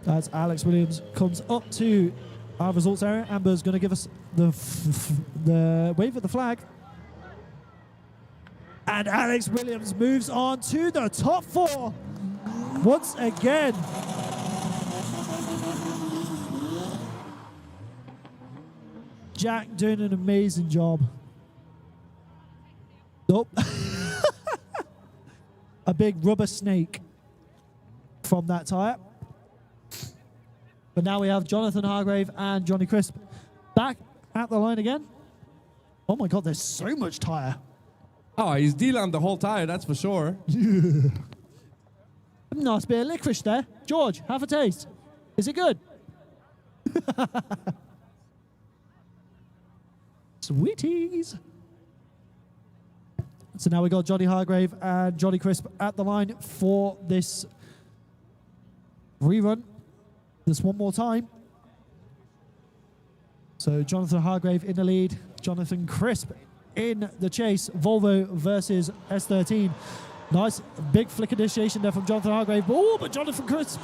As Alex Williams comes up to our results area, Amber's going to give us the wave of the flag. And Alex Williams moves on to the top 4 once again. Jack doing an amazing job. Nope. A big rubber snake from that tyre. But now we have Jonathan Hargrave and Johnny Crisp back at the line again. Oh my God, there's so much tyre. Oh, he's dealing the whole tyre, that's for sure. Nice bit of licorice there. George, have a taste. Is it good? Sweeties. So now we got Johnny Hargrave and Johnny Crisp at the line for this rerun. This one more time. So Jonathan Hargrave in the lead. Jonathan Crisp in the chase. Volvo versus S13. Nice big flick initiation there from Jonathan Hargrave. Oh, but Jonathan Crisp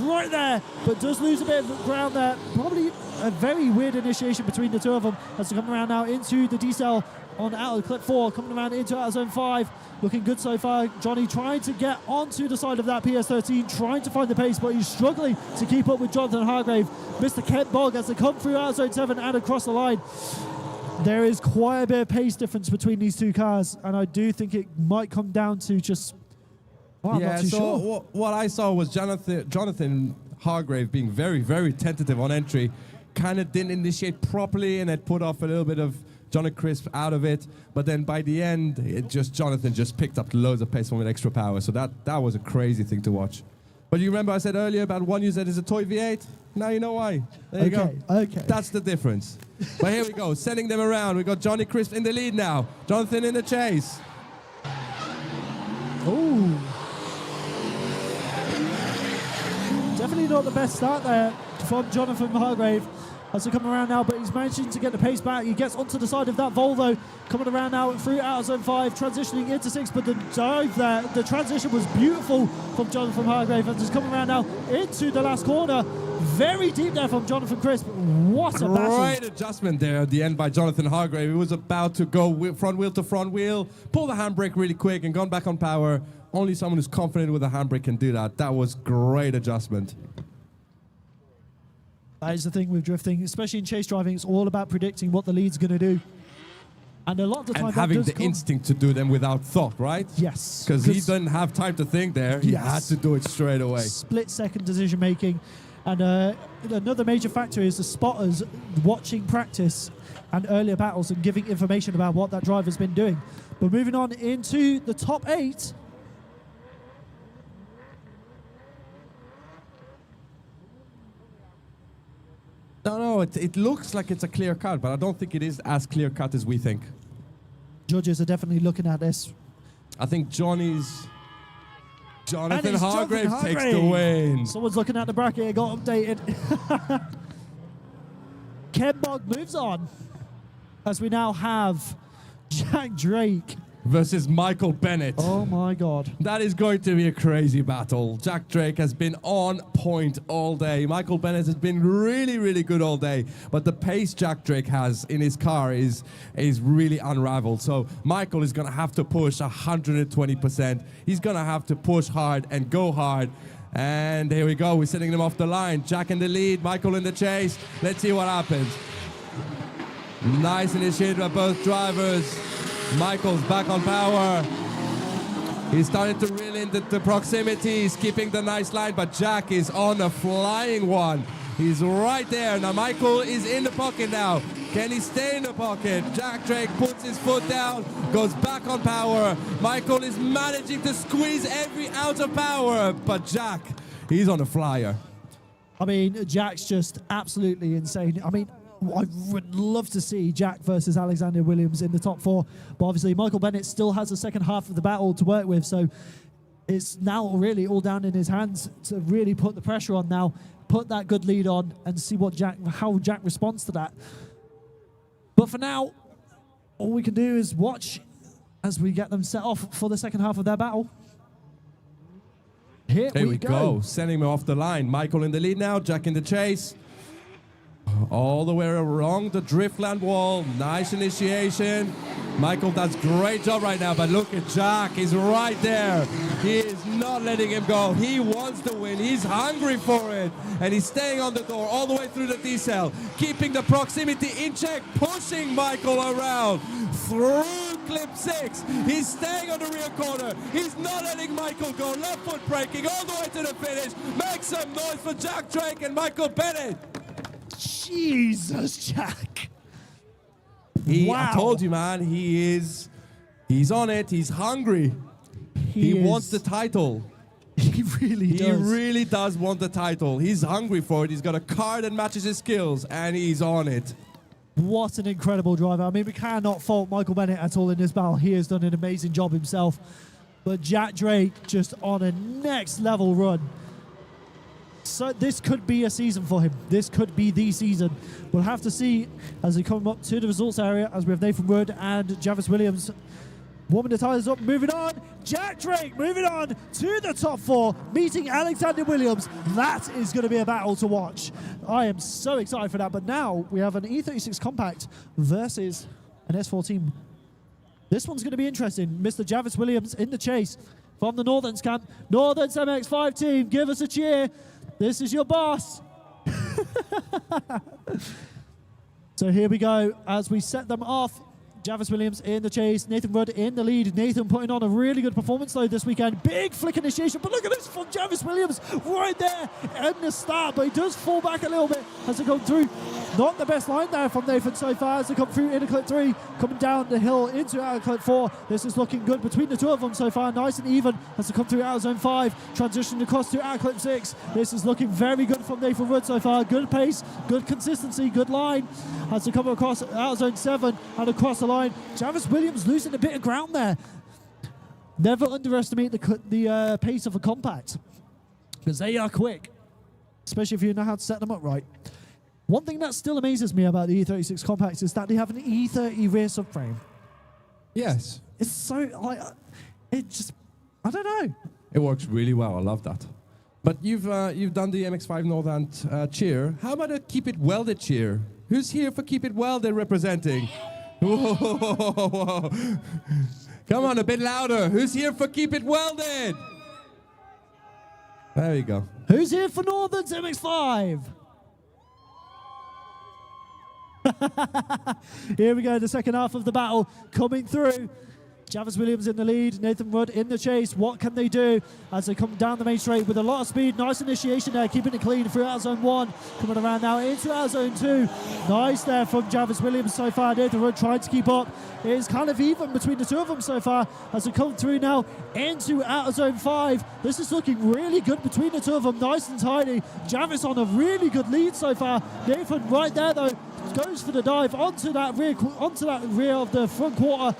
right there, but does lose a bit of ground there. Probably a very weird initiation between the two of them as they come around now into the decel on out of clip 4, coming around into out of zone 5. Looking good so far. Johnny trying to get onto the side of that PS13, trying to find the pace, but he's struggling to keep up with Jonathan Hargrave. Mr. Kent Bog as they come through out of zone 7 and across the line. There is quite a bit of pace difference between these two cars, and I do think it might come down to just... Well, I'm not too sure. What I saw was Jonathan Hargrave being very, very tentative on entry. Kind of didn't initiate properly, and it put off a little bit of Johnny Crisp out of it. But then by the end, Jonathan just picked up loads of pace from an extra power. So that was a crazy thing to watch. But you remember I said earlier about one you said is a toy V8? Now you know why. There you go. Okay. That's the difference. But here we go, sending them around. We got Johnny Crisp in the lead now. Jonathan in the chase. Ooh. Definitely not the best start there from Jonathan Hargrave as they come around now, but he's managing to get the pace back. He gets onto the side of that Volvo, coming around now through out of zone 5, transitioning into 6, but the dive there, the transition was beautiful from Jonathan Hargrave as he's coming around now into the last corner. Very deep there from Jonathan Crisp. What a battle. Great adjustment there at the end by Jonathan Hargrave. He was about to go front wheel to front wheel, pull the handbrake really quick and gone back on power. Only someone who's confident with a handbrake can do that. That was great adjustment. That is the thing with drifting, especially in chase driving. It's all about predicting what the lead's going to do. And a lot of the time, and having the instinct to do them without thought, right? Yes. Because he didn't have time to think there. He had to do it straight away. Split-second decision making. And another major factor is the spotters watching practice and earlier battles and giving information about what that driver's been doing. But moving on into the top 8. No, it looks like it's a clear cut, but I don't think it is as clear cut as we think. Judges are definitely looking at this. I think Jonathan Hargrave takes the win. Someone's looking at the bracket. It got updated. Ken Bog moves on as we now have Jack Drake versus Michael Bennett. Oh my God. That is going to be a crazy battle. Jack Drake has been on point all day. Michael Bennett has been really, really good all day. But the pace Jack Drake has in his car is really unraveled. So Michael is going to have to push 120%. He's going to have to push hard and go hard. And here we go. We're sending them off the line. Jack in the lead, Michael in the chase. Let's see what happens. Nice initiative by both drivers. Michael's back on power. He's starting to reel in the proximity. He's keeping the nice line, but Jack is on a flying one. He's right there. Now Michael is in the pocket now. Can he stay in the pocket? Jack Drake puts his foot down, goes back on power. Michael is managing to squeeze every ounce of power, but Jack, he's on a flyer. I mean, Jack's just absolutely insane. I mean, I would love to see Jack versus Alexander Williams in the top 4. But obviously, Michael Bennett still has the second half of the battle to work with. So it's now really all down in his hands to really put the pressure on now, put that good lead on, and see how Jack responds to that. But for now, all we can do is watch as we get them set off for the second half of their battle. Here we go. Sending him off the line. Michael in the lead now, Jack in the chase. All the way along the Driftland wall. Nice initiation. Michael does great job right now, but look at Jack. He's right there. He is not letting him go. He wants to win. He's hungry for it. And he's staying on the door all the way through the decel, keeping the proximity in check, pushing Michael around through clip 6. He's staying on the rear corner. He's not letting Michael go. Left foot braking all the way to the finish. Make some noise for Jack Drake and Michael Bennett. Jesus, Jack. I told you, man, he's on it. He's hungry. He wants the title. He really does. He really does want the title. He's hungry for it. He's got a car that matches his skills, and he's on it. What an incredible driver. I mean, we cannot fault Michael Bennett at all in this battle. He has done an amazing job himself. But Jack Drake just on a next level run. So this could be a season for him. This could be the season. We'll have to see as we come up to the results area, as we have Nathan Wood and Javis Williams warming the tyres up. Moving on, Jack Drake moving on to the top 4, meeting Alexander Williams. That is going to be a battle to watch. I am so excited for that. But now we have an E36 Compact versus an S4 team. This one's going to be interesting. Mr. Javis Williams in the chase from the Northerns camp. Northerns MX5 team, give us a cheer. This is your boss. So here we go as we set them off. Javis Williams in the chase, Nathan Rudd in the lead. Nathan putting on a really good performance though this weekend. Big flick initiation, but look at this from Javis Williams right there in the start, but he does fall back a little bit as they come through. Not the best line there from Nathan so far as they come through into clip 3, coming down the hill into out of clip 4. This is looking good between the two of them so far, nice and even as they come through out of zone 5, transitioning across to out of clip 6. This is looking very good from Nathan Rudd so far. Good pace, good consistency, good line as they come across out of zone 7 and across the line. Javis Williams losing a bit of ground there. Never underestimate the pace of a compact because they are quick, especially if you know how to set them up right. One thing that still amazes me about the E36 compacts is that they have an E30 rear subframe. Yes. It's so, like, it just, I don't know. It works really well. I love that. But you've done the MX-5 Northern cheer. How about a Keep It Welded cheer? Who's here for Keep It Welded representing? Whoa. Come on, a bit louder. Who's here for Keep It Welded? There you go. Who's here for Northern's MX-5? Here we go, the second half of the battle coming through. Javis Williams in the lead, Nathan Rudd in the chase. What can they do as they come down the main straight with a lot of speed? Nice initiation there, keeping it clean throughout zone 1. Coming around now into our zone 2. Nice there from Javis Williams so far. Nathan Rudd trying to keep up. It is kind of even between the two of them so far as they come through now into outer zone 5. This is looking really good between the two of them. Nice and tidy. Javis on a really good lead so far. Nathan right there though goes for the dive onto that rear of the front quarter.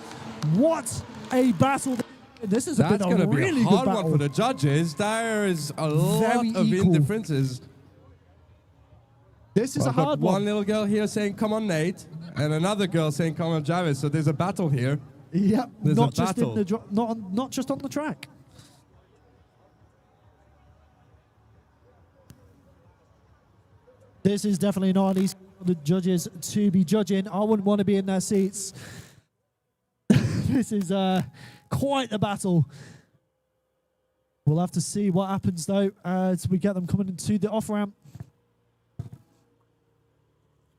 What a battle. This is That's going to be really a hard good battle. one for the judges. There is a lot of indifferences. This is a hard one. One little girl here saying, come on, Nate, and another girl saying, come on, Javis. So there's a battle here. Yep, there's not a just battle. in the not just on the track. This is definitely not easy for the judges to be judging. I wouldn't want to be in their seats. This is quite the battle. We'll have to see what happens though as we get them coming into the off ramp.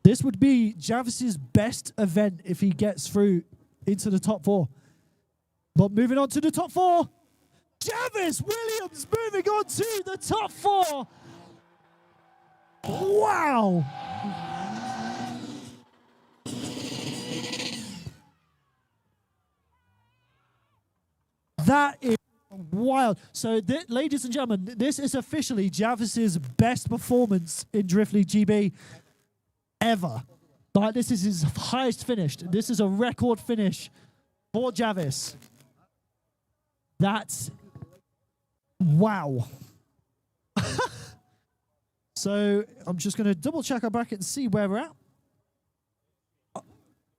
This would be Javis's best event if he gets through into the top 4. But moving on to the top 4, Javis Williams moving on to the top 4. Wow. That is wild. So, ladies and gentlemen, this is officially Javis's best performance in Drift League GB ever. But this is his highest finished. This is a record finish for Javis. That's wow. So I'm just going to double check our bracket and see where we're at.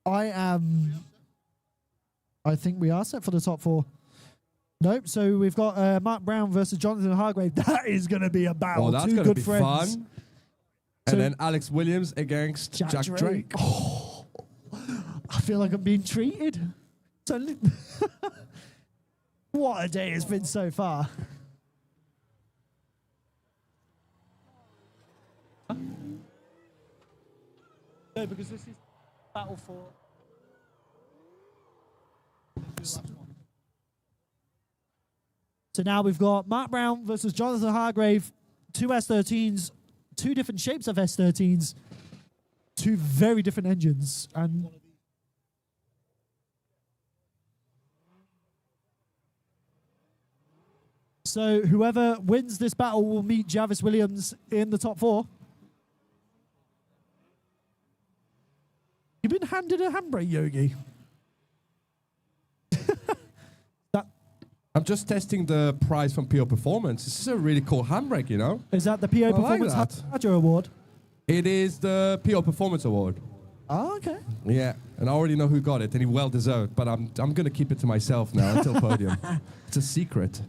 I think we are set for the top 4. Nope. So we've got Mark Brown versus Jonathan Hargrave. That is going to be a battle. Oh, that's going to be friends. fun. And then Alex Williams against Jack Drake. Oh, I feel like I'm being treated. What a day it's been so far. No, because this is battle for. So now we've got Mark Brown versus Jonathan Hargrave, 2 S13s, 2 different shapes of S13s, 2 very different engines, and so whoever wins this battle will meet Javis Williams in the top 4. You've been handed a handbrake, Yogi. I'm just testing the prize from PO Performance. This is a really cool handbrake, you know? Is that the PO Performance Badger Award? It is the PO Performance Award. Oh, okay. Yeah, and I already know who got it, and he well deserved, but I'm going to keep it to myself now until podium. It's a secret.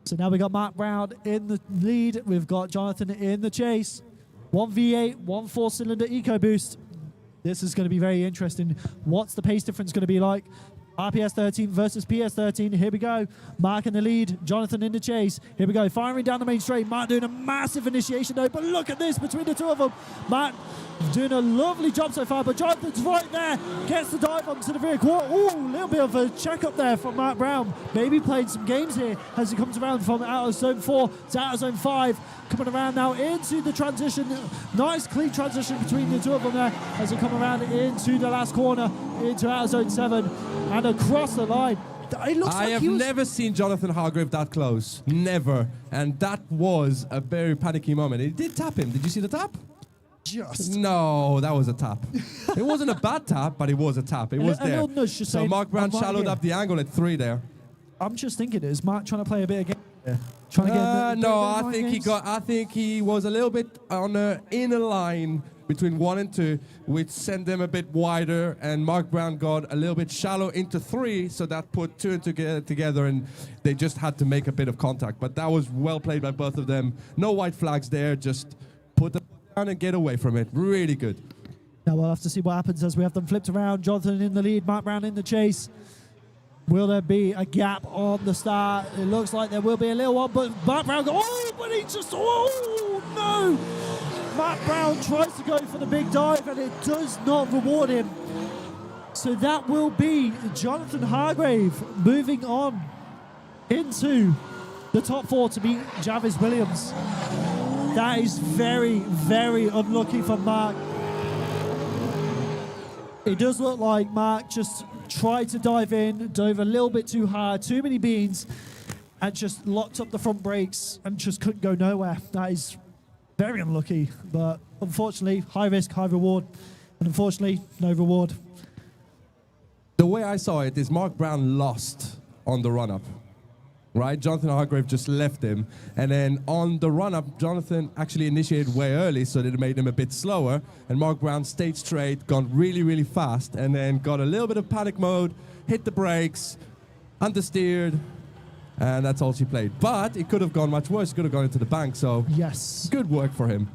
So now we got Mark Brown in the lead. We've got Jonathan in the chase. 1 V8, 1 4-cylinder EcoBoost. This is going to be very interesting. What's the pace difference going to be like? RPS 13 versus PS 13. Here we go. Mark in the lead. Jonathan in the chase. Here we go. Firing down the main straight. Mark doing a massive initiation though. But look at this between the 2 of them. Mark doing a lovely job so far. But Jonathan's right there. Gets the dive onto the rear quarter. Ooh, a little bit of a check up there from Mark Brown. Maybe playing some games here as he comes around from out of zone 4 to out of zone 5. Coming around now into the transition. Nice clean transition between the 2 of them there as they come around into the last corner, into out of zone 7 and across the line. It looks I like have never seen Jonathan Hargrave that close. Never. And that was a very panicky moment. It did tap him. Did you see the tap? Just. No, that was a tap. It wasn't a bad tap, but it was a tap. It was a there. little nudge just So saying, Mark Brown "I'm right shallowed here." up the angle at 3 there. I'm just thinking, is Mark trying to play a bit of game here? Trying to get No, I think he was a little bit on the inner line between 1 and 2, which sent them a bit wider, and Mark Brown got a little bit shallow into 3, so that put 2 and together, and they just had to make a bit of contact. But that was well played by both of them. No white flags there, just put them down and get away from it. Really good. Now we'll have to see what happens as we have them flipped around. Jonathan in the lead, Mark Brown in the chase. Will there be a gap on the start? It looks like there will be a little one, but Mark Brown, but he just, oh no! Mark Brown tries to go for the big dive and it does not reward him. So that will be Jonathan Hargrave moving on into the top 4 to beat Javis Williams. That is very, very unlucky for Mark. It does look like Mark just tried to dive in, dove a little bit too hard, too many beans, and just locked up the front brakes and just couldn't go nowhere. That is very unlucky, but unfortunately, high risk, high reward, and unfortunately, no reward. The way I saw it is Mark Brown lost on the run-up, right? Jonathan Hargrave just left him, and then on the run-up, Jonathan actually initiated way early, so that it made him a bit slower, and Mark Brown stayed straight, gone really, really fast, and then got a little bit of panic mode, hit the brakes, understeered, and that's all she played. But it could have gone much worse. It could have gone into the bank, so yes, good work for him.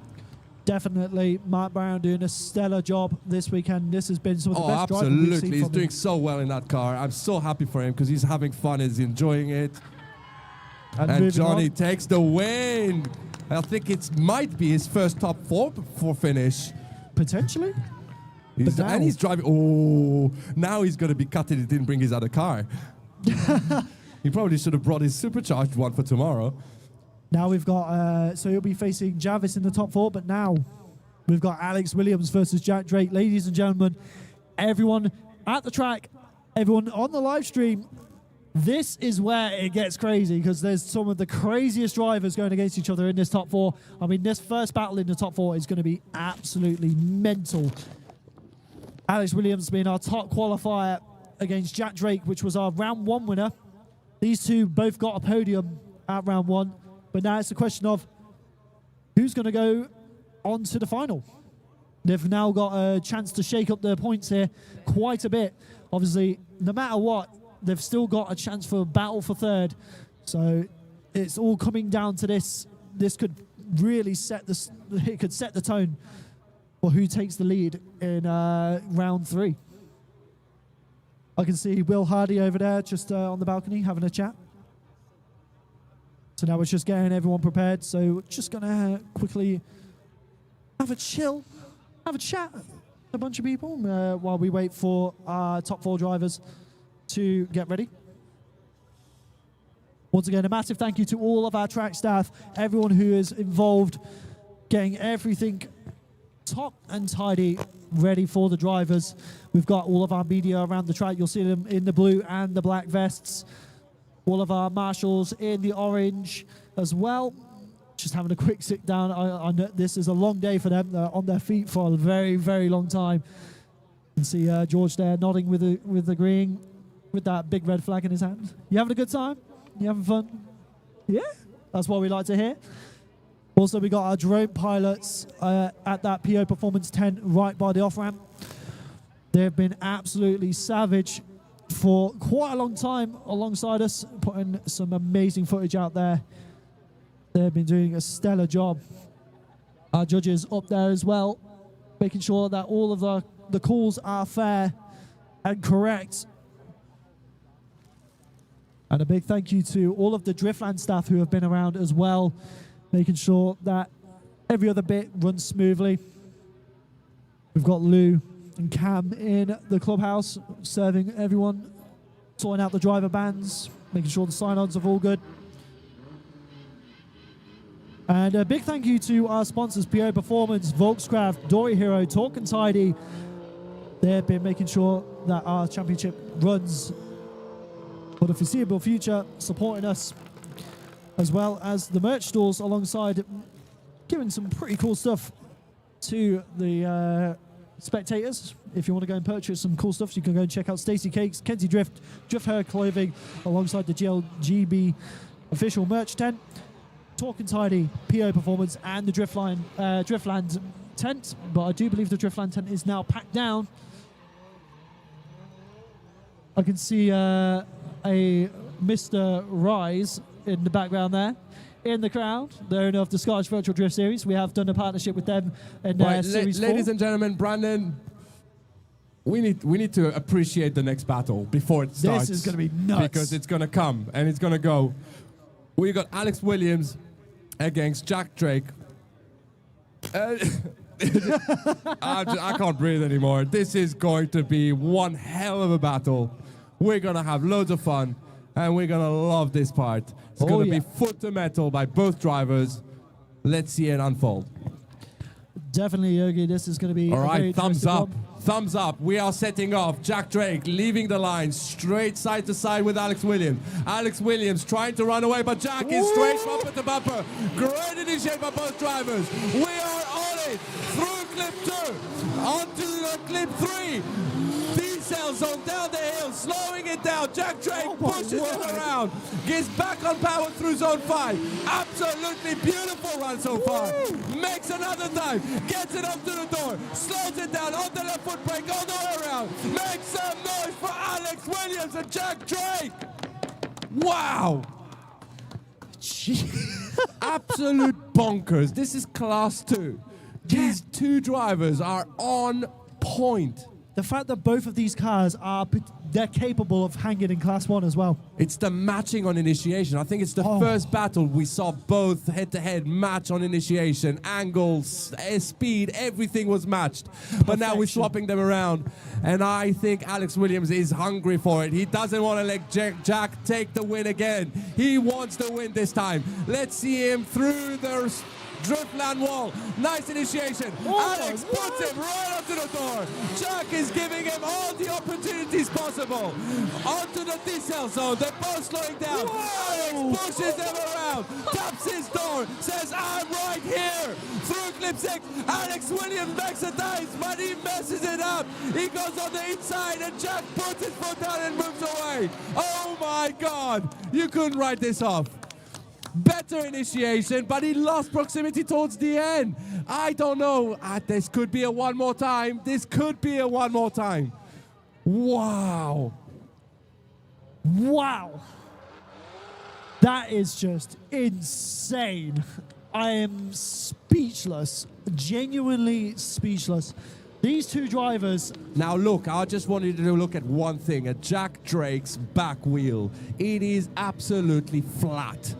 Definitely, Mark Brown doing a stellar job this weekend. This has been some of the best driving we've seen absolutely. He's from doing him. so well in that car. I'm so happy for him because he's having fun, he's enjoying it. And Johnny takes the win. I think it might be his first top 4 finish. Potentially. And he's driving. Oh, now he's going to be cutting. He didn't bring his other car. He probably should have brought his supercharged one for tomorrow. Now we've got, so he'll be facing Javis in the top 4, but now we've got Alex Williams versus Jack Drake. Ladies and gentlemen, everyone at the track, everyone on the live stream, this is where it gets crazy because there's some of the craziest drivers going against each other in this top 4. I mean, this first battle in the top 4 is going to be absolutely mental. Alex Williams being our top qualifier against Jack Drake, which was our round 1 winner. These two both got a podium at round 1, but now it's a question of who's going to go on to the final. They've now got a chance to shake up their points here quite a bit. Obviously, no matter what, they've still got a chance for a battle for third. So it's all coming down to this. This could really set the tone for who takes the lead in round 3. I can see Will Hardy over there just on the balcony having a chat. So now we're just getting everyone prepared. So we're just going to quickly have a chill, have a chat with a bunch of people while we wait for our top 4 drivers to get ready. Once again, a massive thank you to all of our track staff, everyone who is involved, getting everything top and tidy, ready for the drivers. We've got all of our media around the track. You'll see them in the blue and the black vests. All of our marshals in the orange as well. Just having a quick sit down. I know this is a long day for them. They're on their feet for a very, very long time. You can see George there nodding with the green, with that big red flag in his hand. You having a good time? You having fun? Yeah, that's what we like to hear. Also, we got our drone pilots at that PO Performance tent right by the off-ramp. They've been absolutely savage for quite a long time alongside us, putting some amazing footage out there. They've been doing a stellar job. Our judges up there as well, making sure that all of the calls are fair and correct. And a big thank you to all of the Driftland staff who have been around as well, making sure that every other bit runs smoothly. We've got Lou and Cam in the clubhouse, serving everyone, sorting out the driver bands, making sure the sign-ons are all good. And a big thank you to our sponsors, PO Performance, Volkscraft, Dory Hero, Talk and Tidy. They've been making sure that our championship runs for the foreseeable future, supporting us, as well as the merch stores alongside, giving some pretty cool stuff to the spectators. If you want to go and purchase some cool stuff, you can go and check out Stacey Cakes, Kenzie Drift, Drift Her Clothing, alongside the GLGB official merch tent, Talk and Tidy, PO Performance, and the Driftland tent. But I do believe the Driftland tent is now packed down. I can see a Mr. Rise in the background there, in the crowd. The owner of the Scottish Virtual Drift Series. We have done a partnership with them in Series 4. Ladies and gentlemen, Brandon, we need to appreciate the next battle before it starts. This is going to be nuts. Because it's going to come and it's going to go. We got Alex Williams against Jack Drake. I can't breathe anymore. This is going to be one hell of a battle. We're going to have loads of fun, and we're going to love this part. It's going to be foot to metal by both drivers. Let's see it unfold. Definitely, Yogi. This is going to be all right. Thumbs up. One. Thumbs up. We are setting off. Jack Drake leaving the line straight side to side with Alex Williams. Alex Williams trying to run away, but Jack is straight bumper to bumper. Great initiate by both drivers. We are on it through clip 2 onto clip 3. D-cell zone down the hill, slowing it down. Jack Drake pushes it around, gets back on power through zone 5. Absolutely beautiful run so far. Makes another time, gets it up to the door, slows it down on the left foot brake all the way around. Makes some noise for Alex Williams and Jack Drake. Wow. Absolute bonkers. This is class 2. These two drivers are on point. The fact that both of these cars they're capable of hanging in Class 1 as well. It's the matching on initiation. I think it's the first battle we saw both head-to-head match on initiation. Angles, speed, everything was matched. But now we're swapping them around. And I think Alex Williams is hungry for it. He doesn't want to let Jack take the win again. He wants the win this time. Let's see him through the Driftland wall. Nice initiation. Alex puts him right up to the door. Jack is giving him all the opportunities possible. Onto the D-cell zone. They're both slowing down. Alex pushes him around. Taps his door. Says, I'm right here. Through clip 6. Alex Williams makes a dice, but he messes it up. He goes on the inside, and Jack puts his foot down and moves away. Oh my God, you couldn't write this off. Better initiation, but he lost proximity towards the end. I don't know. This could be a one more time. This could be a one more time. Wow. Wow. That is just insane. I am speechless. Genuinely speechless. These two drivers. Now look, I just want you to look at one thing, at Jack Drake's back wheel. It is absolutely flat.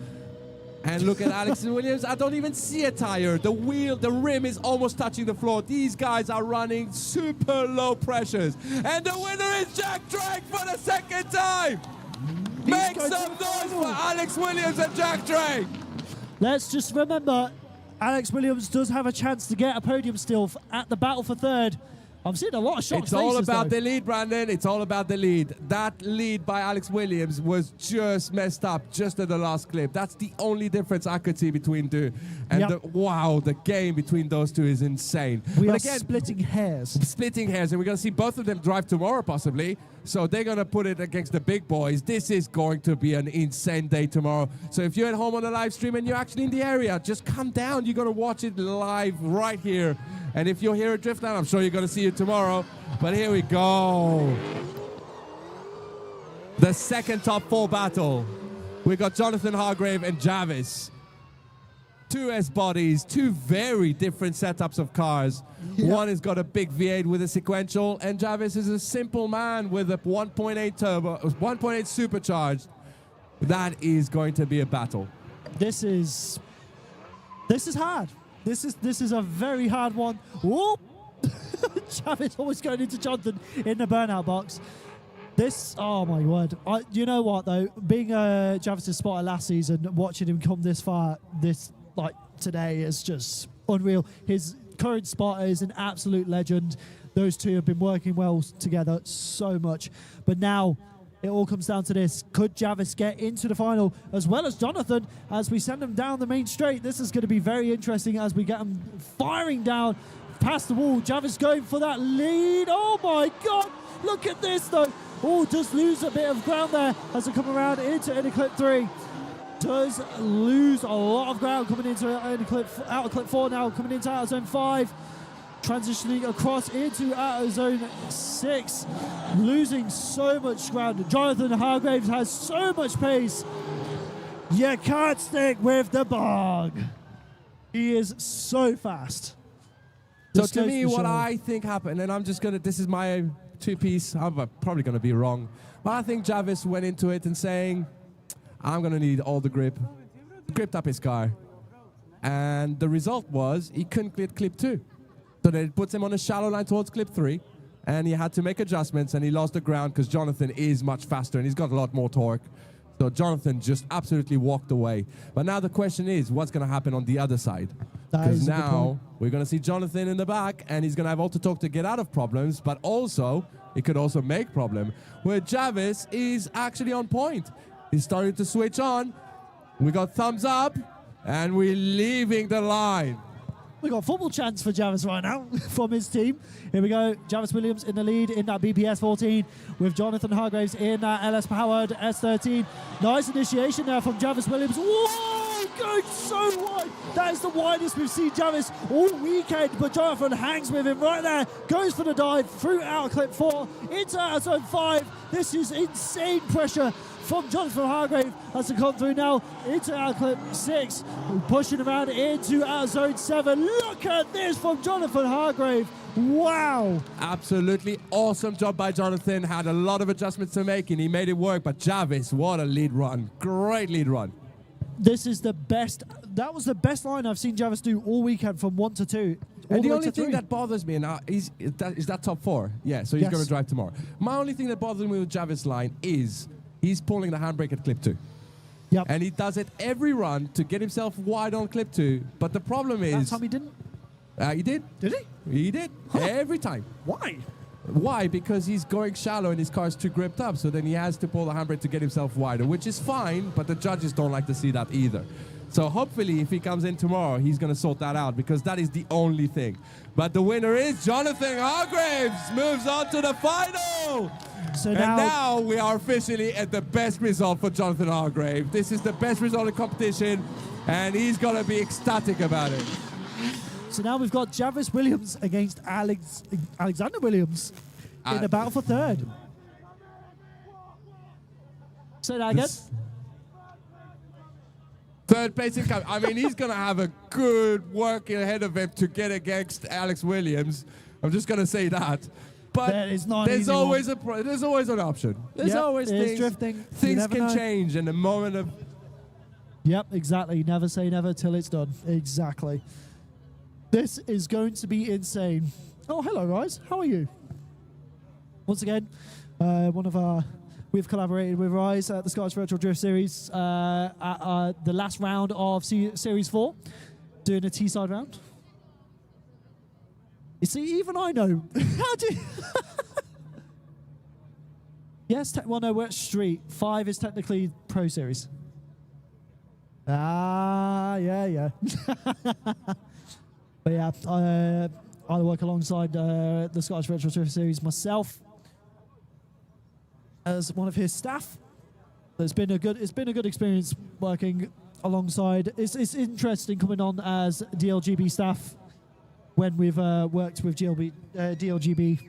And look at Alex Williams, I don't even see a tire. The wheel, the rim is almost touching the floor. These guys are running super low pressures. And the winner is Jack Drake for the second time. Make some noise for Alex Williams and Jack Drake. Let's just remember, Alex Williams does have a chance to get a podium still at the battle for third. I'm seeing a lot of shots. It's all about the lead, Brandon. It's all about the lead. That lead by Alex Williams was just messed up just at the last clip. That's the only difference I could see between two. And wow, the game between those two is insane. We are splitting hairs. Splitting hairs, and we're going to see both of them drive tomorrow, possibly. So they're going to put it against the big boys. This is going to be an insane day tomorrow. So if you're at home on the live stream and you're actually in the area, just come down. You're going to watch it live right here. And if you're here at Driftland, I'm sure you're going to see it tomorrow. But here we go. The second top 4 battle. We got Jonathan Hargrave and Jarvis. Two S bodies, two very different setups of cars. Yeah. One has got a big V8 with a sequential, and Jarvis is a simple man with a 1.8 turbo, 1.8 supercharged. That is going to be a battle. This is hard. This is a very hard one. Whoop! Jarvis always going into Jonathan in the burnout box. This, oh my word. You know what though? Being Jarvis' spotter last season, watching him come this far, like today is just unreal. His current spotter is an absolute legend. Those two have been working well together so much. But now it all comes down to this. Could Jarvis get into the final as well as Jonathan as we send them down the main straight? This is going to be very interesting as we get them firing down past the wall. Jarvis going for that lead. Oh my God. Look at this though. Oh, does lose a bit of ground there as they come around into clip 3. Does lose a lot of ground coming into out of clip 4 now, coming into out of zone 5. Transitioning across into out of zone 6. Losing so much ground. Jonathan Hargraves has so much pace. You can't stick with the bog. He is so fast. So to me, what I think happened, and I'm just going to, this is my two-piece, I'm probably going to be wrong, but I think Jarvis went into it and saying, I'm going to need all the grip. Gripped up his car. And the result was he couldn't clear clip 2. So then it puts him on a shallow line towards clip 3. And he had to make adjustments and he lost the ground because Jonathan is much faster and he's got a lot more torque. So Jonathan just absolutely walked away. But now the question is, what's going to happen on the other side? Because now we're going to see Jonathan in the back and he's going to have all to talk to get out of problems, but also it could also make problem. Where Jarvis is actually on point. He's starting to switch on. We got thumbs up, and we're leaving the line. We got football chance for Jarvis right now from his team. Here we go. Jarvis Williams in the lead in that BPS 14 with Jonathan Hargraves in that LS powered S13. Nice initiation there from Jarvis Williams. Whoa, going so wide. That is the widest we've seen Jarvis all weekend, but Jonathan hangs with him right there. Goes for the dive through out of clip 4 into out of zone 5. This is insane pressure from Jonathan Hargrave as they come through now into out clip 6, pushing around into out of zone 7. Look at this from Jonathan Hargrave. Wow. Absolutely awesome job by Jonathan. Had a lot of adjustments to make and he made it work. But Jarvis, what a lead run. Great lead run. This is the best. That was the best line I've seen Jarvis do all weekend from 1 to 2. And the only thing that bothers me now is that top 4. Yeah, so he's going to drive tomorrow. My only thing that bothers me with Jarvis' line is he's pulling the handbrake at clip 2. Yep. And he does it every run to get himself wide on clip 2. But the problem is... That time he didn't? He did. Did he? He did. Huh. Every time. Why? Why? Because he's going shallow and his car's too gripped up, so then he has to pull the handbrake to get himself wider, which is fine, but the judges don't like to see that either. So hopefully if he comes in tomorrow, he's going to sort that out, because that is the only thing. But the winner is Jonathan Hargraves, moves on to the final. So And now we are officially at the best result for Jonathan Hargraves. This is the best result in the competition, and he's going to be ecstatic about it. So now we've got Jarvis Williams against Alexander Williams in the battle for third. Say that again. Third place in cup. I mean, he's going to have a good work ahead of him to get against Alex Williams. I'm just going to say that. But there's always there's always an option. There's always things. Drifting. Things can change in the moment of. Yep, exactly. Never say never till it's done. Exactly. This is going to be insane. Oh, hello, guys. How are you? Once again, we've collaborated with Rise at the Scottish Virtual Drift Series at the last round of Series 4, doing a T-side round. You see, even I know. How do you... Yes, well, no, we're at Street. 5 is technically Pro Series. Yeah. But yeah, I work alongside the Scottish Virtual Drift Series myself as one of his staff. It's been a good experience working alongside. It's interesting coming on as DLGB staff when we've worked with DLGB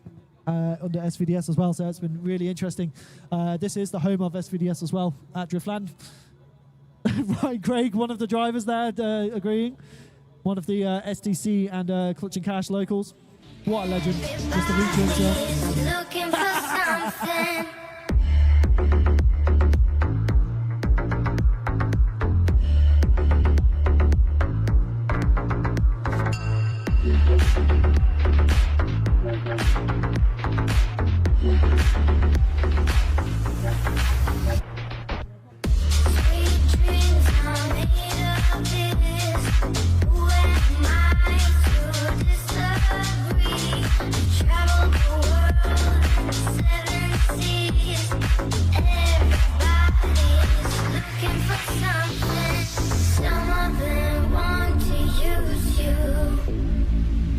under SVDS as well. So it's been really interesting. This is the home of SVDS as well at Driftland. Right, Craig, one of the drivers there, agreeing. One of the SDC and Clutch and Cash locals. What a legend. Just a retweet. Looking for something.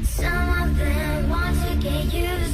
Some of them want to get used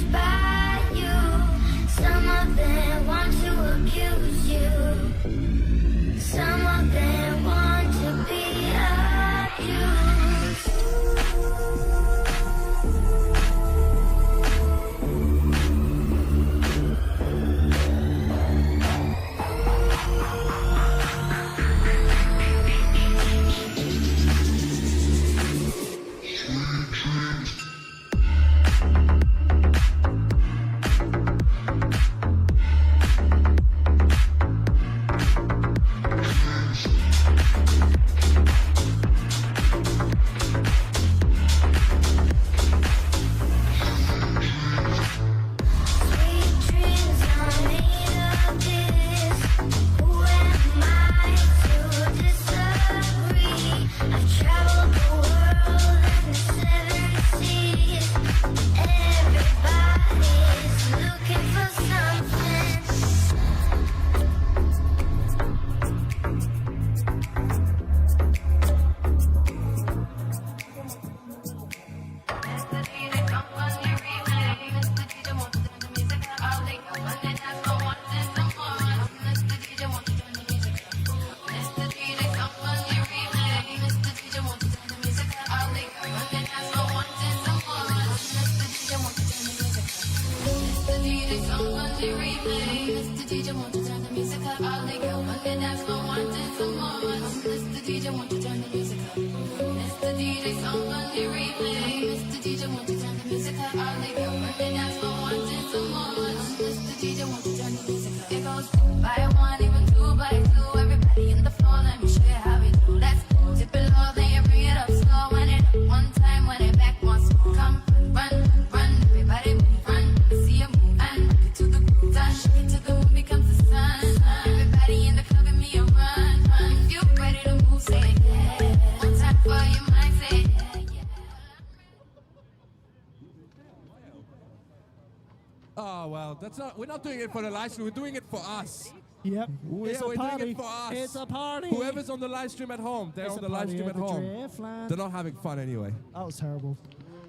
Oh, well, we're not doing it for the live stream. We're doing it for us. Yep. We're doing it for us. It's a party. Whoever's on the live stream at home, they're on the live stream at home. Driftland. They're not having fun anyway. That was terrible.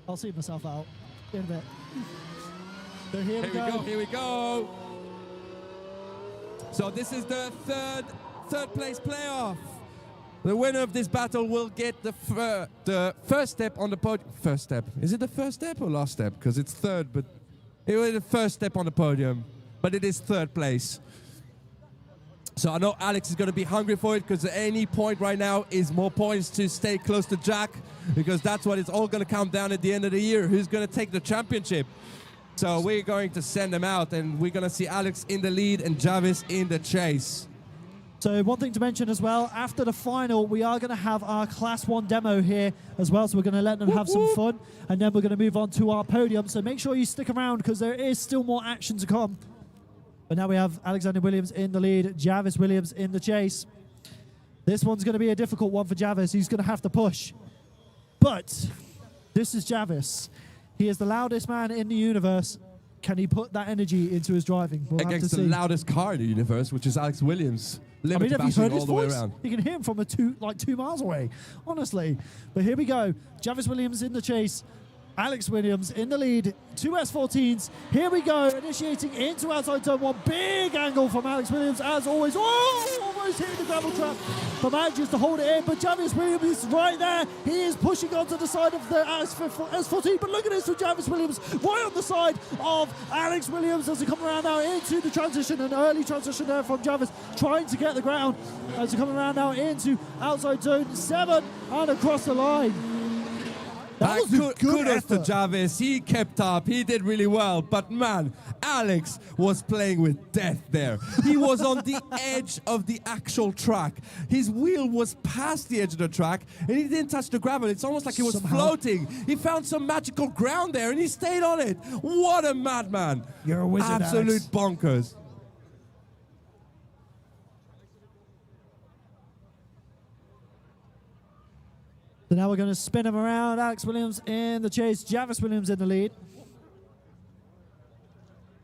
I'll see myself out in a bit. So here we go. Here we go. So this is the third place playoff. The winner of this battle will get the first step on the podium. First step. Is it the first step or last step? Because it's third, but it was the first step on the podium. But it is third place. So I know Alex is going to be hungry for it, because any point right now is more points to stay close to Jack, because that's what it's all going to come down at the end of the year. Who's going to take the championship? So we're going to send them out, and we're going to see Alex in the lead and Jarvis in the chase. So one thing to mention as well, after the final, we are going to have our Class 1 demo here as well, so we're going to let them have some fun, and then we're going to move on to our podium. So make sure you stick around, because there is still more action to come. But now we have Alexander Williams in the lead, Jarvis Williams in the chase. This one's going to be a difficult one for Jarvis. He's going to have to push. But this is Jarvis. He is the loudest man in the universe. Can he put that energy into his driving? We'll have to Against see. the loudest car in the universe, which is Alex Williams. I mean, have you heard his all the way voice? around. You can hear him from 2 miles away, honestly. But here we go. Jarvis Williams in the chase. Alex Williams in the lead. 2 S14s. Here we go. Initiating into outside turn 1. Big angle from Alex Williams, as always. Oh, almost hitting the gravel trap. But manages to hold it in. But Jarvis Williams is right there. He is pushing onto the side of the S14. But look at this from Jarvis Williams. Right on the side of Alex Williams as they come around now into the transition. An early transition there from Jarvis, trying to get the ground as they come around now into outside zone 7 and across the line. That was a good kudos to effort. Jarvis. He kept up. He did really well. But man, Alex was playing with death there. He was on the edge of the actual track. His wheel was past the edge of the track, and he didn't touch the gravel. It's almost like he was floating. He found some magical ground there, and he stayed on it. What a madman. You're a wizard, Absolute Alex. bonkers. So now we're going to spin him around. Alex Williams in the chase. Jarvis Williams in the lead.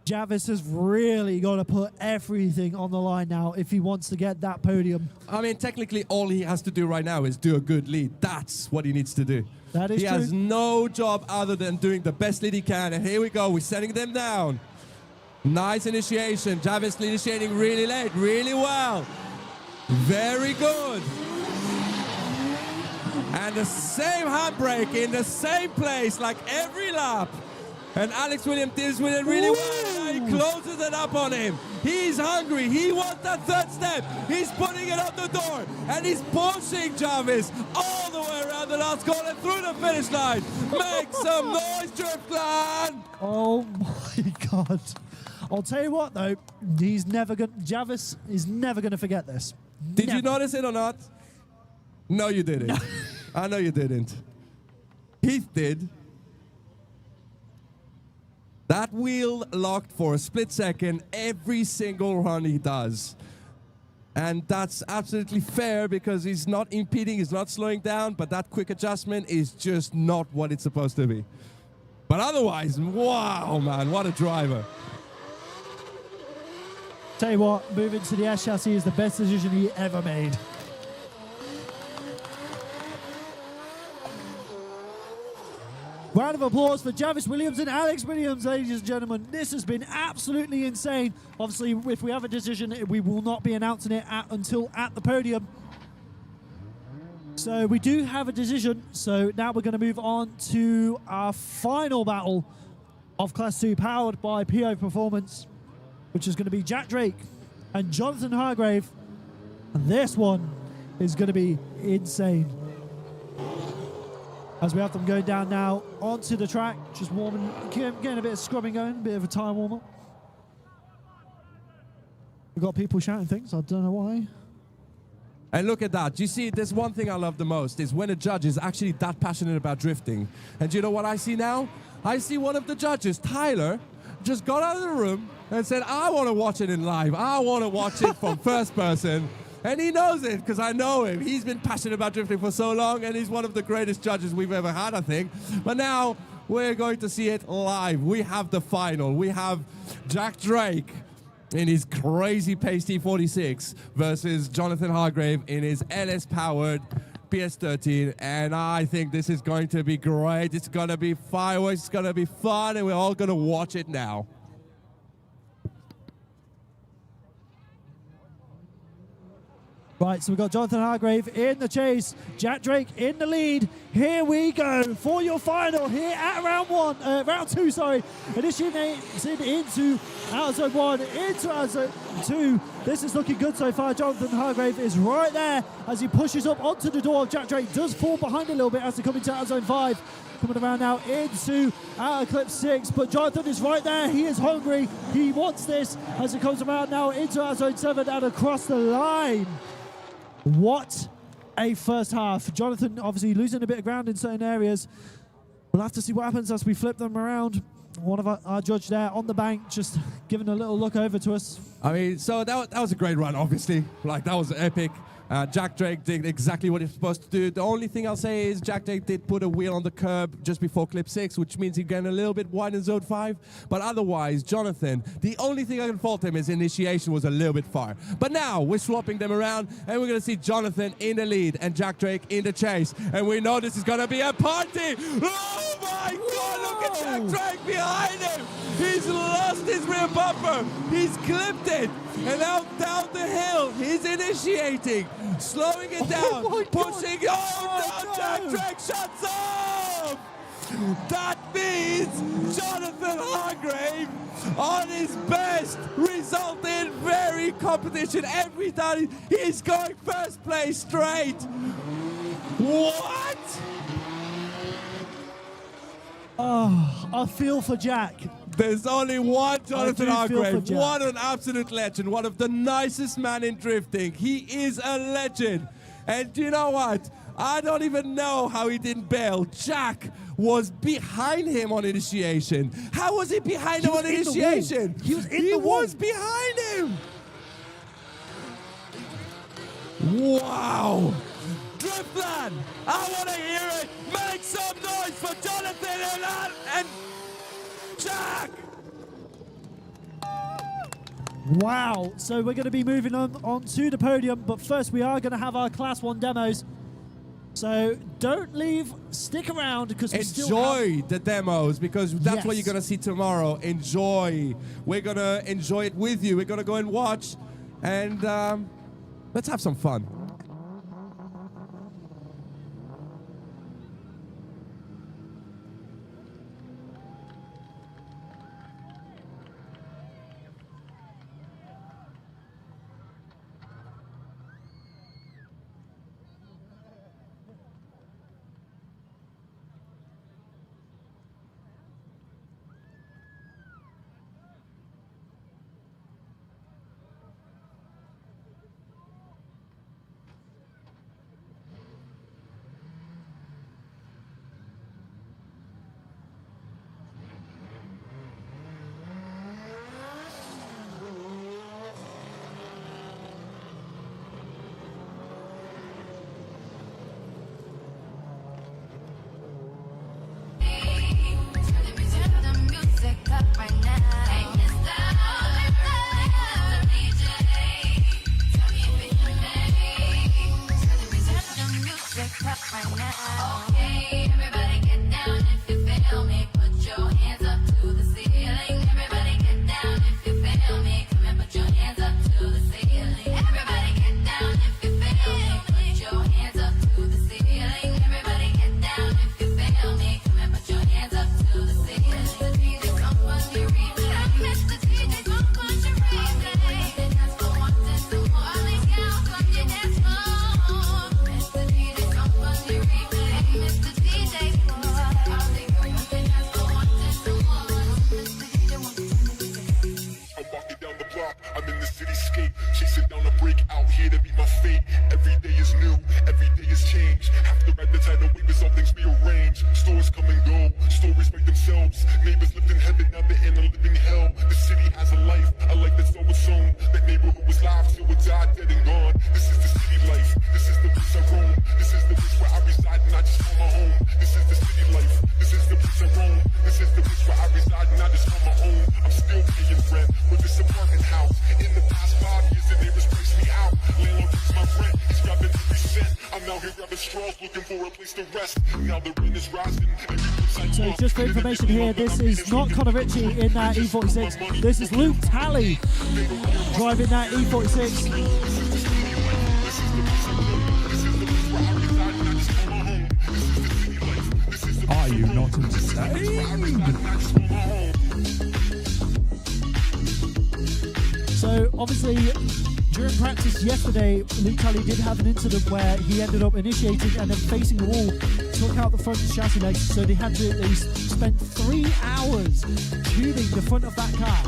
Jarvis has really got to put everything on the line now if he wants to get that podium. I mean, technically, all he has to do right now is do a good lead. That's what he needs to do. That is He true. has no job other than doing the best lead he can. And here we go. We're setting them down. Nice initiation. Jarvis initiating really late, really well. Very good. And the same handbrake in the same place like every lap. And Alex Williams deals with it really well. Now he closes it up on him. He's hungry. He wants that third step. He's putting it up the door. And he's pushing Jarvis all the way around the last corner through the finish line. Make some noise, Driftland! Oh my God. I'll tell you what though, Jarvis is never going to forget this. Did you Never. notice it or not? No, you didn't. I know you didn't. Heath did. That wheel locked for a split second every single run he does. And that's absolutely fair because he's not impeding, he's not slowing down, but that quick adjustment is just not what it's supposed to be. But otherwise, wow, man, what a driver. Tell you what, moving to the S chassis is the best decision he ever made. Round of applause for Jarvis Williams and Alex Williams, ladies and gentlemen. This has been absolutely insane. Obviously, if we have a decision, we will not be announcing it until at the podium. So we do have a decision. So now we're going to move on to our final battle of Class 2, powered by PO Performance, which is going to be Jack Drake and Jonathan Hargrave. And this one is going to be insane. As we have them going down now onto the track, just warming, getting a bit of scrubbing going, a bit of a time warmer. We've got people shouting things, I don't know why. And look at that. You see, there's one thing I love the most is when a judge is actually that passionate about drifting. And do you know what I see now? I see one of the judges, Tyler, just got out of the room and said, I want to watch it in live. I want to watch it from first person. And he knows it because I know him. He's been passionate about drifting for so long, and he's one of the greatest judges we've ever had, I think. But now we're going to see it live. We have the final. We have Jack Drake in his crazy pace T46 versus Jonathan Hargrave in his LS-powered PS13, and I think this is going to be great. It's going to be fireworks, it's going to be fun, and we're all going to watch it now. Right, so we've got Jonathan Hargrave in the chase, Jack Drake in the lead. Here we go for your final here at round two, sorry. Initiating into out zone 1, into out zone 2. This is looking good so far. Jonathan Hargrave is right there as he pushes up onto the door. Jack Drake does fall behind a little bit as they come into out zone 5. Coming around now into outer clip 6, but Jonathan is right there. He is hungry. He wants this as it comes around now into out zone 7 and across the line. What a first half. Jonathan obviously losing a bit of ground in certain areas. We'll have to see what happens as we flip them around. One of our judge there on the bank just giving a little look over to us. I mean, so that was a great run, obviously. Like, that was epic. Jack Drake did exactly what he was supposed to do. The only thing I'll say is Jack Drake did put a wheel on the curb just before clip 6, which means he got a little bit wide in zone 5. But otherwise, Jonathan, the only thing I can fault him is initiation was a little bit far. But now we're swapping them around, and we're going to see Jonathan in the lead and Jack Drake in the chase. And we know this is going to be a party. Oh my God, look at Jack Drake behind him. He's lost his rear bumper. He's clipped it. And now down the hill, he's initiating, slowing it down, pushing. Oh no, Jack Drake shuts off! That means Jonathan Hargrave on his best result in very competition. Every time he's going first place straight. What? Oh, I feel for Jack. There's only one Jonathan Hargrave, one an absolute legend, one of the nicest men in drifting. He is a legend. And you know what? I don't even know how he didn't bail. Jack was behind him on initiation. How was he behind him on initiation? He was in the wall. He was behind him. Wow. Driftland, I want to hear it. Make some noise for Jonathan and Jack. Wow, so we're going to be moving on to the podium, but first we are going to have our Class 1 demos. So don't leave, stick around because we enjoy the demos, because that's what you're going to see tomorrow. Enjoy. We're going to enjoy it with you. We're going to go and watch, and let's have some fun. This is the place I roam. This is the city life. This is the place I roam. So just for information here, this is not Connor Ritchie in that E46. This is Luke Talley driving that E46. Are you not entertained? So obviously, during practice yesterday, Luke Tully did have an incident where he ended up initiating and then facing the wall, took out the front chassis legs, so they had to spend 3 hours tuning the front of that car.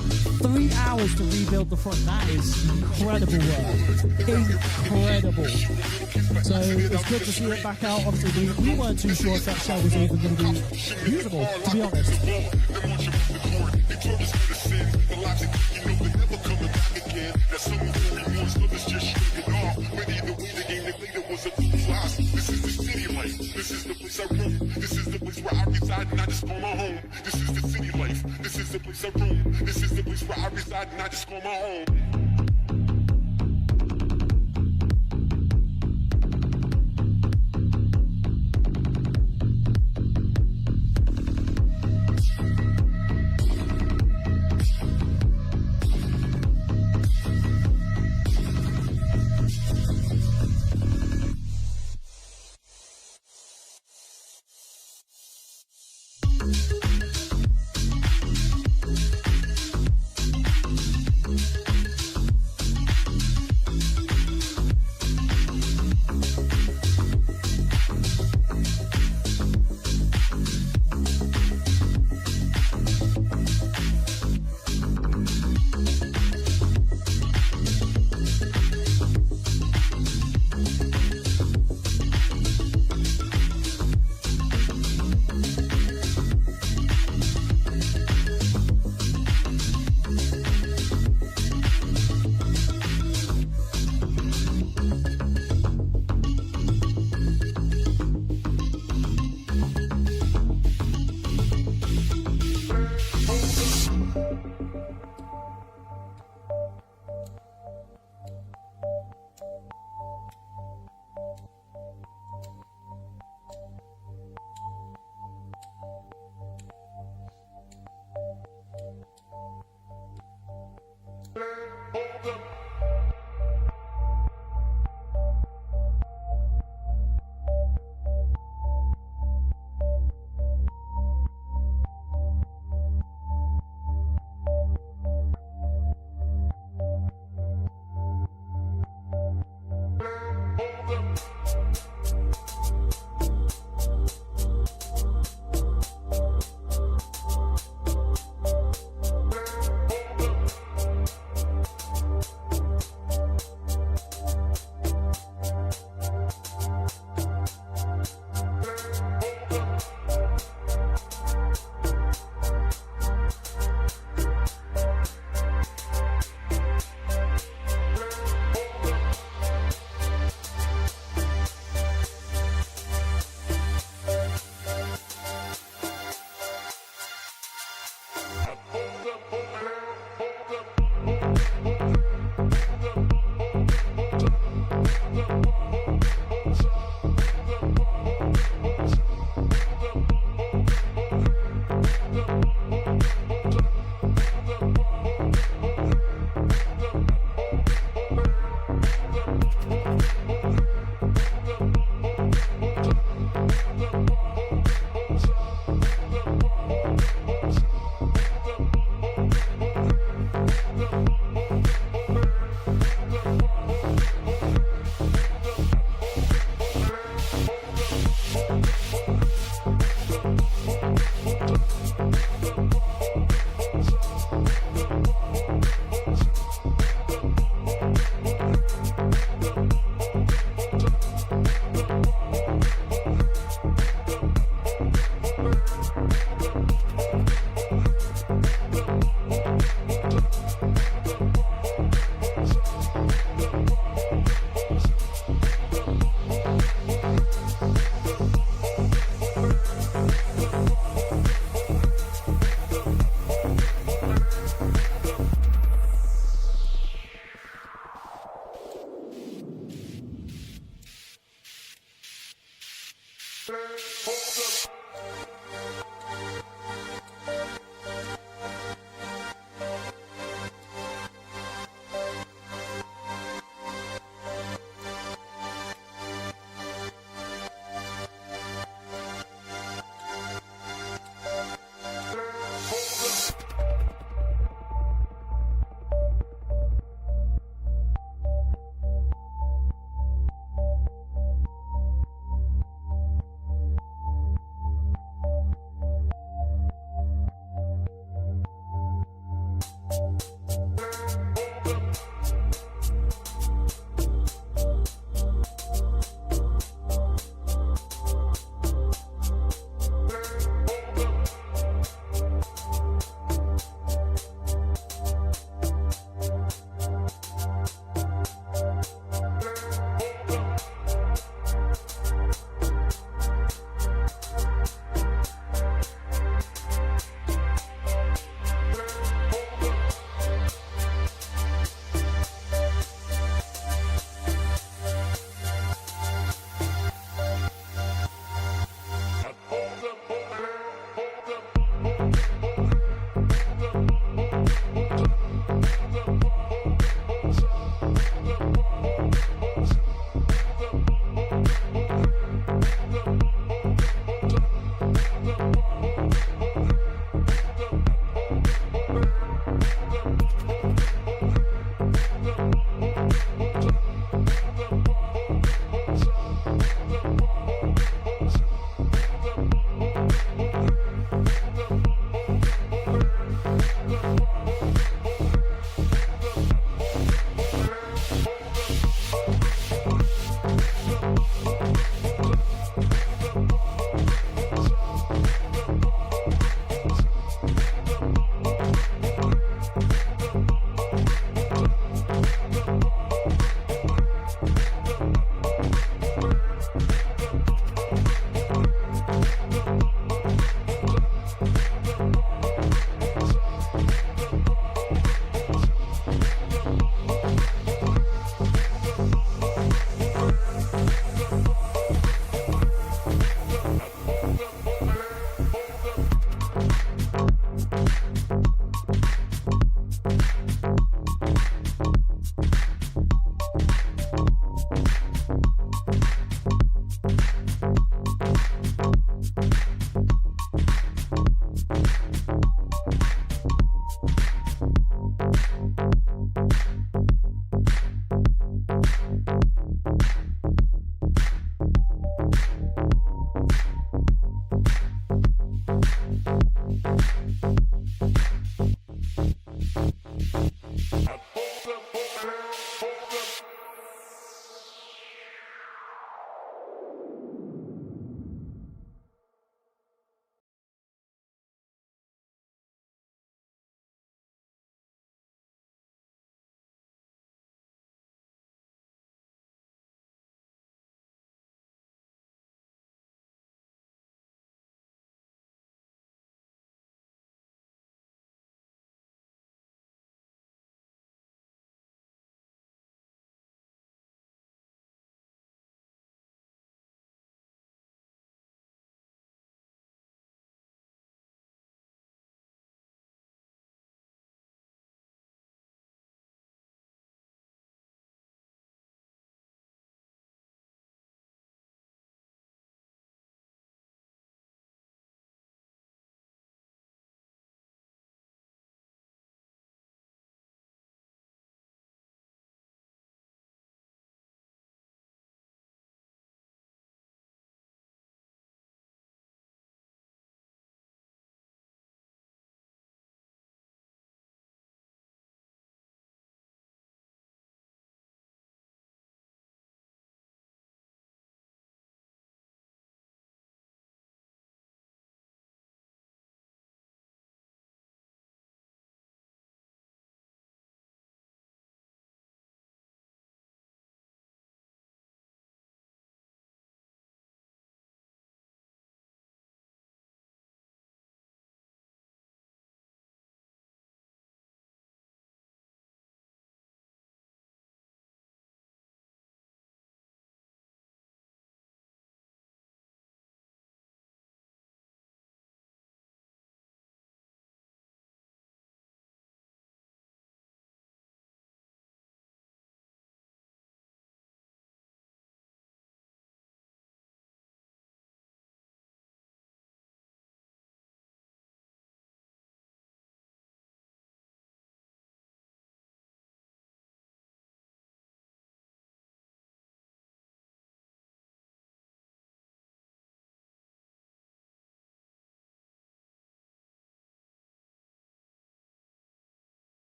3 hours to rebuild the front. That is incredible work. Incredible. So it's good to see it back out. Obviously, we weren't too sure if that shell was even going to be usable, to be honest. This is the place I roam. This is the place where I reside and I just call my home. This is the city life. This is the place I roam. This is the place where I reside and I just call my home.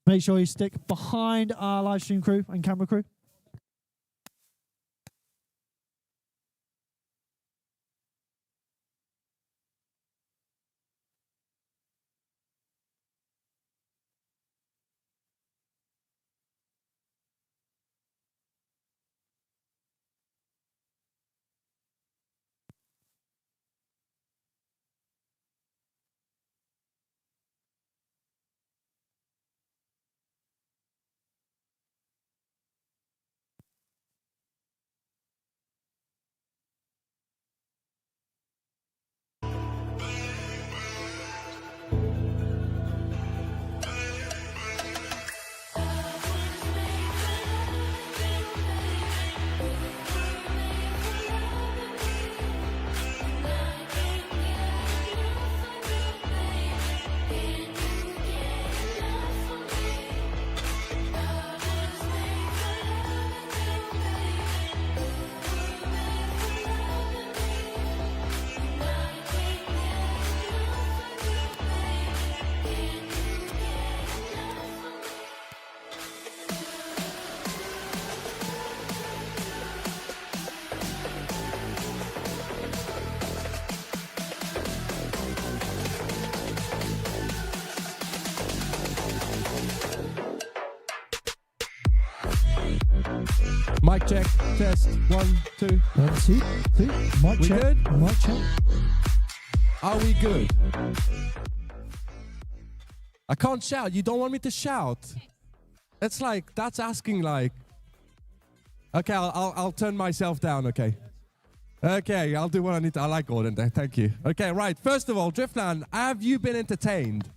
Make sure you stick behind our live stream crew and camera crew. Mic check, test, 1, 2. 1, 2, 2. Mic We check. good? Mic check. Are we good? I can't shout. You don't want me to shout? It's like, that's asking like... Okay, I'll turn myself down, okay. Okay, I'll do what I need to. I like Gordon there, thank you. Okay, right, first of all, Driftland, have you been entertained?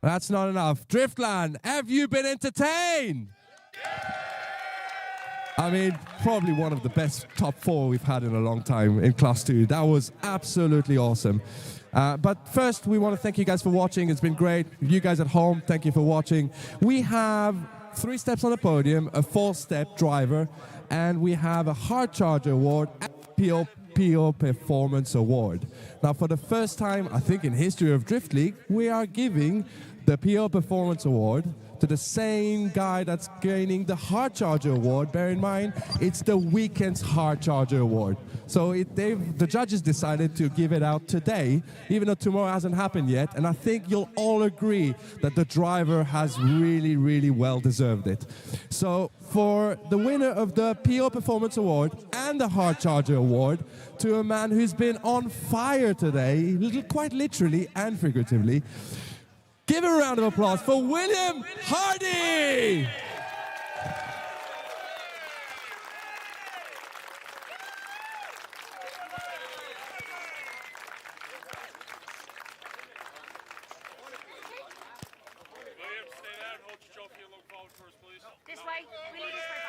That's not enough. Driftland, have you been entertained? I mean, probably one of the best top 4 we've had in a long time in Class 2. That was absolutely awesome. But first, we want to thank you guys for watching. It's been great. You guys at home, thank you for watching. We have 3 steps on the podium, a 4-step driver, and we have a hard charger award and PO Performance Award. Now, for the first time, I think, in history of Drift League, we are giving the PO Performance Award to the same guy that's gaining the Hard Charger Award. Bear in mind, it's the weekend's Hard Charger Award. So the judges decided to give it out today, even though tomorrow hasn't happened yet. And I think you'll all agree that the driver has really, really well deserved it. So for the winner of the PO Performance Award and the Hard Charger Award, to a man who's been on fire today, quite literally and figuratively, give a round of applause for William Hardy!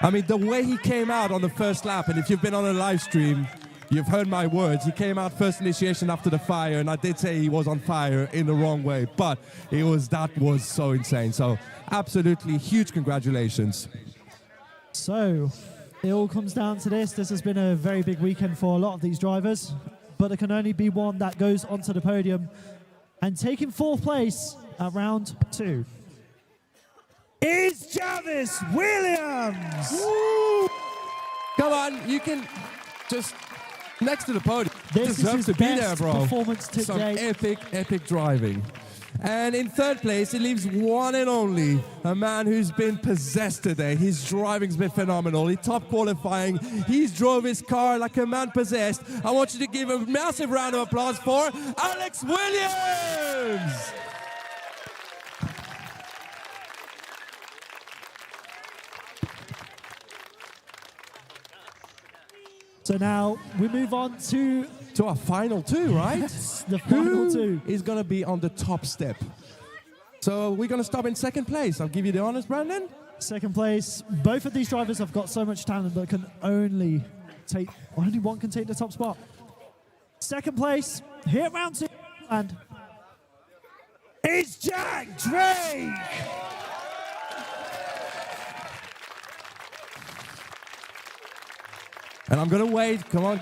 I mean, the way he came out on the first lap, and if you've been on a live stream, you've heard my words. He came out first initiation after the fire, and I did say he was on fire in the wrong way, but that was so insane. So absolutely huge congratulations. So it all comes down to this. This has been a very big weekend for a lot of these drivers, but there can only be one that goes onto the podium. And taking fourth place at round 2 is Jarvis Williams. Woo! Come on, you can just next to the podium. This is his to be there, bro. Performance today. Some epic driving. And in third place, it leaves one and only a man who's been possessed today. His driving's been phenomenal. He top qualifying. He's drove his car like a man possessed. I want you to give a massive round of applause for Alex Williams. So now we move on to our final 2, right? Yes, the final 2 is going to be on the top step. So we're going to stop in second place. I'll give you the honors, Brandon. Second place. Both of these drivers have got so much talent, but only one can take the top spot. Second place, here at round 2, and is Jack Drake. And I'm going to wait. Come on.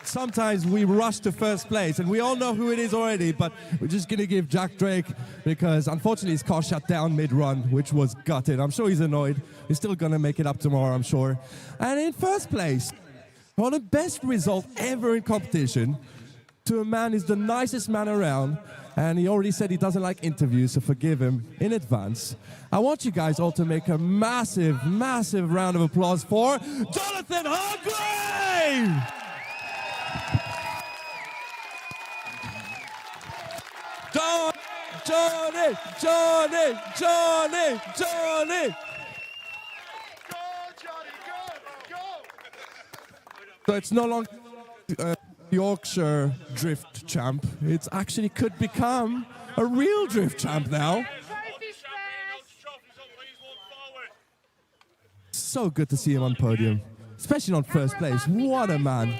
Sometimes we rush to first place, and we all know who it is already, but we're just going to give Jack Drake, because unfortunately his car shut down mid-run, which was gutted. I'm sure he's annoyed. He's still going to make it up tomorrow, I'm sure. And in first place, on the best result ever in competition, to a man who's the nicest man around, and he already said he doesn't like interviews, so forgive him in advance. I want you guys all to make a massive, massive round of applause for Jonathan Hargrave! Johnny! So it's no longer Yorkshire drift champ. It actually could become a real drift champ now. So good to see him on podium, especially on first place. What a man.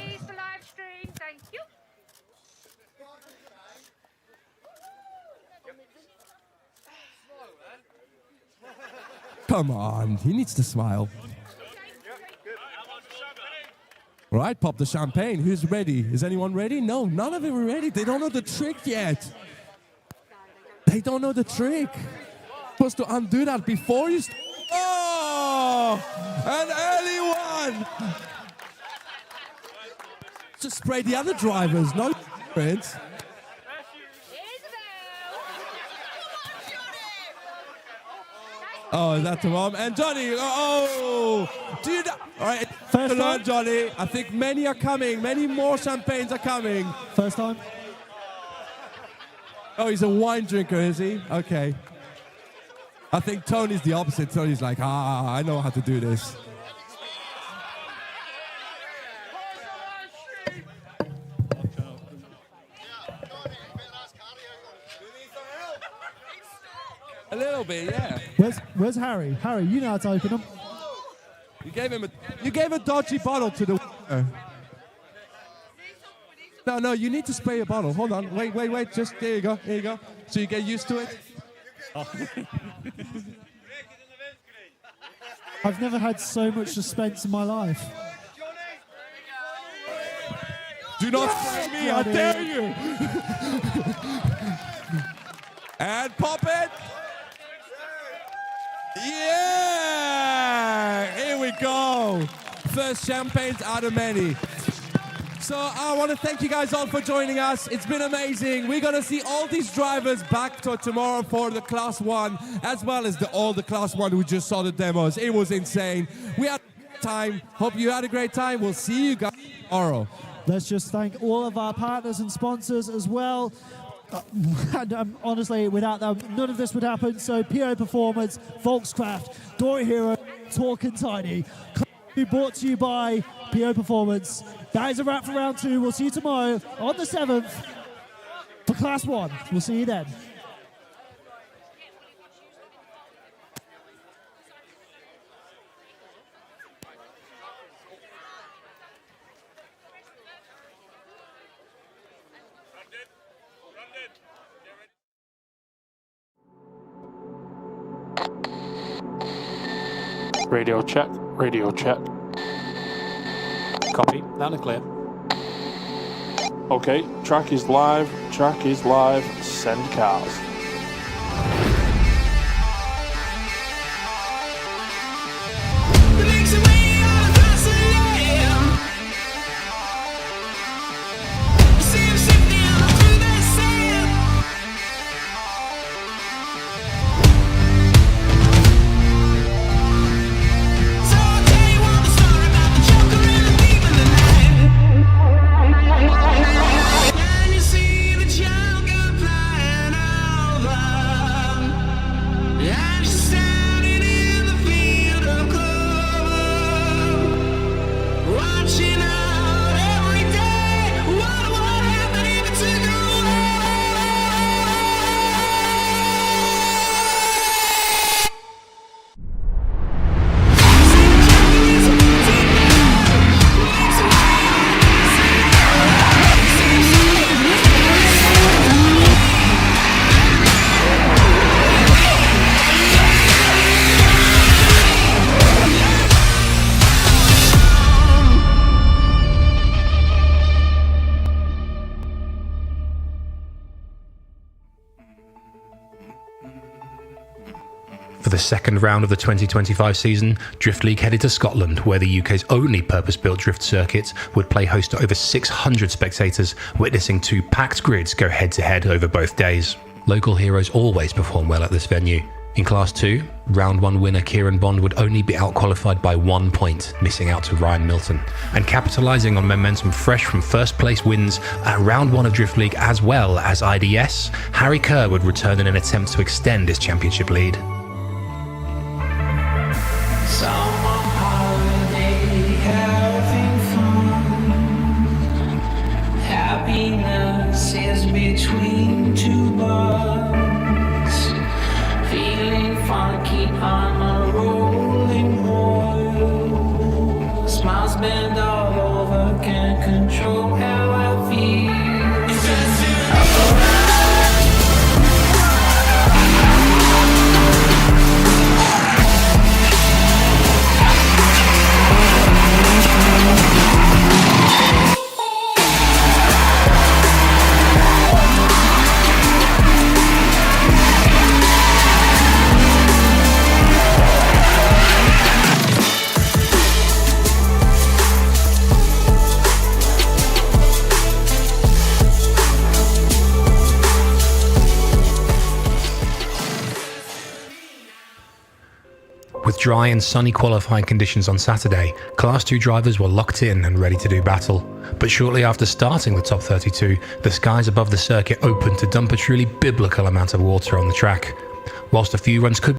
Come on, he needs to smile. Right, pop the champagne. Who's ready? Is anyone ready? No, none of them are ready. They don't know the trick yet. They don't know the trick. Supposed to undo that before you. Oh, an early one. Just spray the other drivers. No friends. Oh, is that to mom? And Johnny, do you know? All right, first time, Johnny. I think many are coming. Many more champagnes are coming. First time. Oh, he's a wine drinker, is he? Okay. I think Tony's the opposite. Tony's like, I know how to do this. A little bit, yeah. Where's Harry? Harry, you know how to open them. You gave a dodgy bottle to the. No, you need to spray a bottle. Hold on, wait. Just there you go. So you get used to it. Oh. I've never had so much suspense in my life. Do not spray me! I dare you! And pop it! Wow. First champagnes out of many. So I want to thank you guys all for joining us. It's been amazing. We're going to see all these drivers back tomorrow for the Class 1, as well as all the Class 1 who just saw the demos. It was insane. We had a great time. Hope you had a great time. We'll see you guys tomorrow. Let's just thank all of our partners and sponsors as well. And honestly, without them, none of this would happen. So PO Performance, Volkscraft, Dory Hero, Talk and Tiny. Brought to you by PO Performance. That is a wrap for round 2. We'll see you tomorrow on the 7th for Class 1. We'll see you then. Radio check, radio check. Copy, loud and clear. Okay, track is live, send cars. For the second round of the 2025 season, Drift League headed to Scotland, where the UK's only purpose-built drift circuit would play host to over 600 spectators, witnessing 2 packed grids go head-to-head over both days. Local heroes always perform well at this venue. In Class 2, Round 1 winner Kieran Bond would only be out-qualified by 1 point, missing out to Ryan Milton. And capitalising on momentum fresh from first-place wins at Round 1 of Drift League as well as IDS, Harry Kerr would return in an attempt to extend his championship lead. Summer holiday, having fun. Happiness is between 2 buds. Feeling funky on a rolling wall. Smiles bend all over, can't control how I feel. With dry and sunny qualifying conditions on Saturday, Class 2 drivers were locked in and ready to do battle. But shortly after starting the top 32, the skies above the circuit opened to dump a truly biblical amount of water on the track. Whilst a few runs could